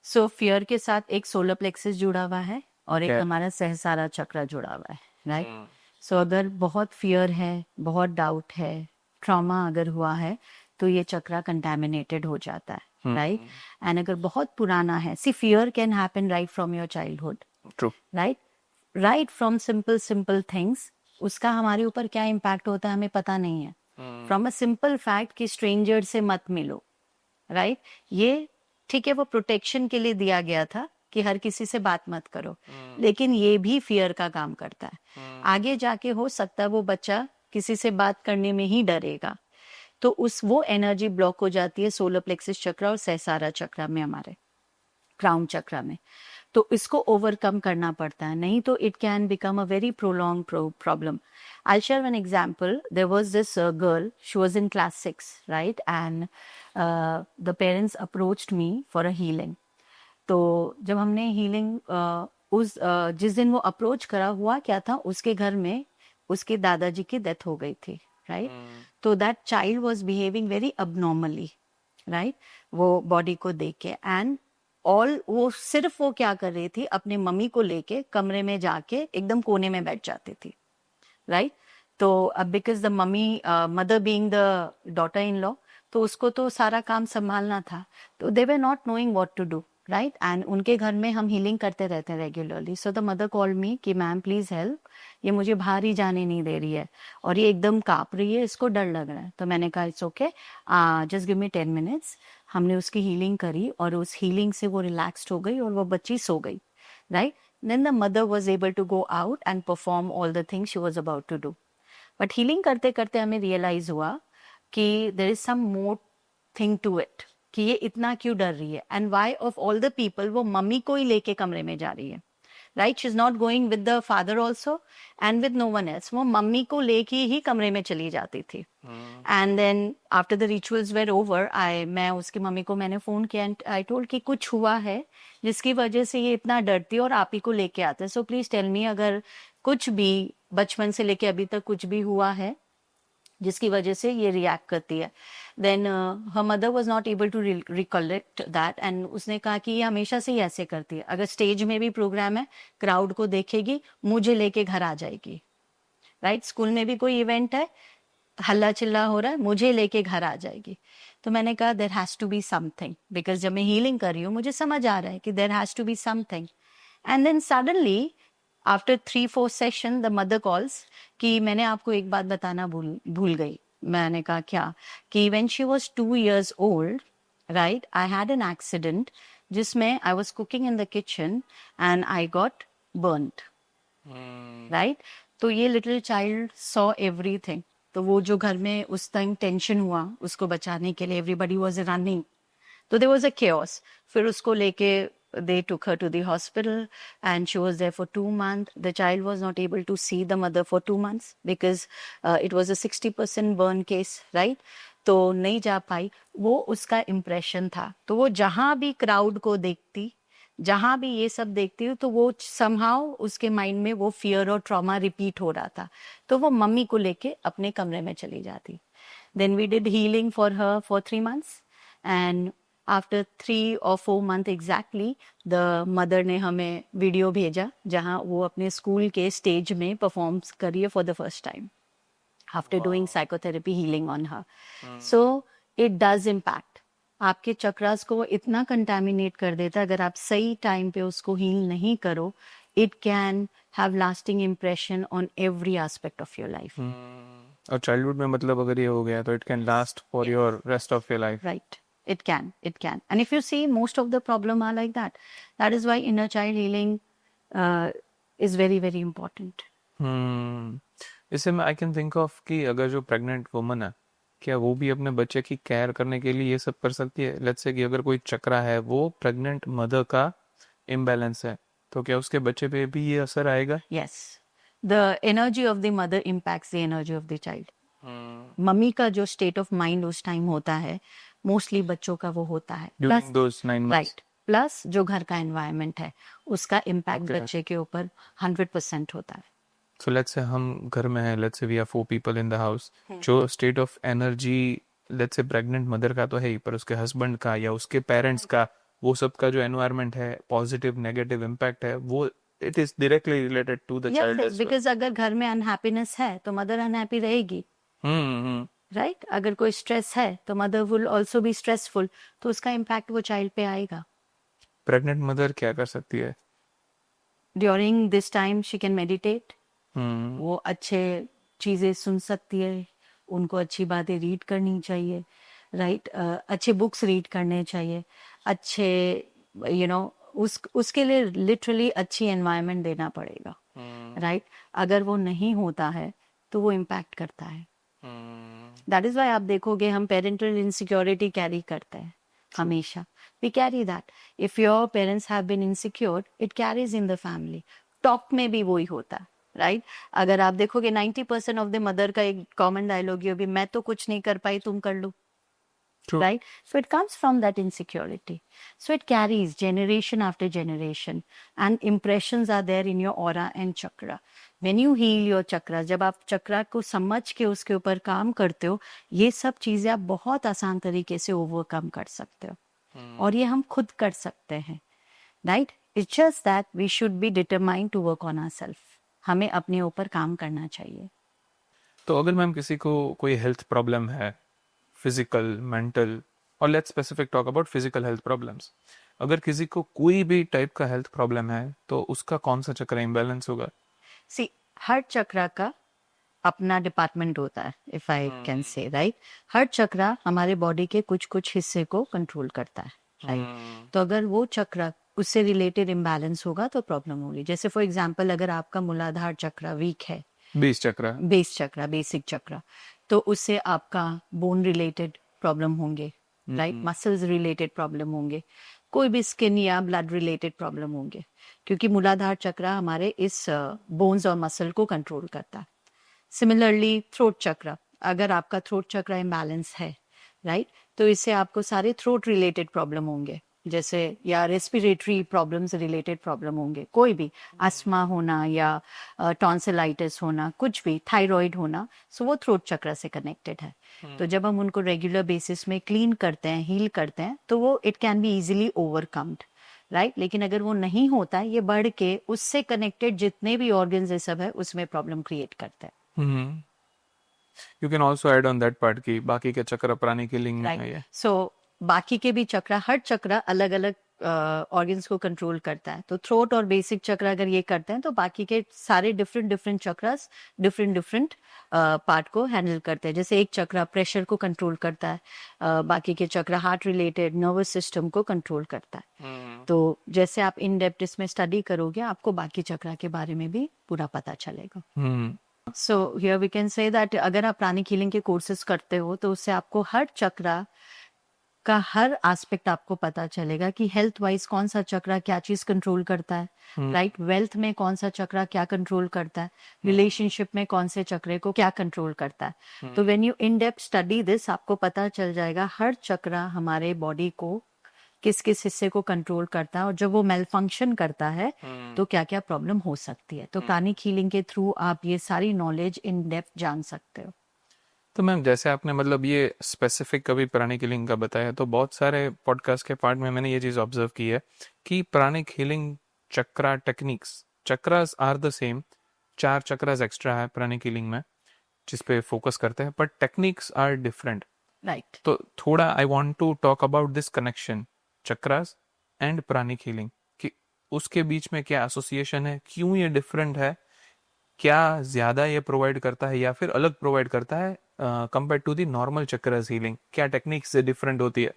सो फियर के साथ एक सोलर प्लेक्सस जुड़ा हुआ है और एक क्या? हमारा सहस्रारा चक्र जुड़ा हुआ है, राइट. सो अगर बहुत फियर है, बहुत डाउट है, ट्रॉमा अगर हुआ है, तो ये चक्र कंटामिनेटेड हो जाता है, राइट. एंड अगर बहुत पुराना है, see fear can happen right from your childhood, true. Right from simple things. उसका हमारे ऊपर क्या इम्पैक्ट होता है हमें पता नहीं है. फ्रॉम अ सिंपल फैक्ट कि स्ट्रेंजर से मत मिलो, राइट. ये ठीक है, वो प्रोटेक्शन के लिए दिया गया था कि हर किसी से बात मत करो, लेकिन ये भी फियर का काम करता है. आगे जाके हो सकता है वो बच्चा किसी से बात करने में ही डरेगा, तो वो एनर्जी ब्लॉक हो जाती है सोलर प्लेक्सस चक्र और सहस्रारा चक्र में, हमारे क्राउन चक्र में. तो इसको ओवरकम करना पड़ता है, नहीं तो it can become a very prolong problem. I'll share one example. There was this girl, she was in class 6, right? And the parents approached me for a healing. तो जब हमने हीलिंग जिस दिन वो अप्रोच करा, हुआ क्या था, उसके घर में उसके दादाजी की डेथ हो गई थी, राइट. तो that child was behaving very abnormally, right, वो बॉडी को देख के. एंड वो सिर्फ वो क्या कर रही थी, अपने मम्मी को लेके कमरे में जाके एकदम कोने में बैठ जाती थी, राइट. तो अब because the mother being the daughter in law, तो उसको तो सारा काम संभालना था, तो they were not knowing what to do, right. And उनके घर में हम हीलिंग करते रहते हैं regularly. So the mother called me कि मैम प्लीज हेल्प, ये मुझे बाहर ही जाने नहीं दे रही है और ये एकदम कांप रही है, इसको डर लग रहा है. तो मैंने कहा it's okay, just give me 10 minutes. हमने उसकी हीलिंग करी और उस हीलिंग से वो रिलैक्स्ड हो गई और वो बच्ची सो गई, right. Then the mother was able to go out and perform all the things she was about to do. But healing करते करते हमें रियलाइज हुआ कि there is some more thing to it, कि ये इतना क्यों डर रही है, and why of all the people वो मम्मी को ही लेके कमरे में जा रही है. Right, she is not going with the father also and with no one else, वो मम्मी को लेके ही कमरे में चली जाती थी. And then after the rituals were over, मैं उसकी मम्मी को मैंने फोन किया एंड आई टोल्ड कि कुछ हुआ है जिसकी वजह से ये इतना डरती है और आप ही को लेके आते हैं, सो प्लीज टेल मी, अगर कुछ भी बचपन से लेके अभी तक कुछ भी हुआ है जिसकी वजह से ये रिएक्ट करती है. Then her mother was not able to recollect that, and उसने कहा कि ये हमेशा से ही ऐसे करती है, अगर स्टेज में भी प्रोग्राम है, क्राउड को देखेगी, मुझे लेके घर आ जाएगी. राइट, स्कूल में भी कोई इवेंट है, हल्ला चिल्ला हो रहा है, मुझे लेके घर आ जाएगी. तो मैंने कहा there has to be something, because जब मैं हीलिंग कर रही हूँ मुझे समझ आ रहा है कि there has to be something. And then suddenly after 3-4 session the mother calls कि मैंने आपको एक बात बताना भूल गई. मैंने कहा क्या? कि when she was 2 years old, right, I had an accident जिसमें I was cooking in the kitchen and I got burned. Right, तो ये लिटिल चाइल्ड सॉ एवरीथिंग. तो वो जो घर में उस टाइम टेंशन हुआ उसको बचाने के लिए, एवरीबडी वाज रनिंग, तो देयर वाज अ chaos. फिर उसको लेके they took her to the hospital and she was there for 2 months. The child was not able to see the mother for 2 months because it was a 60% burn case, right? तो नहीं जा पाई. वो उसका impression था. तो वो जहां भी क्राउड को देखती, जहां भी ये सब देखती तो वो समहाउ उसके माइंड में वो फियर और ट्रॉमा रिपीट हो रहा था. तो वो मम्मी को लेके अपने कमरे में चली जाती. Then we did healing for her for 3 months and after 3 or 4 months exactly the mother ने हमें वीडियो भेजा जहां वो अपने स्कूल के स्टेज में परफॉर्म करी है for the first time after doing psychotherapy healing on her. So it does impact. आपके चक्रास को इतना कंटामिनेट कर देता है, अगर आप सही टाइम पे उसको हील नहीं करो, it can have lasting impression on every aspect of your life. और चाइल्डहुड में मतलब अगर ये हो गया तो it can last for your rest of your life. Right. It can. And if you see, most of the problem are like that. That is why inner child healing is very, very important. इससे मैं I can think of कि अगर जो pregnant woman है, क्या वो भी अपने बच्चे की केयर करने के लिए ये सब कर सकती है? लेट्स से कि अगर कोई चक्रा है, वो प्रेग्नेंट मदर का इम्बैलेंस है, तो क्या उसके बच्चे पे भी ये असर आएगा? Yes. The energy of the mother impacts the energy of the child. Mummy का जो स्टेट ऑफ माइंड उस टाइम होता है, मोस्टली बच्चों का वो होता है. During those 9 months. Right, plus जो घर का एनवायरनमेंट है उसका इम्पैक्ट Okay. बच्चे के ऊपर 100% होता है. सो लेट्स से हम घर में हैं, let's say we are 4 people in the house, जो state of energy let's say pregnant mother का तो है ही, पर उसके हस्बैंड का या उसके पेरेंट्स का, वो सब का जो एनवायरनमेंट है, पॉजिटिव नेगेटिव इम्पैक्ट है, वो it is directly related to the child as well. Because अगर घर में अनहैप्पीनेस है तो मदर अनहैप्पी रहेगी. राइट, अगर कोई स्ट्रेस है तो mother will also be stressful, तो उसका इम्पैक्ट वो चाइल्ड पे आएगा. प्रेग्नेंट मदर क्या कर सकती है? During this time she can meditate. Hmm वो अच्छे चीजें सुन सकती है, उनको अच्छी बातें रीड करनी चाहिए. राइट, अच्छे बुक्स रीड करने चाहिए, अच्छे उसके लिए लिटरली अच्छी एनवायरनमेंट देना पड़ेगा. राइट, अगर वो नहीं होता है तो वो इम्पैक्ट करता है. दैट इज वाई आप देखोगे हम पेरेंटल इनसिक्योरिटी कैरी करते हैं हमेशा. We carry that. If your parents have been insecure, it carries in the family. Talk में भी वही होता है. राइट, अगर आप देखोगे 90% ऑफ द मदर का एक कॉमन डायलॉग ये भी, मैं तो कुछ नहीं कर पाई, तुम कर लो. Right, so it comes from that insecurity, so it carries generation after generation, and impressions are there in your aura and chakra. When you heal your chakra, जब आप चक्रा को समझ के उसके ऊपर काम करते हो, ये सब चीजें आप बहुत आसान तरीके से ओवरकम कर सकते हो. और ये हम खुद कर सकते हैं. Right, it's just that we should be determined to work on ourselves. हमें अपने ऊपर काम करना चाहिए. तो अगर मैम किसी को कोई हेल्थ प्रॉब्लम है, फिजिकल, मेंटल, और let's specific talk about physical health problems, अगर किसी को कोई भी टाइप का हेल्थ प्रॉब्लम है, तो उसका कौन सा चक्र इम्बैलेंस होगा? सी, हर चक्रा का अपना डिपार्टमेंट होता है, if I can say. Right, हर चक्रा हमारे बॉडी के कुछ कुछ हिस्से को कंट्रोल करता है. राइट, तो अगर वो चक्रा उससे रिलेटेड इम्बैलेंस होगा तो प्रॉब्लम होगी. जैसे फॉर एग्जाम्पल, अगर आपका मूलाधार चक्रा वीक है, बेस चक्र, बेसिक चक्रा, तो उससे आपका बोन रिलेटेड प्रॉब्लम होंगे. राइट, मसल्स रिलेटेड प्रॉब्लम होंगे. कोई भी स्किन या ब्लड रिलेटेड प्रॉब्लम होंगे, क्योंकि मूलाधार चक्र हमारे इस बोन्स और मसल को कंट्रोल करता है। सिमिलरली थ्रोट चक्र, अगर आपका थ्रोट चक्र इम्बैलेंस है, राइट, तो इससे आपको सारे थ्रोट रिलेटेड प्रॉब्लम होंगे, जैसे या रेस्पिरेटरी प्रॉब्लम्स रिलेटेड प्रॉब्लम होंगे, कोई भी अस्थमा होना या टॉन्सिलाइटिस होना, कुछ भी थायराइड होना, सो वो थ्रोट चक्र से कनेक्टेड है। तो जब हम उनको रेगुलर बेसिस में क्लीन करते हैं, हील करते हैं, तो वो it can be easily overcomed, right. लेकिन अगर वो नहीं होता है, ये बढ़ के उससे कनेक्टेड जितने भी ऑर्गन्स ये सब है उसमें प्रॉब्लम क्रिएट करता है। You can also add on that part की बाकी के चक्र प्राणिक हीलिंग में है ये। सो बाकी के भी चक्र, हर चक्र अलग अलग ऑर्गन्स को कंट्रोल करता है। तो थ्रोट और बेसिक चक्र अगर ये करते हैं, तो बाकी के सारे different different chakras different part को हैंडल करते हैं। जैसे एक चक्र प्रेशर को कंट्रोल करता है, बाकी के चक्र हार्ट रिलेटेड नर्वस सिस्टम को कंट्रोल करता है। तो जैसे आप इन डेप्थ इसमें स्टडी करोगे, आपको बाकी चक्र के बारे में भी पूरा पता चलेगा। So here we can say that अगर आप प्राणिक हीलिंग के कोर्सेज करते हो, तो उससे आपको हर चक्र का हर एस्पेक्ट आपको पता चलेगा कि हेल्थ वाइज कौन सा चक्र क्या चीज कंट्रोल करता है, राइट, वेल्थ में कौन सा चक्र क्या कंट्रोल करता है, रिलेशनशिप में कौन से चक्र को क्या कंट्रोल करता है। तो when you in depth study this, आपको पता चल जाएगा हर चक्र हमारे बॉडी को किस किस हिस्से को कंट्रोल करता है, और जब वो मेल फंक्शन करता है तो क्या क्या प्रॉब्लम हो सकती है। तो प्राणिक हीलिंग के थ्रू आप ये सारी नॉलेज इन डेप्थ जान सकते हो। तो मैम जैसे आपने मतलब ये स्पेसिफिक कभी प्राणिक हीलिंग का बताया, तो बहुत सारे पॉडकास्ट के पार्ट में मैंने ये चीज़ ऑब्जर्व की है कि pranic healing chakra techniques, chakras are the same, 4 chakras extra है प्राणिक हीलिंग में जिस पे फोकस करते हैं, but techniques are different, right. तो थोड़ा I want to talk about this connection chakras and pranic healing, कि उसके बीच में क्या एसोसिएशन है, क्यों ये डिफरेंट है, क्या ज्यादा ये प्रोवाइड करता है या फिर अलग प्रोवाइड करता है compare to the normal chakras healing, क्या टेक्निक से डिफरेंट होती है?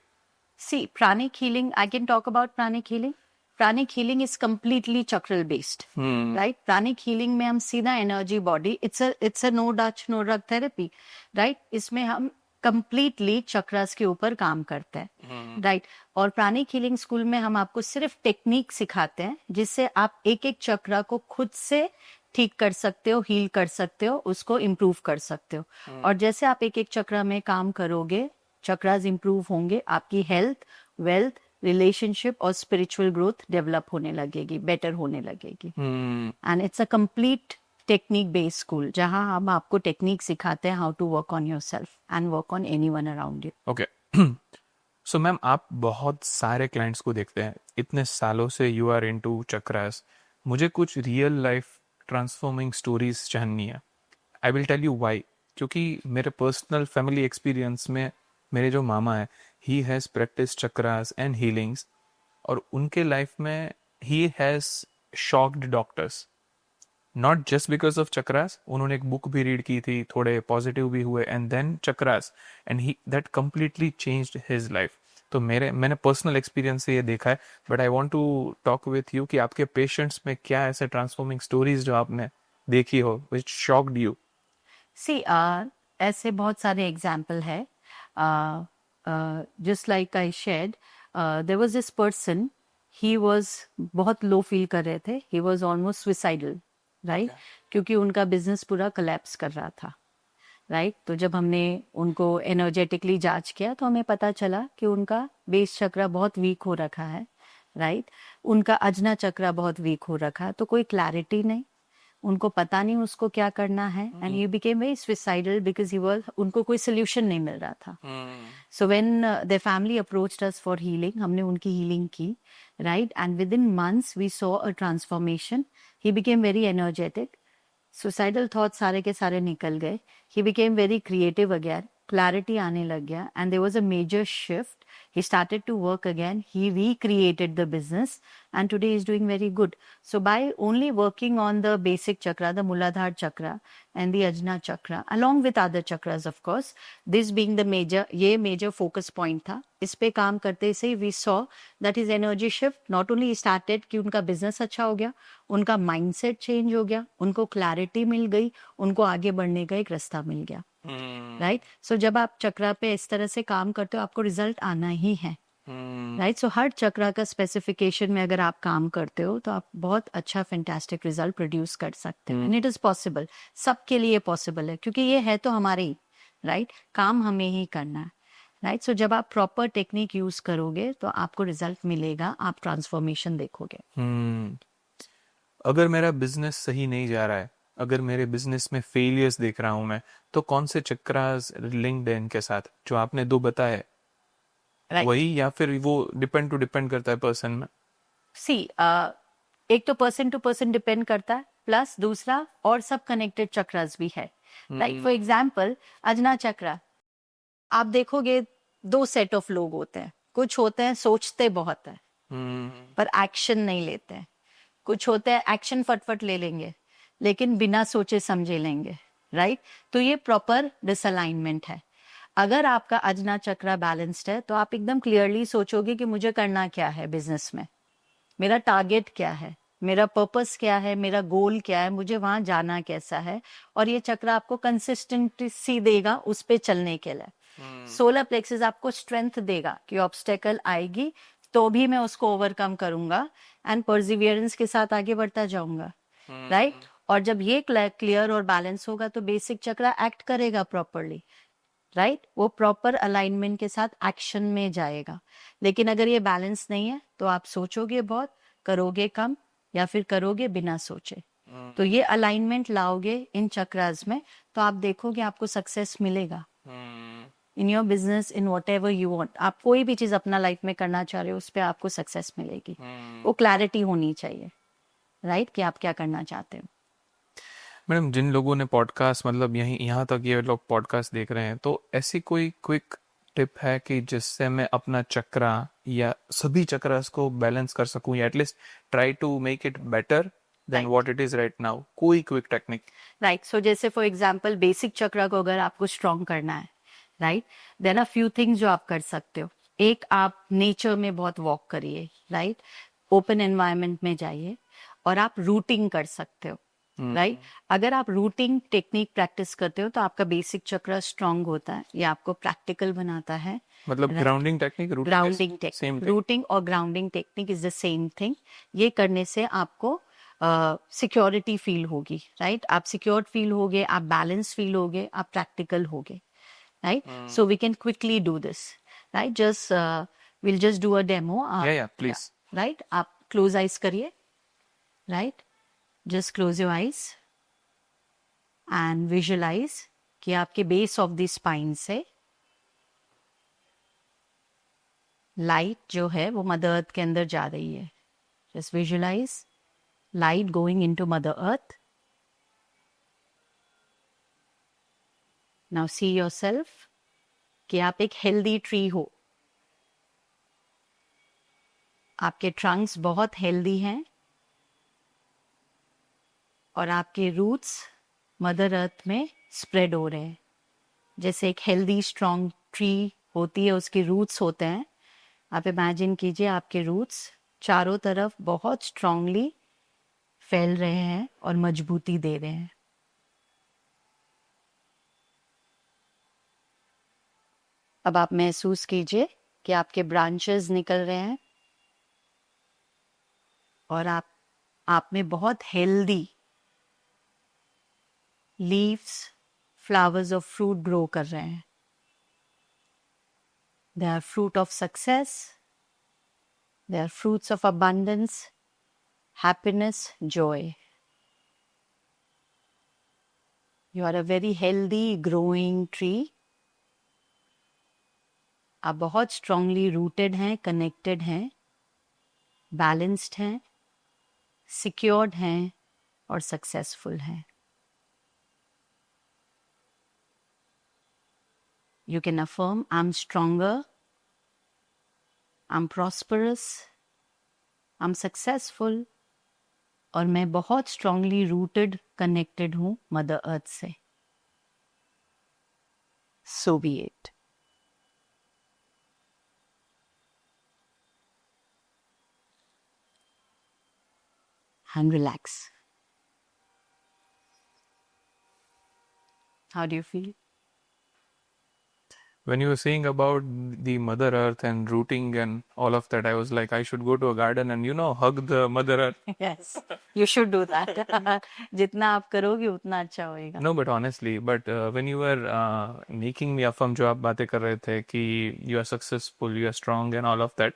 See pranic healing, I can talk about pranic healing. Pranic healing is completely chakral based, right. Pranic healing में हम सीधा energy body, it's a no touch no drug therapy, right. इसमें हम completely chakras के ऊपर काम करते हैं, राइट। और प्राणिक हीलिंग स्कूल में हम आपको सिर्फ टेक्निक सिखाते हैं, जिससे आप एक एक चक्रा को खुद से ठीक कर सकते हो, हील कर सकते हो, उसको इम्प्रूव कर सकते हो। और जैसे आप एक एक चक्रा में काम करोगे, चक्रास इम्प्रूव होंगे, आपकी हेल्थ, वेल्थ, रिलेशनशिप और स्पिरिचुअल ग्रोथ डेवलप होने लगेगी, बेटर होने लगेगी। And it's a complete technique based school, जहां हम आपको टेक्निक सिखाते हैं how to work on yourself and work on anyone around you. Okay, so ma'am आप बहुत सारे क्लाइंट्स को देखते हैं, इतने सालों से यू आर इनटू चक्रास, मुझे कुछ रियल लाइफ ट्रांसफॉर्मिंग स्टोरीज जाननी है। I will tell you why, क्योंकि मेरे पर्सनल फैमिली एक्सपीरियंस में मेरे जो मामा है, he has practice chakras and healings, और उनके लाइफ में he has shocked doctors, not just because of chakras, उन्होंने एक बुक भी रीड की थी, थोड़े पॉजिटिव भी हुए, and then chakras, and he that completely changed his life. तो मैंने पर्सनल एक्सपीरियंस से ये देखा है, but I want to talk with you कि आपके पेशेंट्स में क्या ऐसे ट्रांसफॉर्मिंग स्टोरीज जो आपने देखी हो विच शॉक्ड यू? सी ऐसे बहुत सारे एग्जाम्पल है। Just like I shared, there was this person, he was बहुत लो फील कर रहे थे, he was almost suicidal, right, क्योंकि उनका बिजनेस पूरा कोलैप्स कर रहा था, राइट। तो जब हमने उनको एनर्जेटिकली जांच किया, तो हमें पता चला कि उनका बेस चक्र बहुत वीक हो रखा है, राइट। उनका अजना चक्र बहुत वीक हो रखा है, तो कोई क्लैरिटी नहीं, उनको पता नहीं उसको क्या करना है, and he became very suicidal because he was, उनको कोई सोल्यूशन नहीं मिल रहा था। So when their family approached us for healing, हमने उनकी हीलिंग की, right, and within months we saw a transformation. He became very energetic, suicidal thought सारे के सारे निकल गए, he became very creative again, clarity आने लग गया, and there was a major shift. He started to work again, he recreated the business, and today he is doing very good. So by only working on the basic chakra, the Muladhar chakra and the Ajna chakra, along with other chakras of course, this being the major, ये major focus point था, इस पे काम करते से we saw that his energy shift, not only started कि उनका business अच्छा हो गया, उनका mindset change हो गया, उनको clarity मिल गई, उनको आगे बढ़ने का एक रास्ता मिल गया, राइट। सो जब आप चक्रा पे इस तरह से काम करते हो, आपको रिजल्ट आना ही है, राइट। सो हर चक्रा का स्पेसिफिकेशन में अगर आप काम करते हो तो आप बहुत अच्छा फैंटास्टिक रिजल्ट प्रोड्यूस कर सकते हो, एंड इट इज पॉसिबल, सबके लिए पॉसिबल है, क्योंकि ये है तो हमारे ही, राइट, काम हमें ही करना है, राइट। सो जब आप प्रॉपर टेक्निक यूज करोगे तो आपको रिजल्ट मिलेगा, आप ट्रांसफॉर्मेशन देखोगे। अगर मेरा बिजनेस सही नहीं जा रहा है, अगर मेरे बिजनेस में फेलियर्स देख रहा हूं मैं, तो कौन से चक्रास लिंक्ड है इनके साथ जो आपने दो बताए, राइट। वही या फिर वो डिपेंड करता है पर्सन में? सी एक तो पर्सन टू पर्सन डिपेंड करता है, प्लस दूसरा और सब कनेक्टेड चक्रास भी है, राइट। फॉर एग्जाम्पल अजना चक्रा, आप देखोगे दो सेट ऑफ लोग होते हैं, कुछ होते हैं सोचते बहुत है पर एक्शन नहीं लेते हैं, कुछ होते हैं एक्शन फटफट ले लेंगे लेकिन बिना सोचे समझे लेंगे, राइट। तो ये प्रॉपर डिसअलाइनमेंट है। अगर आपका अजना चक्रा बैलेंस्ड है तो आप एकदम क्लियरली सोचोगे कि मुझे करना क्या है बिजनेस में, मेरा टारगेट क्या है, मेरा पर्पस क्या है, मेरा गोल क्या है, मुझे वहां जाना कैसा है, और ये चक्र आपको कंसिस्टेंसी देगा उस पे चलने के लिए। सोलर प्लेक्सस आपको स्ट्रेंथ देगा कि ऑब्स्टेकल आएगी तो भी मैं उसको ओवरकम करूंगा एंड परसिवियरेंस के साथ आगे बढ़ता जाऊंगा, राइट। और जब ये क्लियर और बैलेंस होगा तो बेसिक चक्र एक्ट करेगा प्रॉपरली, राइट। वो प्रॉपर अलाइनमेंट के साथ एक्शन में जाएगा। लेकिन अगर ये बैलेंस नहीं है तो आप सोचोगे बहुत, करोगे कम, या फिर करोगे बिना सोचे। तो ये अलाइनमेंट लाओगे इन चक्रास में तो आप देखोगे आपको सक्सेस मिलेगा in your business, in what ever you want. आप कोई भी चीज अपना लाइफ में करना चाह रहे हो उस पर आपको सक्सेस मिलेगी। वो क्लैरिटी होनी चाहिए, राइट, कि आप क्या करना चाहते हो। मैडम, जिन लोगों ने पॉडकास्ट, मतलब यहीं यहाँ तक ये लोग पॉडकास्ट देख रहे हैं, तो ऐसी कोई क्विक टिप है कि जिससे मैं अपना चक्रा या सभी चक्रास को बैलेंस कर सकूं, या at least try to make it better then Right. What it is right now? कोई क्विक टेक्निक? राइट। सो जैसे फॉर एग्जाम्पल बेसिक चक्र को अगर आपको स्ट्रॉन्ग करना है, right, then are few things जो आप कर सकते हो। एक, आप नेचर में बहुत वॉक करिए, राइट, ओपन एनवायरनमेंट में जाइए, और आप रूटिंग कर सकते हो, राइट। अगर आप रूटिंग टेक्निक प्रैक्टिस करते हो तो आपका बेसिक चक्र स्ट्रांग होता है, ये आपको प्रैक्टिकल बनाता है। मतलब grounding technique, grounding same technique, thing? Rooting और grounding technique is the same thing. ये करने से आपको सिक्योरिटी फील होगी, राइट। आप सिक्योर फील होगे, आप बैलेंस फील होगे, आप प्रैक्टिकल होगे, right. So we can quickly do this, right. Just will just do a demo. Yeah please. Right, आप क्लोज आइज करिए, right, just close your eyes and visualize कि आपके base of the spine से light जो है वो mother earth के अंदर जा रही है। Just visualise light going into Mother Earth. Now see yourself कि आप एक हेल्दी ट्री हो, आपके ट्रंक्स बहुत हेल्दी हैं और आपके रूट्स मदर अर्थ में स्प्रेड हो रहे हैं। जैसे एक हेल्दी स्ट्रॉन्ग ट्री होती है, उसके रूट्स होते हैं। आप इमेजिन कीजिए आपके रूट्स चारों तरफ बहुत स्ट्रांगली फैल रहे हैं और मजबूती दे रहे हैं। अब आप महसूस कीजिए कि आपके ब्रांचेस निकल रहे हैं और आप में बहुत healthy leaves, flowers of fruit grow कर रहे हैं। They are fruit of success, they are fruits of abundance, happiness, joy. You are a very healthy growing tree. आप बहुत स्ट्रांगली रूटेड हैं, कनेक्टेड हैं, बैलेंस्ड हैं, सिक्योर्ड हैं और सक्सेसफुल हैं। You can affirm, I'm stronger, I'm prosperous, I'm successful, और मैं बहुत स्ट्रांगली रूटेड, कनेक्टेड हूँ मदर अर्थ से। So be it. And relax. How do you feel? When you were saying about the Mother Earth and rooting and all of that, I was like, I should go to a garden and, hug the Mother Earth. Yes, you should do that. जितना आप करोगे उतना अच्छा होएगा. No, but honestly, when you were making me affirm जो आप बातें कर रहे थे कि you are successful, you are strong and all of that.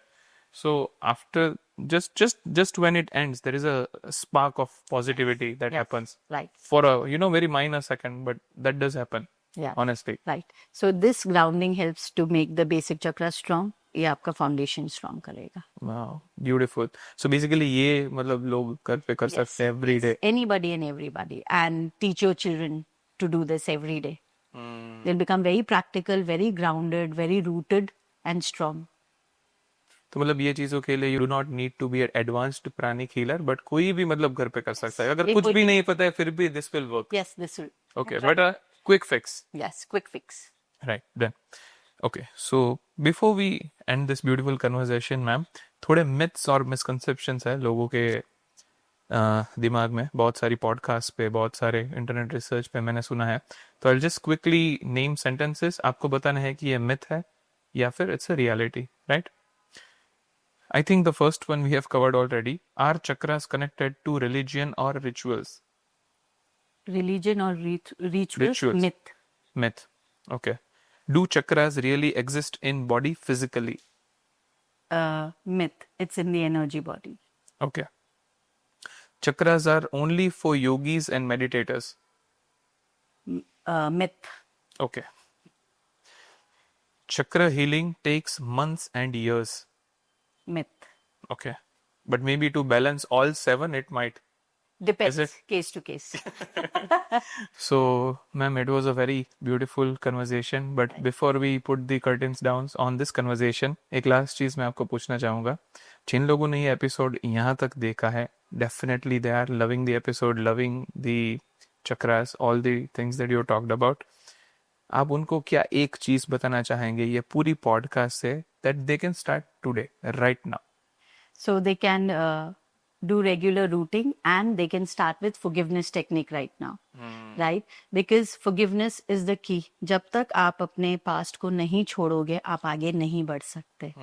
So after just when it ends, there is a spark of positivity that Yes, happens right. for a very minor second, but that does happen. Yeah. Honestly. Right. So this grounding helps to make the basic chakra strong. ये आपका foundation strong करेगा. Wow, beautiful. So basically ये मतलब लोग घर पे कर सकते हैं every day. Anybody and everybody, and teach your children to do this every day. They'll become very practical, very grounded, very rooted and strong. तो मतलब ये चीजों के लिए you do not need to be advanced pranic healer, but कोई भी मतलब घर पे कर सकता है अगर कुछ भी नहीं पता है फिर भी this will work. Yes, this will. Okay, but a quick fix. Yes, quick fix. Right, done. Okay, so before we end this beautiful conversation, ma'am, थोड़े myths और misconceptions है लोगों के दिमाग में. बहुत सारी पॉडकास्ट पे, बहुत सारे इंटरनेट रिसर्च पे मैंने सुना है. तो I'll just quickly name sentences. आपको बताना है कि ये myth है या फिर it's a reality, right? I think the first one we have covered already. Are chakras connected to religion or rituals? Religion or rituals? Myth. Myth. Okay. Do chakras really exist in body physically? Myth. It's in the energy body. Okay. Chakras are only for yogis and meditators? Myth. Okay. Chakra healing takes months and years? Myth. Okay. But maybe to balance all 7, it might. Depends. Is it? Case to case. So, ma'am, it was a very beautiful conversation. But before we put the curtains down on this conversation, एक last चीज मैं आपको पूछना चाहूँगा. जिन लोगों ने ये episode यहाँ तक देखा है, definitely they are loving the episode, loving the chakras, all the things that you talked about. आप उनको क्या एक चीज बताना चाहेंगे ये पूरी पॉडकास्ट से that they can start today, right now? So they can do regular rooting and they can start with forgiveness technique right now. Right? Because forgiveness is the key. जब तक आप अपने पास्ट को नहीं छोड़ोगे आप आगे नहीं बढ़ सकते.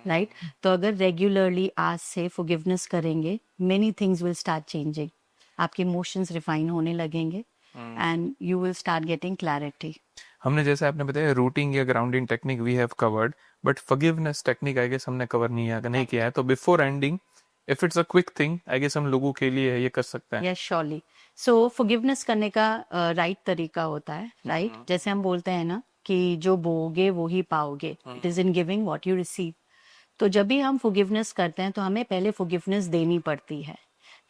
Right? तो अगर रेगुलरली आज से forgiveness करेंगे many things will start changing. आपके इमोशंस रिफाइन होने लगेंगे and you will start getting clarity. हमने जैसे आपने बताया रूटिंग या grounding technique we have covered, but forgiveness technique I guess हमने कवर नहीं किया है. तो before ending, if it's a quick thing, I guess हम लोगों के लिए ये कर सकते हैं. Yes, surely. सो फॉरगिवनेस करने का राइट तरीका होता है, राइट? जैसे हम बोलते हैं ना कि जो बोगे वो ही पाओगे. It is in giving what you receive. तो जब भी हम फॉरगिवनेस करते हैं तो हमें पहले फॉरगिवनेस देनी पड़ती है,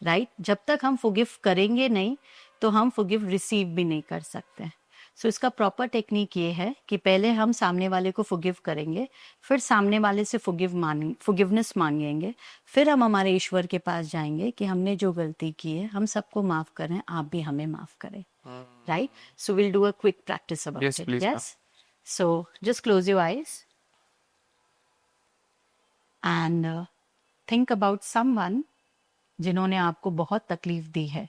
राइट? जब तक हम फॉरगिव करेंगे नहीं तो हम फॉरगिव रिसीव भी नहीं कर सकते. सो इसका प्रॉपर टेक्निक ये है कि पहले हम सामने वाले को फॉरगिव करेंगे, फिर सामने वाले से फॉरगिवनेस मांगेंगे, फिर हम हमारे ईश्वर के पास जाएंगे कि हमने जो गलती की है हम सबको माफ करें, आप भी हमें माफ करें. Right? So will do a quick practice about it. Yes? So just close your eyes and think about someone जिन्होंने आपको बहुत तकलीफ दी है.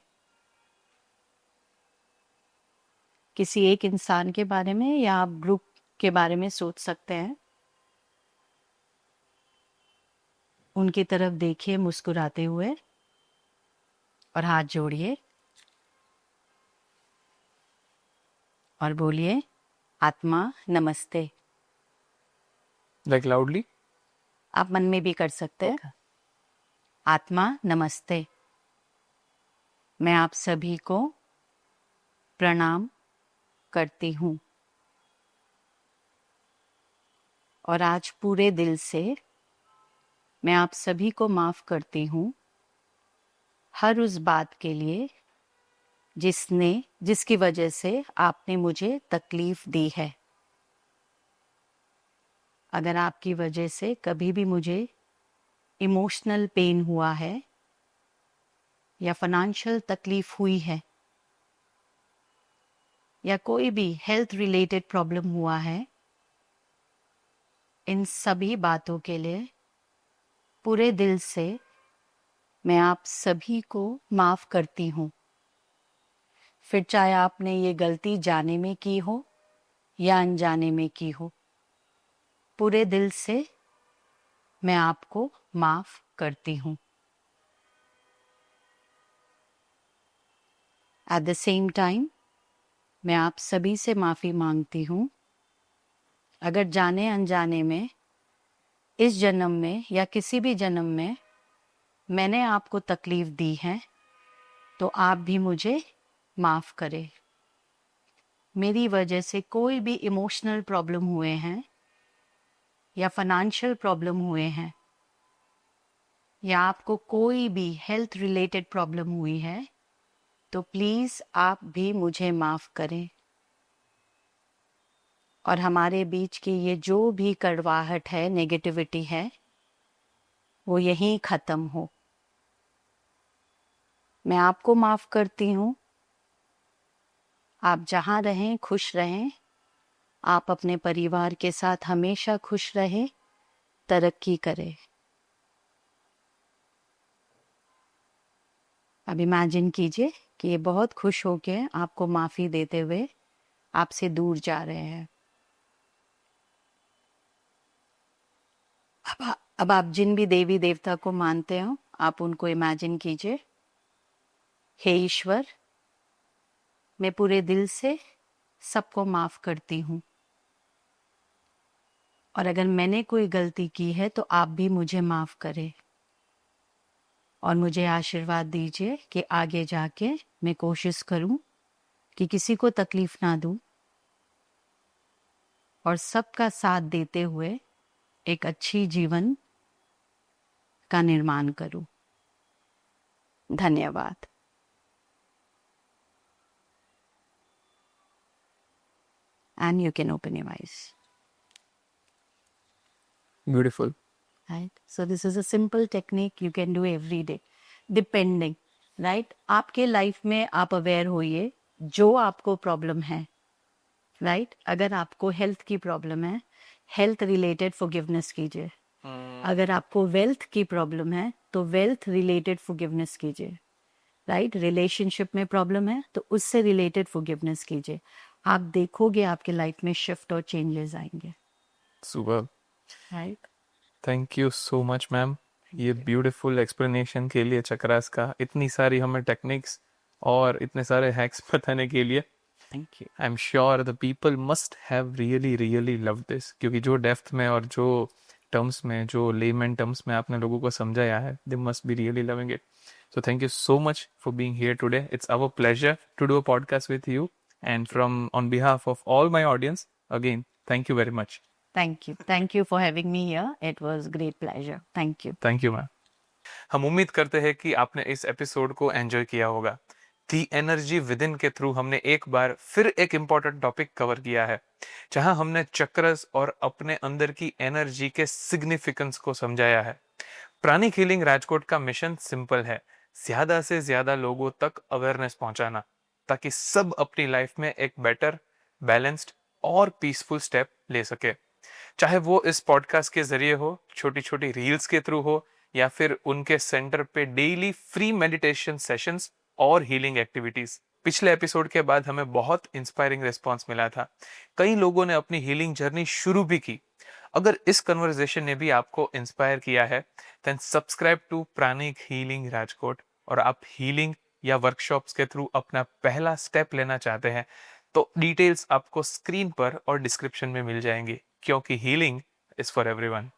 किसी एक इंसान के बारे में या आप ग्रुप के बारे में सोच सकते हैं. उनकी तरफ देखिए मुस्कुराते हुए और हाथ जोड़िए और बोलिए, आत्मा नमस्ते. Like loudly? आप मन में भी कर सकते हैं. आत्मा नमस्ते. मैं आप सभी को प्रणाम करती हूँ और आज पूरे दिल से मैं आप सभी को माफ करती हूँ हर उस बात के लिए जिसकी वजह से आपने मुझे तकलीफ दी है. अगर आपकी वजह से कभी भी मुझे इमोशनल पेन हुआ है या फाइनेंशियल तकलीफ हुई है या कोई भी हेल्थ रिलेटेड प्रॉब्लम हुआ है, इन सभी बातों के लिए पूरे दिल से मैं आप सभी को माफ करती हूँ. फिर चाहे आपने ये गलती जाने में की हो या अनजाने में की हो, पूरे दिल से मैं आपको माफ करती हूँ। एट द सेम टाइम मैं आप सभी से माफ़ी मांगती हूँ अगर जाने अनजाने में इस जन्म में या किसी भी जन्म में मैंने आपको तकलीफ दी है, तो आप भी मुझे माफ़ करें। मेरी वजह से कोई भी इमोशनल प्रॉब्लम हुए हैं या फाइनेंशियल प्रॉब्लम हुए हैं या आपको कोई भी हेल्थ रिलेटेड प्रॉब्लम हुई है, तो प्लीज़ आप भी मुझे माफ़ करें और हमारे बीच की ये जो भी कड़वाहट है, नेगेटिविटी है, वो यहीं ख़त्म हो। मैं आपको माफ़ करती हूँ। आप जहाँ रहें खुश रहें, आप अपने परिवार के साथ हमेशा खुश रहें, तरक्की करें। अब इमेजिन कीजिए कि ये बहुत खुश होके आपको माफ़ी देते हुए आपसे दूर जा रहे हैं। अब आप जिन भी देवी देवता को मानते हो, आप उनको इमेजिन कीजिए। हे ईश्वर, मैं पूरे दिल से सबको माफ़ करती हूँ और अगर मैंने कोई गलती की है तो आप भी मुझे माफ़ करें और मुझे आशीर्वाद दीजिए कि आगे जाके मैं कोशिश करूँ कि किसी को तकलीफ ना दूँ और सबका साथ देते हुए एक अच्छी जीवन का निर्माण करूं। धन्यवाद। And you can open your eyes. Beautiful. Right? So this is a simple technique you can do every day, depending. Right? आपके लाइफ में आप अवेयर होइए जो आपको प्रॉब्लम है। राइट? अगर आपको हेल्थ की प्रॉब्लम है, हेल्थ रिलेटेड फॉरगिवनेस कीजिए। अगर आपको वेल्थ की प्रॉब्लम है तो वेल्थ रिलेटेड फॉरगिवनेस कीजिए। राइट? रिलेशनशिप में प्रॉब्लम है तो उससे रिलेटेड फॉरगिवनेस कीजिए। आप देखोगे आपके लाइफ में शिफ्ट और चेंजेस आएंगे। Super. Right? Thank you so much ma'am, ये ब्यूटीफुल एक्सप्लेनेशन के लिए, चक्रास का, इतनी सारी हमें टेक्निक्स और इतने सारे हैक्स बताने के लिए। Thank you. I am sure the people must have really really love this, क्योंकि जो डेप्थ में और जो टर्म्स में, जो लेमैन टर्म्स में आपने लोगों को समझाया है, they must be really loving it. So thank you so much for being here today. It's our pleasure to do a podcast with you. And on behalf of all my audience, again, thank you very much. Thank you. Thank you for having me here. It was great pleasure. Thank you. Thank you, ma'am. हम उम्मीद करते हैं कि आपने इस episode को enjoy किया होगा. दी एनर्जी विद इन के थ्रू हमने एक बार फिर एक इंपॉर्टेंट टॉपिक कवर किया है, जहां हमने चक्रस और अपने अंदर की एनर्जी के सिग्निफिकेंस को समझाया है. प्राणिक हीलिंग राजकोट का मिशन सिंपल है, ज्यादा से ज्यादा लोगों तक अवेयरनेस पहुंचाना, ताकि सब अपनी लाइफ में एक बेटर, बैलेंस्ड और पीसफुल स्टेप ले सके. चाहे वो इस पॉडकास्ट के जरिए हो, छोटी छोटी रील्स के थ्रू हो, या फिर उनके सेंटर पे डेली फ्री मेडिटेशन सेशंस और हीलिंग एक्टिविटीज. पिछले एपिसोड के बाद हमें बहुत इंस्पायरिंग रिस्पांस मिला था. कई लोगों ने अपनी हीलिंग जर्नी शुरू भी की. अगर इस कन्वर्सेशन ने भी आपको इंस्पायर किया है, then subscribe to pranic healing Rajkot. और आप हीलिंग या वर्कशॉप्स के थ्रू अपना पहला स्टेप लेना चाहते हैं, तो डिटेल्स आपको स्क्रीन पर और डिस्क्रिप्शन में मिल जाएंगी, क्योंकि हीलिंग इज फॉर एवरीवन.